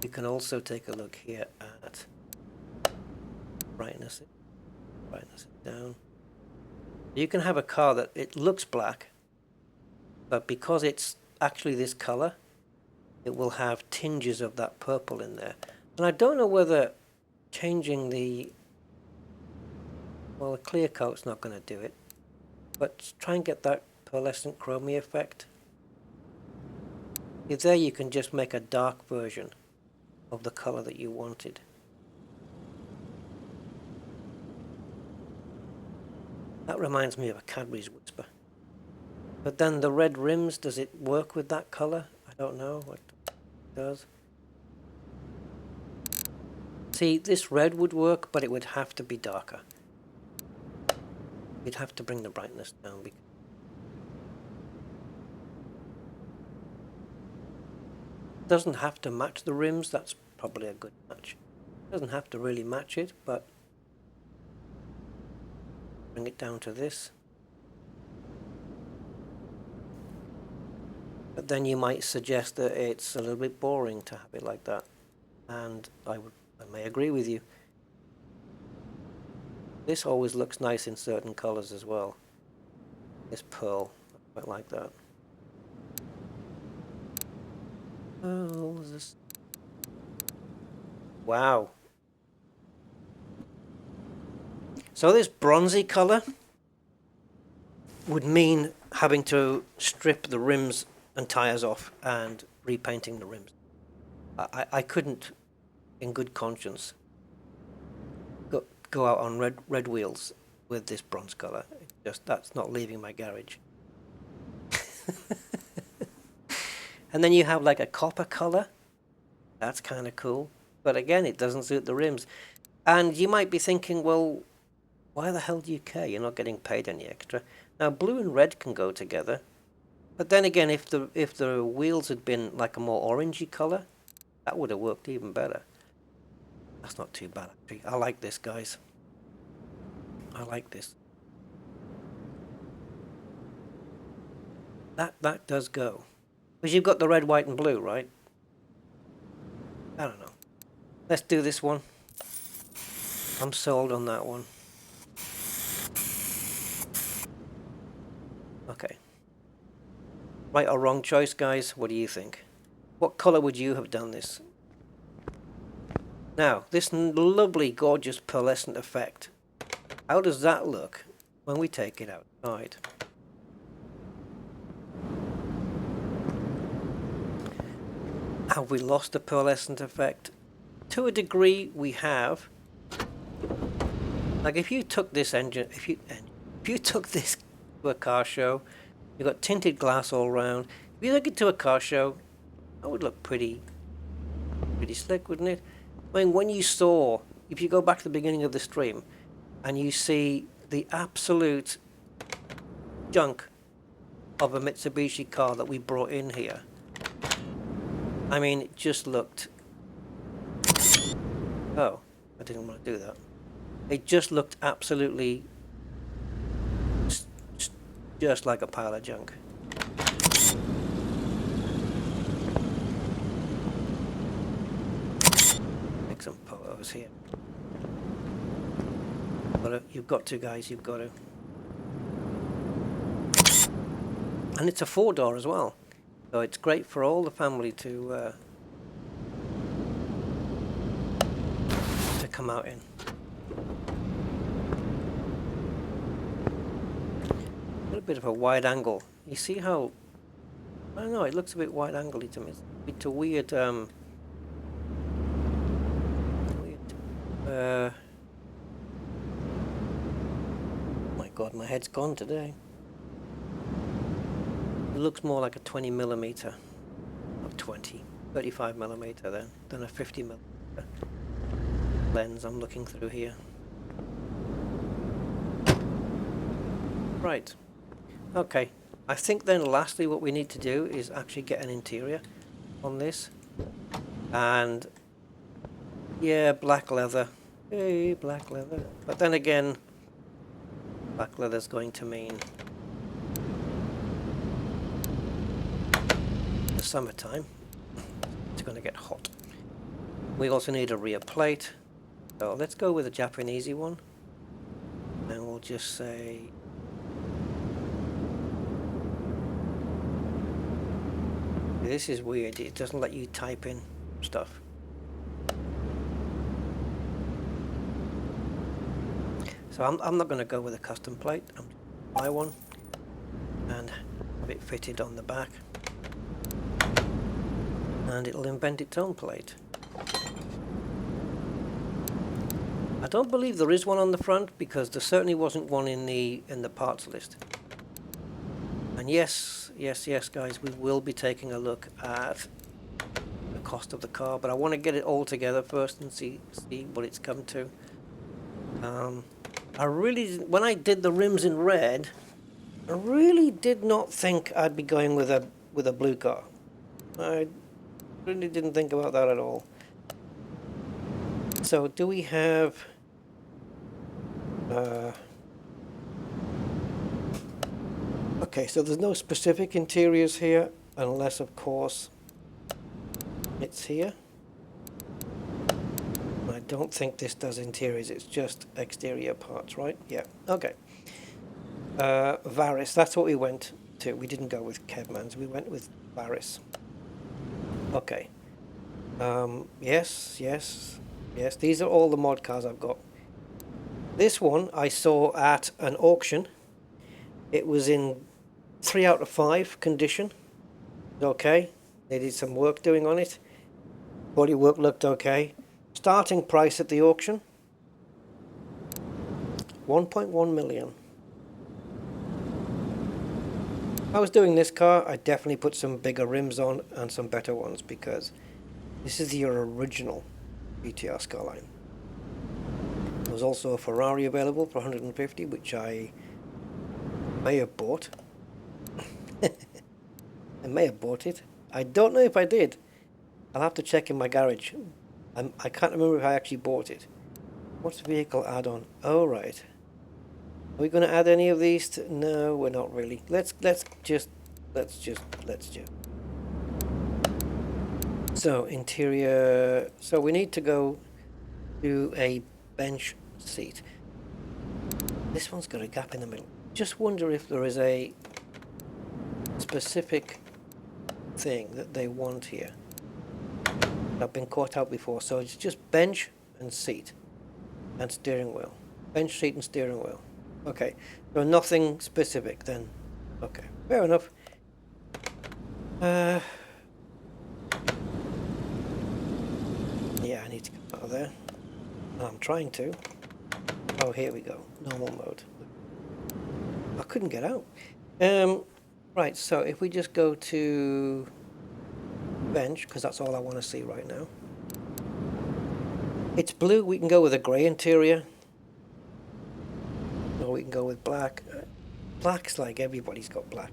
You can also take a look here at brightness. Brightness down. You can have a car that it looks black, but because it's actually this color, it will have tinges of that purple in there. And I don't know whether changing the clear coat's not going to do it, but try and get that pearlescent chromey effect. If there, you can just make a dark version of the color that you wanted. That reminds me of a Cadbury's Whisper. But then the red rims, does it work with that color? I don't know what it does. See, this red would work, but it would have to be darker. You'd have to bring the brightness down. It doesn't have to match the rims, that's probably a good match. It doesn't have to really match it, but bring it down to this. But then you might suggest that it's a little bit boring to have it like that. And I may agree with you. This always looks nice in certain colors as well. This pearl, I quite like that. Oh, what was this? Wow. So this bronzy color would mean having to strip the rims and tires off and repainting the rims. I couldn't, in good conscience, go out on red wheels with this bronze color. That's not leaving my garage. And then you have like a copper color. That's kind of cool. But again, it doesn't suit the rims. And you might be thinking, well, why the hell do you care? You're not getting paid any extra. Now, blue and red can go together. But then again, if the wheels had been like a more orangey color, that would have worked even better. That's not too bad, actually. I like this, guys. I like this. That does go. Because you've got the red, white, and blue, right? I don't know. Let's do this one. I'm sold on that one. Okay. Right or wrong choice, guys? What do you think? What color would you have done this? Now, this lovely, gorgeous pearlescent effect. How does that look when we take it outside? Have we lost the pearlescent effect? To a degree, we have. Like if you took this engine, if you took this to a car show, you've got tinted glass all around. If you took it to a car show, that would look pretty slick, wouldn't it? I mean, when you saw, if you go back to the beginning of the stream, and you see the absolute junk of a Mitsubishi car that we brought in here. I mean, it just looked... Oh, I didn't want to do that. It just looked absolutely just like a pile of junk. Take some photos here. But you've got to, guys, you've got to. And it's a 4-door as well. So it's great for all the family to come out in. little bit of a wide angle. You see how, I don't know, it looks a bit wide angle to me. It's a weird, oh my god, my head's gone today. It looks more like a 20 millimeter, not 20, 35 millimeter then, than a 50 millimeter lens I'm looking through here. Right, okay, I think then lastly what we need to do is actually get an interior on this, and yeah, black leather, hey, black leather, but then again, black leather's going to mean the summertime, it's going to get hot. We also need a rear plate, so let's go with a Japanese one, and we'll just say this is weird, it doesn't let you type in stuff. So I'm not going to go with a custom plate, I'm just going to buy one and have it fitted on the back, and it'll invent its own plate. I don't believe there is one on the front because there certainly wasn't one in the parts list. And yes guys, we will be taking a look at the cost of the car, but I want to get it all together first and see what it's come to. I really, when I did the rims in red, I really did not think I'd be going with a blue car. I really didn't think about that at all. So do we have okay, so there's no specific interiors here, unless of course it's here. I don't think this does interiors, it's just exterior parts, right? Yeah, okay. Varis, that's what we went to. We didn't go with Kevmans, we went with Varis. Okay. Yes, these are all the mod cars I've got. This one I saw at an auction. It was in 3 out of 5 condition. Okay, they did some work doing on it. Bodywork looked okay. Starting price at the auction, 1.1 million. If I was doing this car, I'd definitely put some bigger rims on and some better ones, because this is your original GTR Skyline. There was also a Ferrari available for 150, which I may have bought. I may have bought it. I don't know if I did. I'll have to check in my garage. I can't remember if I actually bought it. What's vehicle add-on? Oh, right. Are we going to add any of these to? No, we're not really. Let's just. So interior. So we need to go to a bench seat. This one's got a gap in the middle. Just wonder if there is a specific thing that they want here. I've been caught out before, so it's just bench and seat and steering wheel. Bench, seat and steering wheel. Okay, so nothing specific then. Okay, fair enough. Yeah, I need to come out of there. I'm trying to. Oh, here we go. Normal mode. I couldn't get out. Right, so if we just go to bench, because that's all I want to see right now. It's blue, we can go with a grey interior. Or we can go with black. Black's like everybody's got black.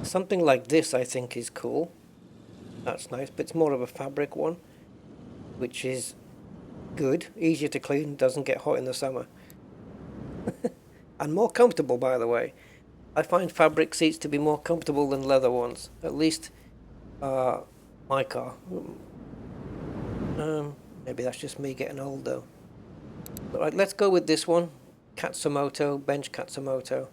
Something like this I think is cool. That's nice, but it's more of a fabric one, which is good, easier to clean, doesn't get hot in the summer. And more comfortable, by the way. I find fabric seats to be more comfortable than leather ones, at least my car. Maybe that's just me getting old though. But right, let's go with this one, Katsumoto, bench Katsumoto.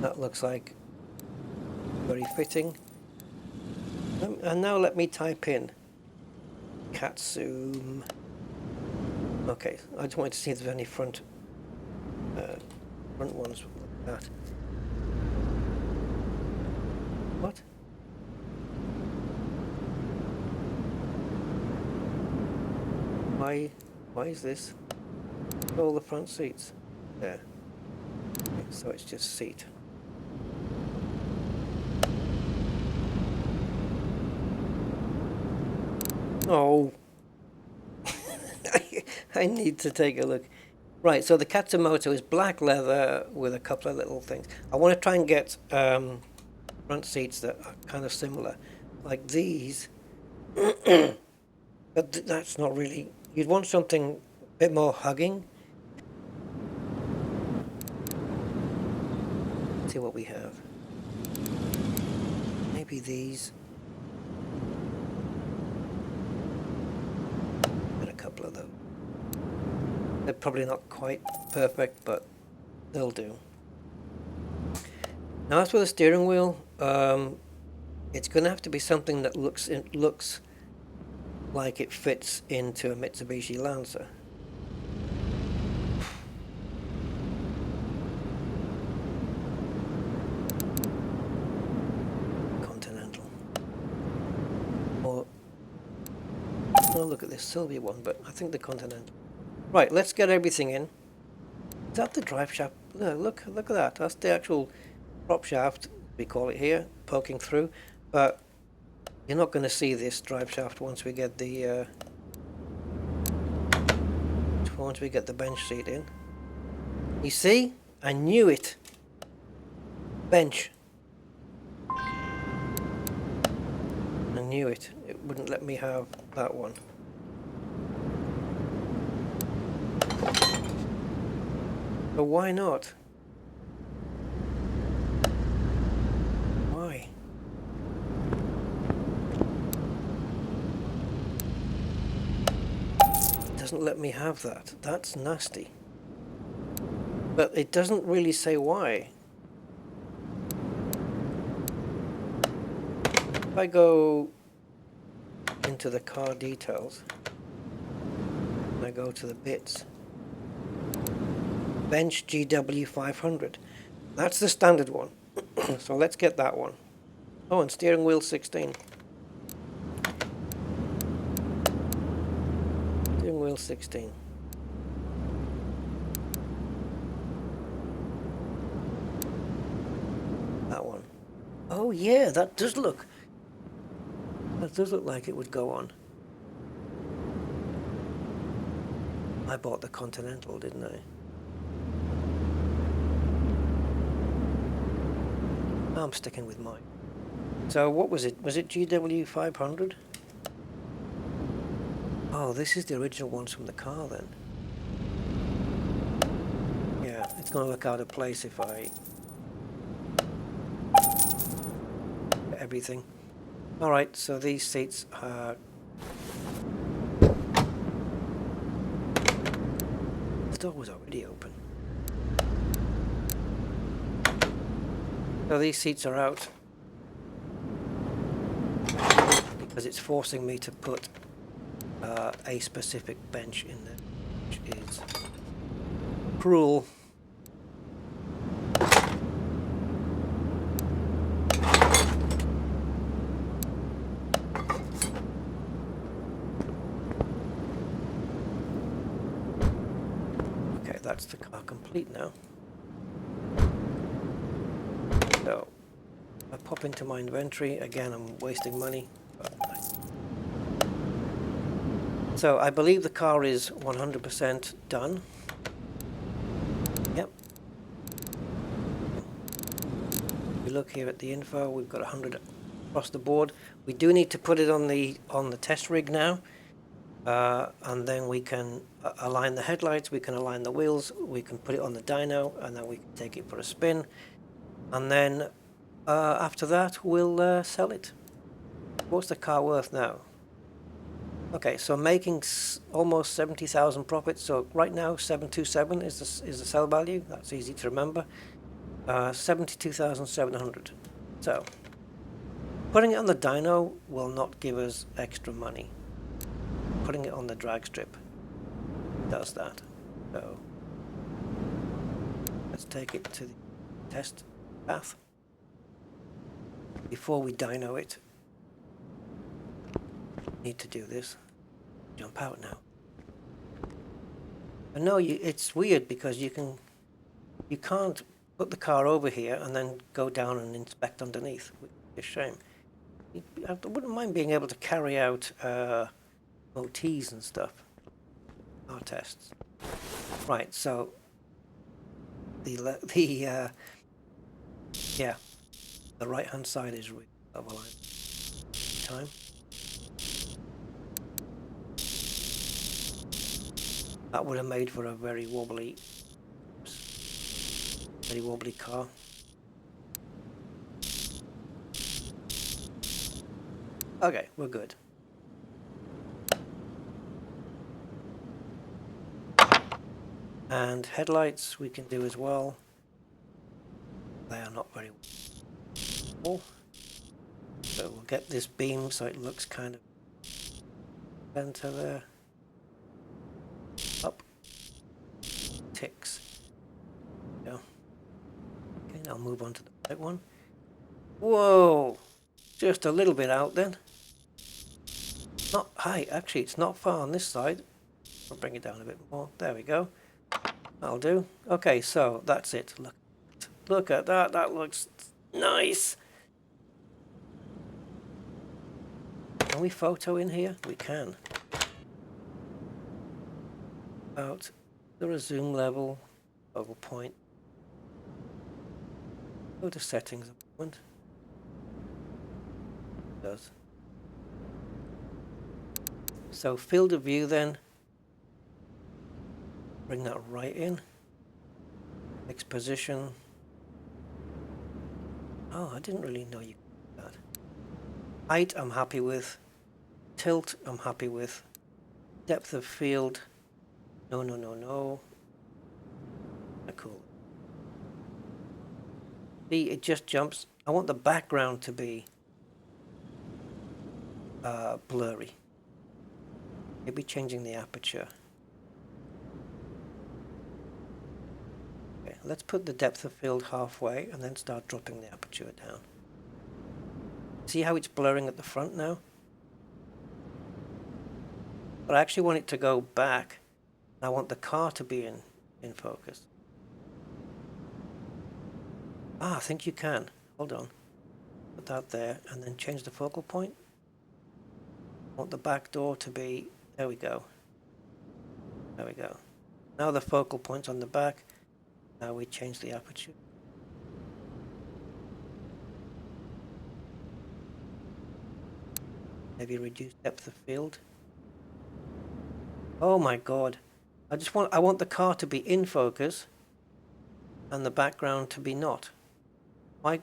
That looks like very fitting. And now let me type in Katsum. Okay, I just wanted to see if there's any front ones like that. What? Why is this? All the front seats. There. Okay, so it's just seat. Oh. I need to take a look. Right, so the Katsumoto is black leather with a couple of little things. I want to try and get front seats that are kind of similar, like these. But that's not really... You'd want something a bit more hugging. Let's see what we have. Maybe these. And a couple of those. They're probably not quite perfect, but they'll do. Now as for the steering wheel, it's going to have to be something that looks like it fits into a Mitsubishi Lancer. Continental. Or, oh, look at this Sylvia one, but I think the Continental. Right, let's get everything in. Is that the drive shaft? No, look at that. That's the actual prop shaft, we call it here, poking through. But you're not going to see this drive shaft once we get the bench seat in. You see? I knew it. Bench. I knew it. It wouldn't let me have that one. But why not? Why? It doesn't let me have that. That's nasty. But it doesn't really say why. If I go into the car details, and I go to the bits, bench GW 500. That's the standard one. So let's get that one. Oh, and steering wheel 16. Steering wheel 16. That one. Oh yeah, that does look like it would go on. I bought the Continental, didn't I? I'm sticking with mine. So what was it? Was it GW 500? Oh, this is the original ones from the car then. Yeah, it's going to look out of place if I... everything. Alright, so these seats are... The door was already open. So these seats are out because it's forcing me to put a specific bench in there, which is cruel. Okay, that's the car complete now. So, I pop into my inventory. Again, I'm wasting money. So, I believe the car is 100% done. Yep. If we look here at the info, we've got 100 across the board. We do need to put it on the test rig now. And then we can align the headlights, we can align the wheels, we can put it on the dyno, and then we can take it for a spin. And then after that, we'll sell it. What's the car worth now? Okay, so making almost 70,000 profits. So right now, 727 is the sell value. That's easy to remember. 72,700. So putting it on the dyno will not give us extra money. Putting it on the drag strip does that. So let's take it to the test path before we dyno it. Need to do this. Jump out now. And no, it's weird because you can't put the car over here and then go down and inspect underneath, which is a shame. I wouldn't mind being able to carry out OTs and stuff, our tests. Right, so the right hand side is really overlined. Time. That would have made for a very wobbly car. Okay, we're good. And headlights we can do as well. They are not very well. So we'll get this beam so it looks kind of center there. Up. Ticks. Yeah. Okay, now move on to the right one. Whoa! Just a little bit out then. Not high, actually it's not far on this side. I'll bring it down a bit more. There we go. That'll do. Okay, so that's it. Look at that. That looks nice. Can we photo in here? We can. About the zoom level, focal point. Go to settings a moment. It does. So field of view then. Bring that right in. Fixed position. Oh, I didn't really know you could do that. Height I'm happy with. Tilt I'm happy with. Depth of field. No. Cool. See, it just jumps. I want the background to be blurry. Maybe changing the aperture. Okay, let's put the depth of field halfway and then start dropping the aperture down. See how it's blurring at the front now? But I actually want it to go back. I want the car to be in focus. Ah, I think you can. Hold on. Put that there and then change the focal point. I want the back door to be... There we go. There we go. Now the focal point's on the back. Now we change the aperture. Maybe reduce depth of field. Oh my god. I want the car to be in focus and the background to be not. Why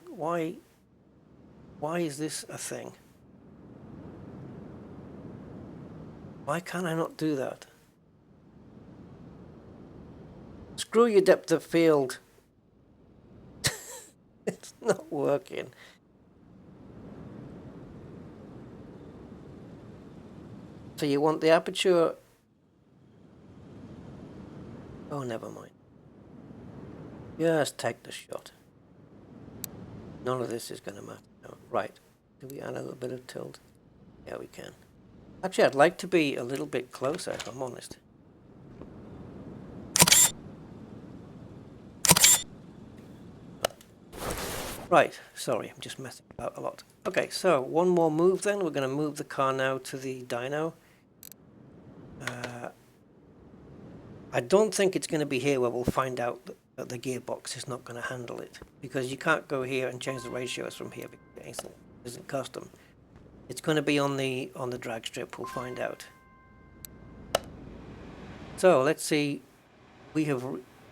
is this a thing? Why can't I not do that? Screw your depth of field. It's not working. So you want the aperture... Oh, never mind. Just take the shot. None of this is going to matter now. Right. Do we add a little bit of tilt? Yeah, we can. Actually, I'd like to be a little bit closer, if I'm honest. Right. Sorry, I'm just messing about a lot. Okay, so one more move then. We're going to move the car now to the dyno. I don't think it's going to be here where we'll find out that the gearbox is not going to handle it, because you can't go here and change the ratios from here because it isn't custom. It's going to be on the drag strip. We'll find out. So let's see. We have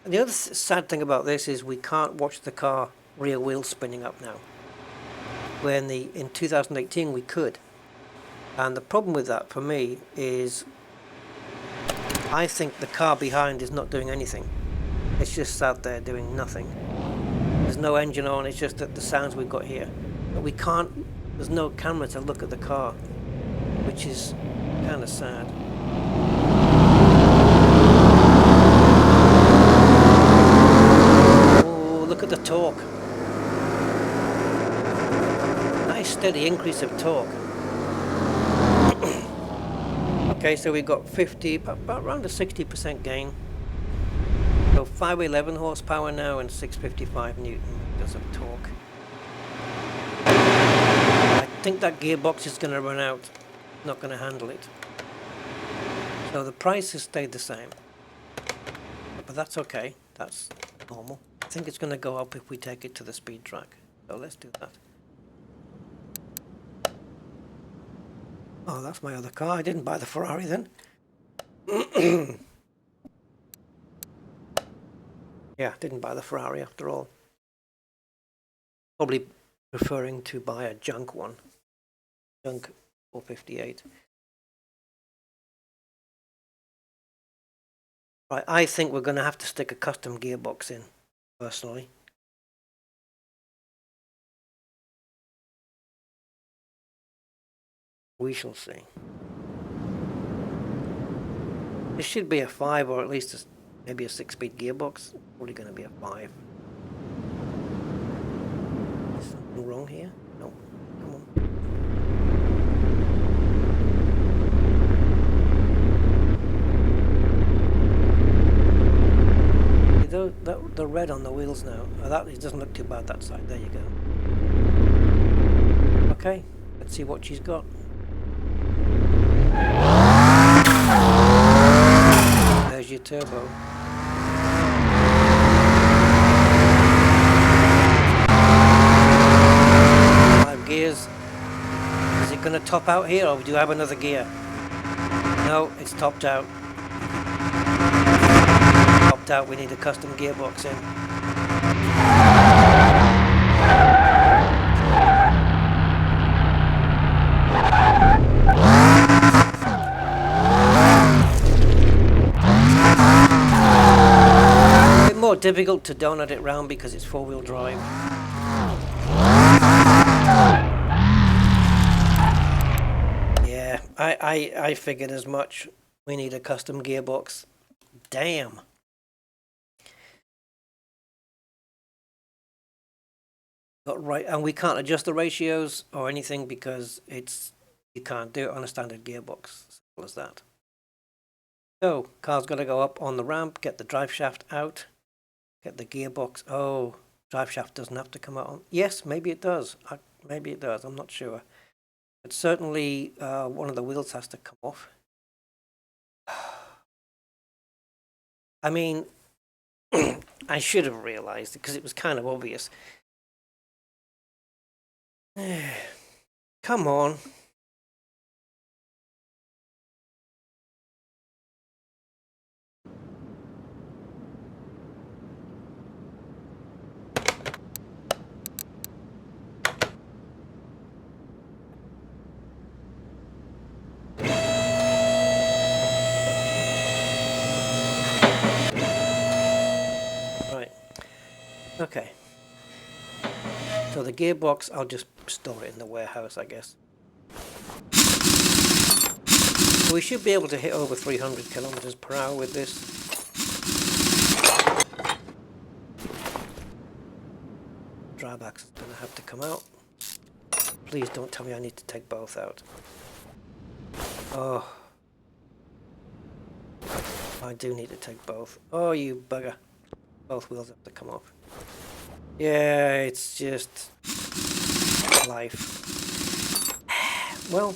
the other sad thing about this is we can't watch the car rear wheel spinning up now. Where in 2018 we could, and the problem with that for me is I think the car behind is not doing anything. It's just sat there doing nothing. There's no engine on, it's just that the sounds we've got here. But we can't, there's no camera to look at the car, which is kind of sad. at the torque. Nice steady increase of torque. Okay, so we've got 50, about around a 60% gain. So 511 horsepower now and 655 newton meters of torque. I think that gearbox is going to run out. Not going to handle it. So the price has stayed the same. But that's okay. That's normal. I think it's going to go up if we take it to the speed track. So let's do that. Oh, that's my other car. I didn't buy the Ferrari then. Yeah, didn't buy the Ferrari after all. Probably preferring to buy a junk one. Junk 458. Right, I think we're going to have to stick a custom gearbox in, personally. We shall see. This should be a 5 or at least maybe a 6-speed gearbox. Probably going to be a 5. Is something wrong here? No. Come on. The red on the wheels now. Oh, that it doesn't look too bad that side. There you go. Okay, let's see what she's got. There's your turbo. Five gears. Is it going to top out here, or do you have another gear? No, it's topped out. Topped out. We need a custom gearbox in. More difficult to donut it round because it's 4-wheel drive. Yeah, I figured as much. We need a custom gearbox. Damn. Got right, and we can't adjust the ratios or anything because you can't do it on a standard gearbox. Simple as that. So car's got to go up on the ramp, get the drive shaft out. Get the gearbox. Oh, drive shaft doesn't have to come out on. Yes, maybe it does. Maybe it does. I'm not sure. But certainly one of the wheels has to come off. I mean, I should have realized it because it was kind of obvious. Come on. Okay. So the gearbox, I'll just store it in the warehouse, I guess. So we should be able to hit over 300 kilometers per hour with this. Drive axle is going to have to come out. Please don't tell me I need to take both out. Oh. I do need to take both. Oh, you bugger. Both wheels have to come off. Yeah, it's just life. Well,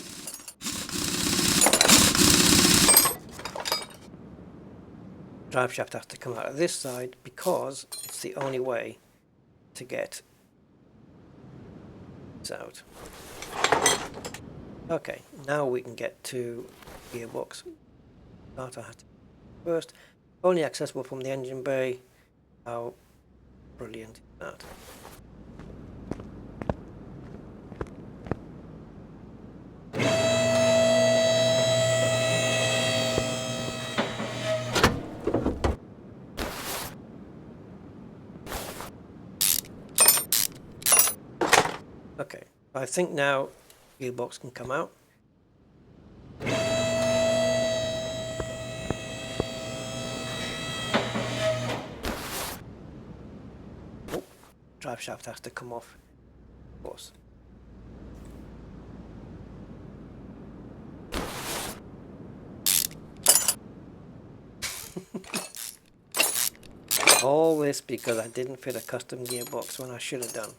drive shaft has to come out of this side because it's the only way to get this out. Okay, now we can get to gearbox. Starter has to first. Only accessible from the engine bay. How brilliant is that? Okay, I think now gearbox can come out. drive shaft has to come off, of course. All this because I didn't fit a custom gearbox when I should have done.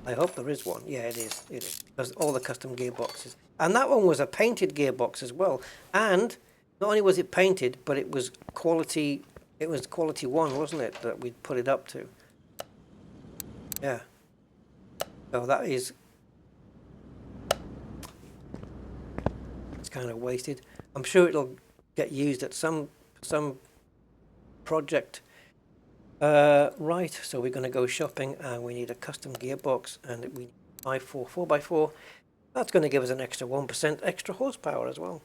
I hope there is one. Yeah, it is. It is. Because all the custom gearboxes. And that one was a painted gearbox as well. And not only was it painted, but it was quality. It was quality 1, wasn't it? That we put it up to. Yeah. So that is. It's kind of wasted. I'm sure it'll get used at some project. Right, so we're going to go shopping and we need a custom gearbox and we need 4x4. That's going to give us an extra 1% extra horsepower as well.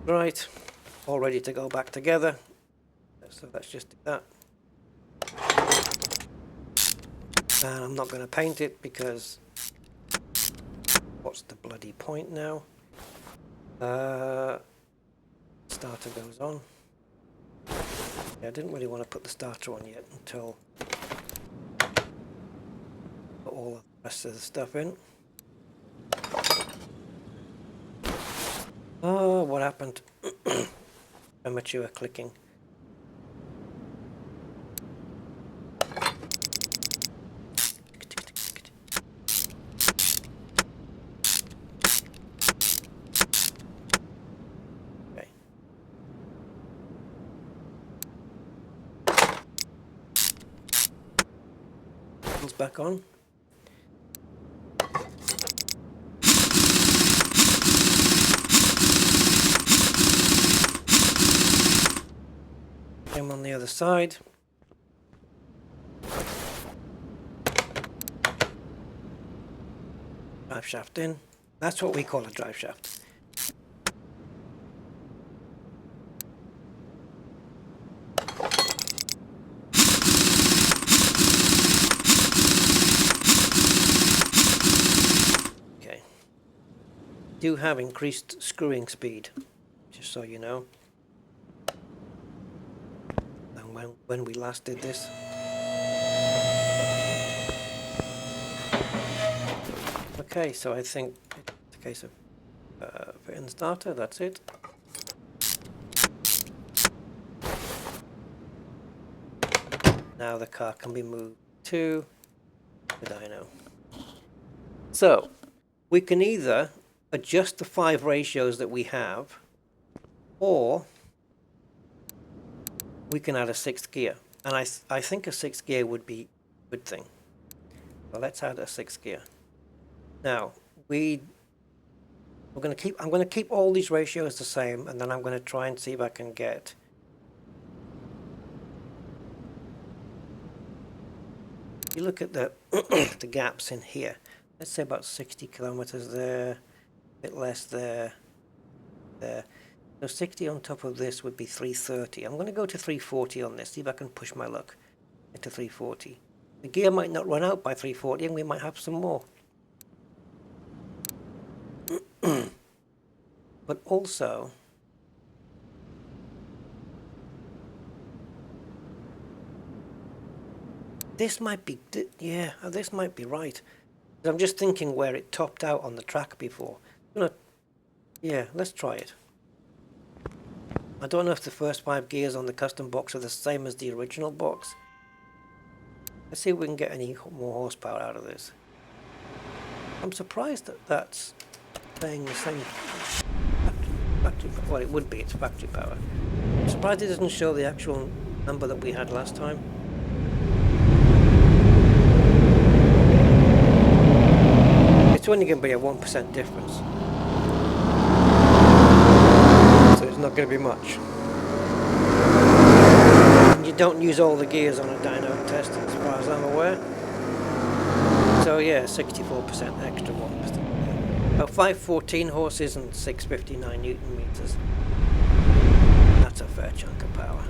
Right, all ready to go back together. So let's just do that. And I'm not going to paint it because what's the bloody point now? Starter goes on. Yeah, I didn't really want to put the starter on yet until put all the rest of the stuff in. Oh, what happened? Premature clicking. Back on. Same on the other side. Drive shaft in. That's what we call a drive shaft. Do have increased screwing speed, just so you know. And when we last did this. Okay, so I think it's a case of fitting the starter, that's it. Now the car can be moved to the dyno. So we can either adjust the 5 ratios that we have, or we can add a 6th gear, and I think a 6th gear would be a good thing. So let's add a 6th gear. Now I'm going to keep all these ratios the same, and then I'm going to try and see if I can get you look at the the gaps in here. Let's say about 60 kilometers there. Bit less there. So 60 on top of this would be 330. I'm going to go to 340 on this, see if I can push my luck into 340. The gear might not run out by 340 and we might have some more. But also this might be, yeah, this might be right. I'm just thinking where it topped out on the track before. Yeah, let's try it. I don't know if the first 5 gears on the custom box are the same as the original box. Let's see if we can get any more horsepower out of this. I'm surprised that that's saying the same factory, well, it would be, it's factory power. I'm surprised it doesn't show the actual number that we had last time. It's only going to be a 1% difference. So it's not going to be much. And you don't use all the gears on a dyno test as far as I'm aware. So yeah, 64% extra 1%. About 514 horses and 659 Newton meters. That's a fair chunk of power.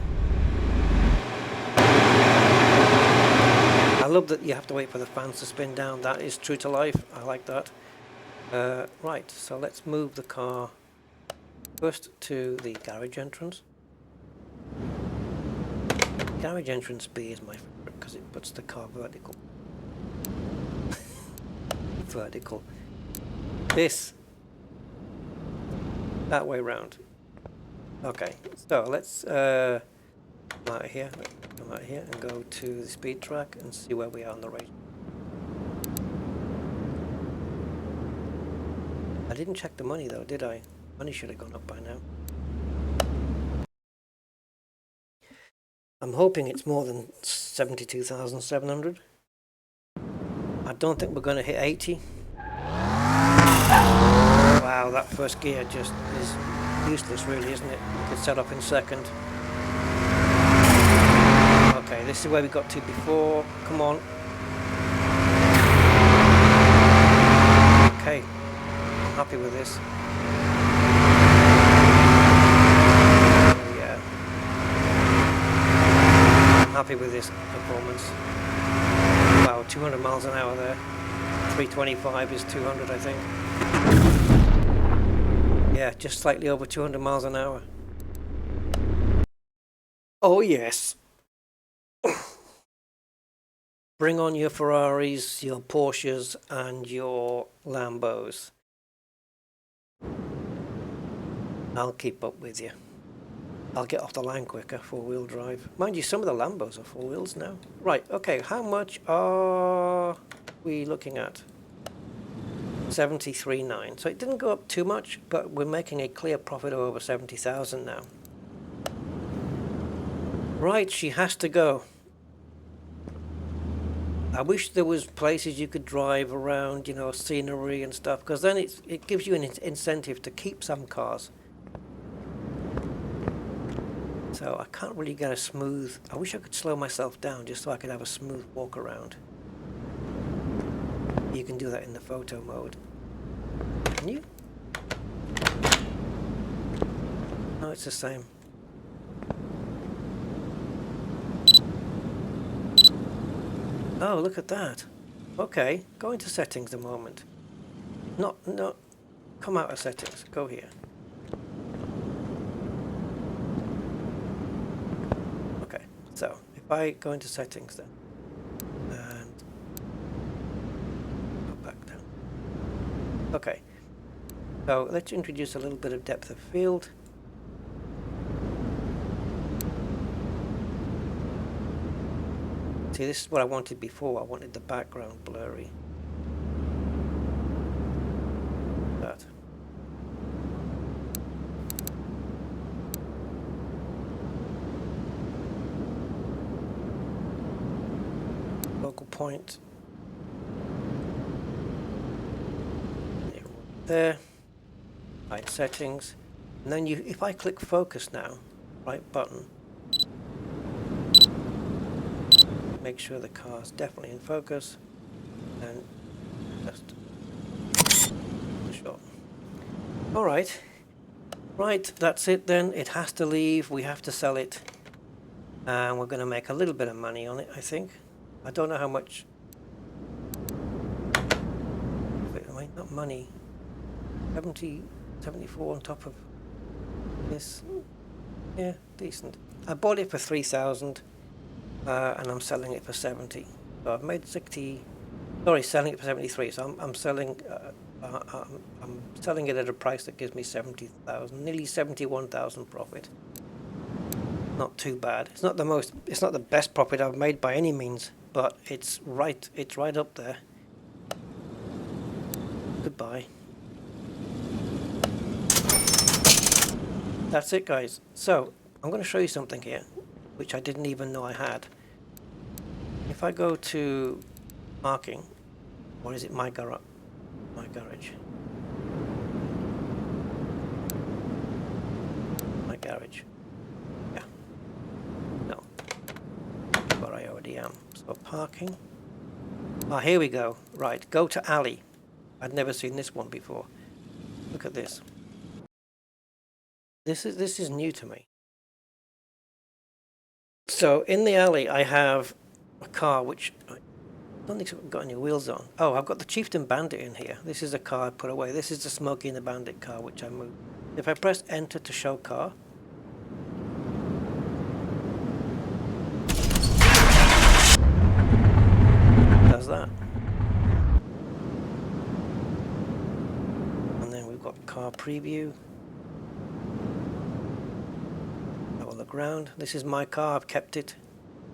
I love that you have to wait for the fans to spin down. That is true to life. I like that. Right, so let's move the car first to the garage entrance. Garage entrance B is my favorite because it puts the car vertical. Vertical. This. That way round. Okay, so let's come out here and go to the speed track and see where we are on the race. I didn't check the money though, did I? Money should have gone up by now. I'm hoping it's more than 72,700. I don't think we're going to hit 80. Wow, that first gear just is useless really, isn't it? We could set up in second. Okay, this is where we got to before. Come on. Okay, I'm happy with this. Yeah. I'm happy with this performance. Wow, 200 miles an hour there. 325 is 200, I think. Yeah, just slightly over 200 miles an hour. Oh yes. Bring on your Ferraris, your Porsches, and your Lambos. I'll keep up with you. I'll get off the line quicker, four-wheel drive. Mind you, some of the Lambos are four wheels now. Right, okay, how much are we looking at? 73.9. So it didn't go up too much, but we're making a clear profit of over 70,000 now. Right, she has to go. I wish there was places you could drive around, you know, scenery and stuff, because then it gives you an incentive to keep some cars. So I can't really get a smooth... I wish I could slow myself down just so I could have a smooth walk around. You can do that in the photo mode. Can you? No, it's the same. Oh, look at that. Okay, go into settings a moment. No, come out of settings. Go here. Okay, so if I go into settings then, and go back down. Okay, so let's introduce a little bit of depth of field. See, this is what I wanted before. I wanted the background blurry. That. Focal point. There. Right settings. And then if I click focus now, right button, make sure the car's definitely in focus, and just shot. All right, that's it then. It has to leave. We have to sell it, and we're going to make a little bit of money on it, I think. I don't know how much. Wait, not money. 74 on top of this. Yeah, decent. I bought it for 3,000. And I'm selling it for 70. So I've made 60. Sorry, selling it for 73. So I'm selling. I'm selling it at a price that gives me 70,000, nearly 71,000 profit. Not too bad. It's not the most. It's not the best profit I've made by any means, but it's right. It's right up there. Goodbye. That's it, guys. So I'm going to show you something here, which I didn't even know I had. If I go to parking, or is it my garage? My garage. My garage. Yeah. No. Where I already am. So parking. Ah, here we go. Right, go to alley. I'd never seen this one before. Look at this. This is new to me. So in the alley I have a car which don't think it's got any wheels on. Oh, I've got the Chieftain Bandit in here. This is a car I put away. This is the Smokey and the Bandit car, which I moved. If I press enter to show car, does that. And then we've got car preview. Have a look around. This is my car. I've kept it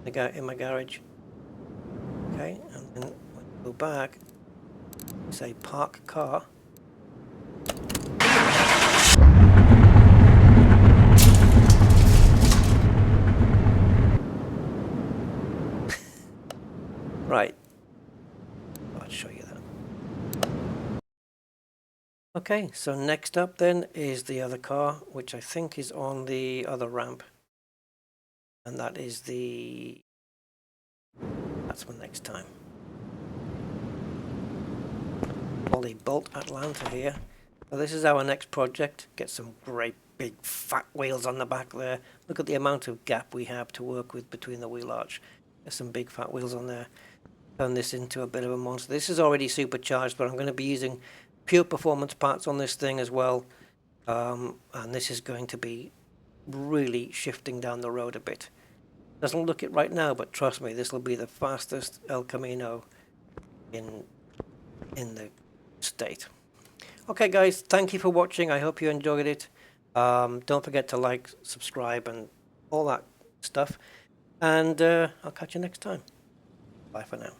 in my garage. Okay, and then when you go back, say park car. Right. I'll show you that. Okay, so next up then is the other car, which I think is on the other ramp. And that is that's for next time. All the Bolt Atlanta here. So this is our next project. Get some great big fat wheels on the back there. Look at the amount of gap we have to work with between the wheel arch. There's some big fat wheels on there. Turn this into a bit of a monster. This is already supercharged, but I'm going to be using pure performance parts on this thing as well. And this is going to be really shifting down the road a bit. Doesn't look it right now, but trust me, this will be the fastest El Camino in the state. Okay guys, thank you for watching. I hope you enjoyed it. Don't forget to like, subscribe and all that stuff. And I'll catch you next time. Bye for now.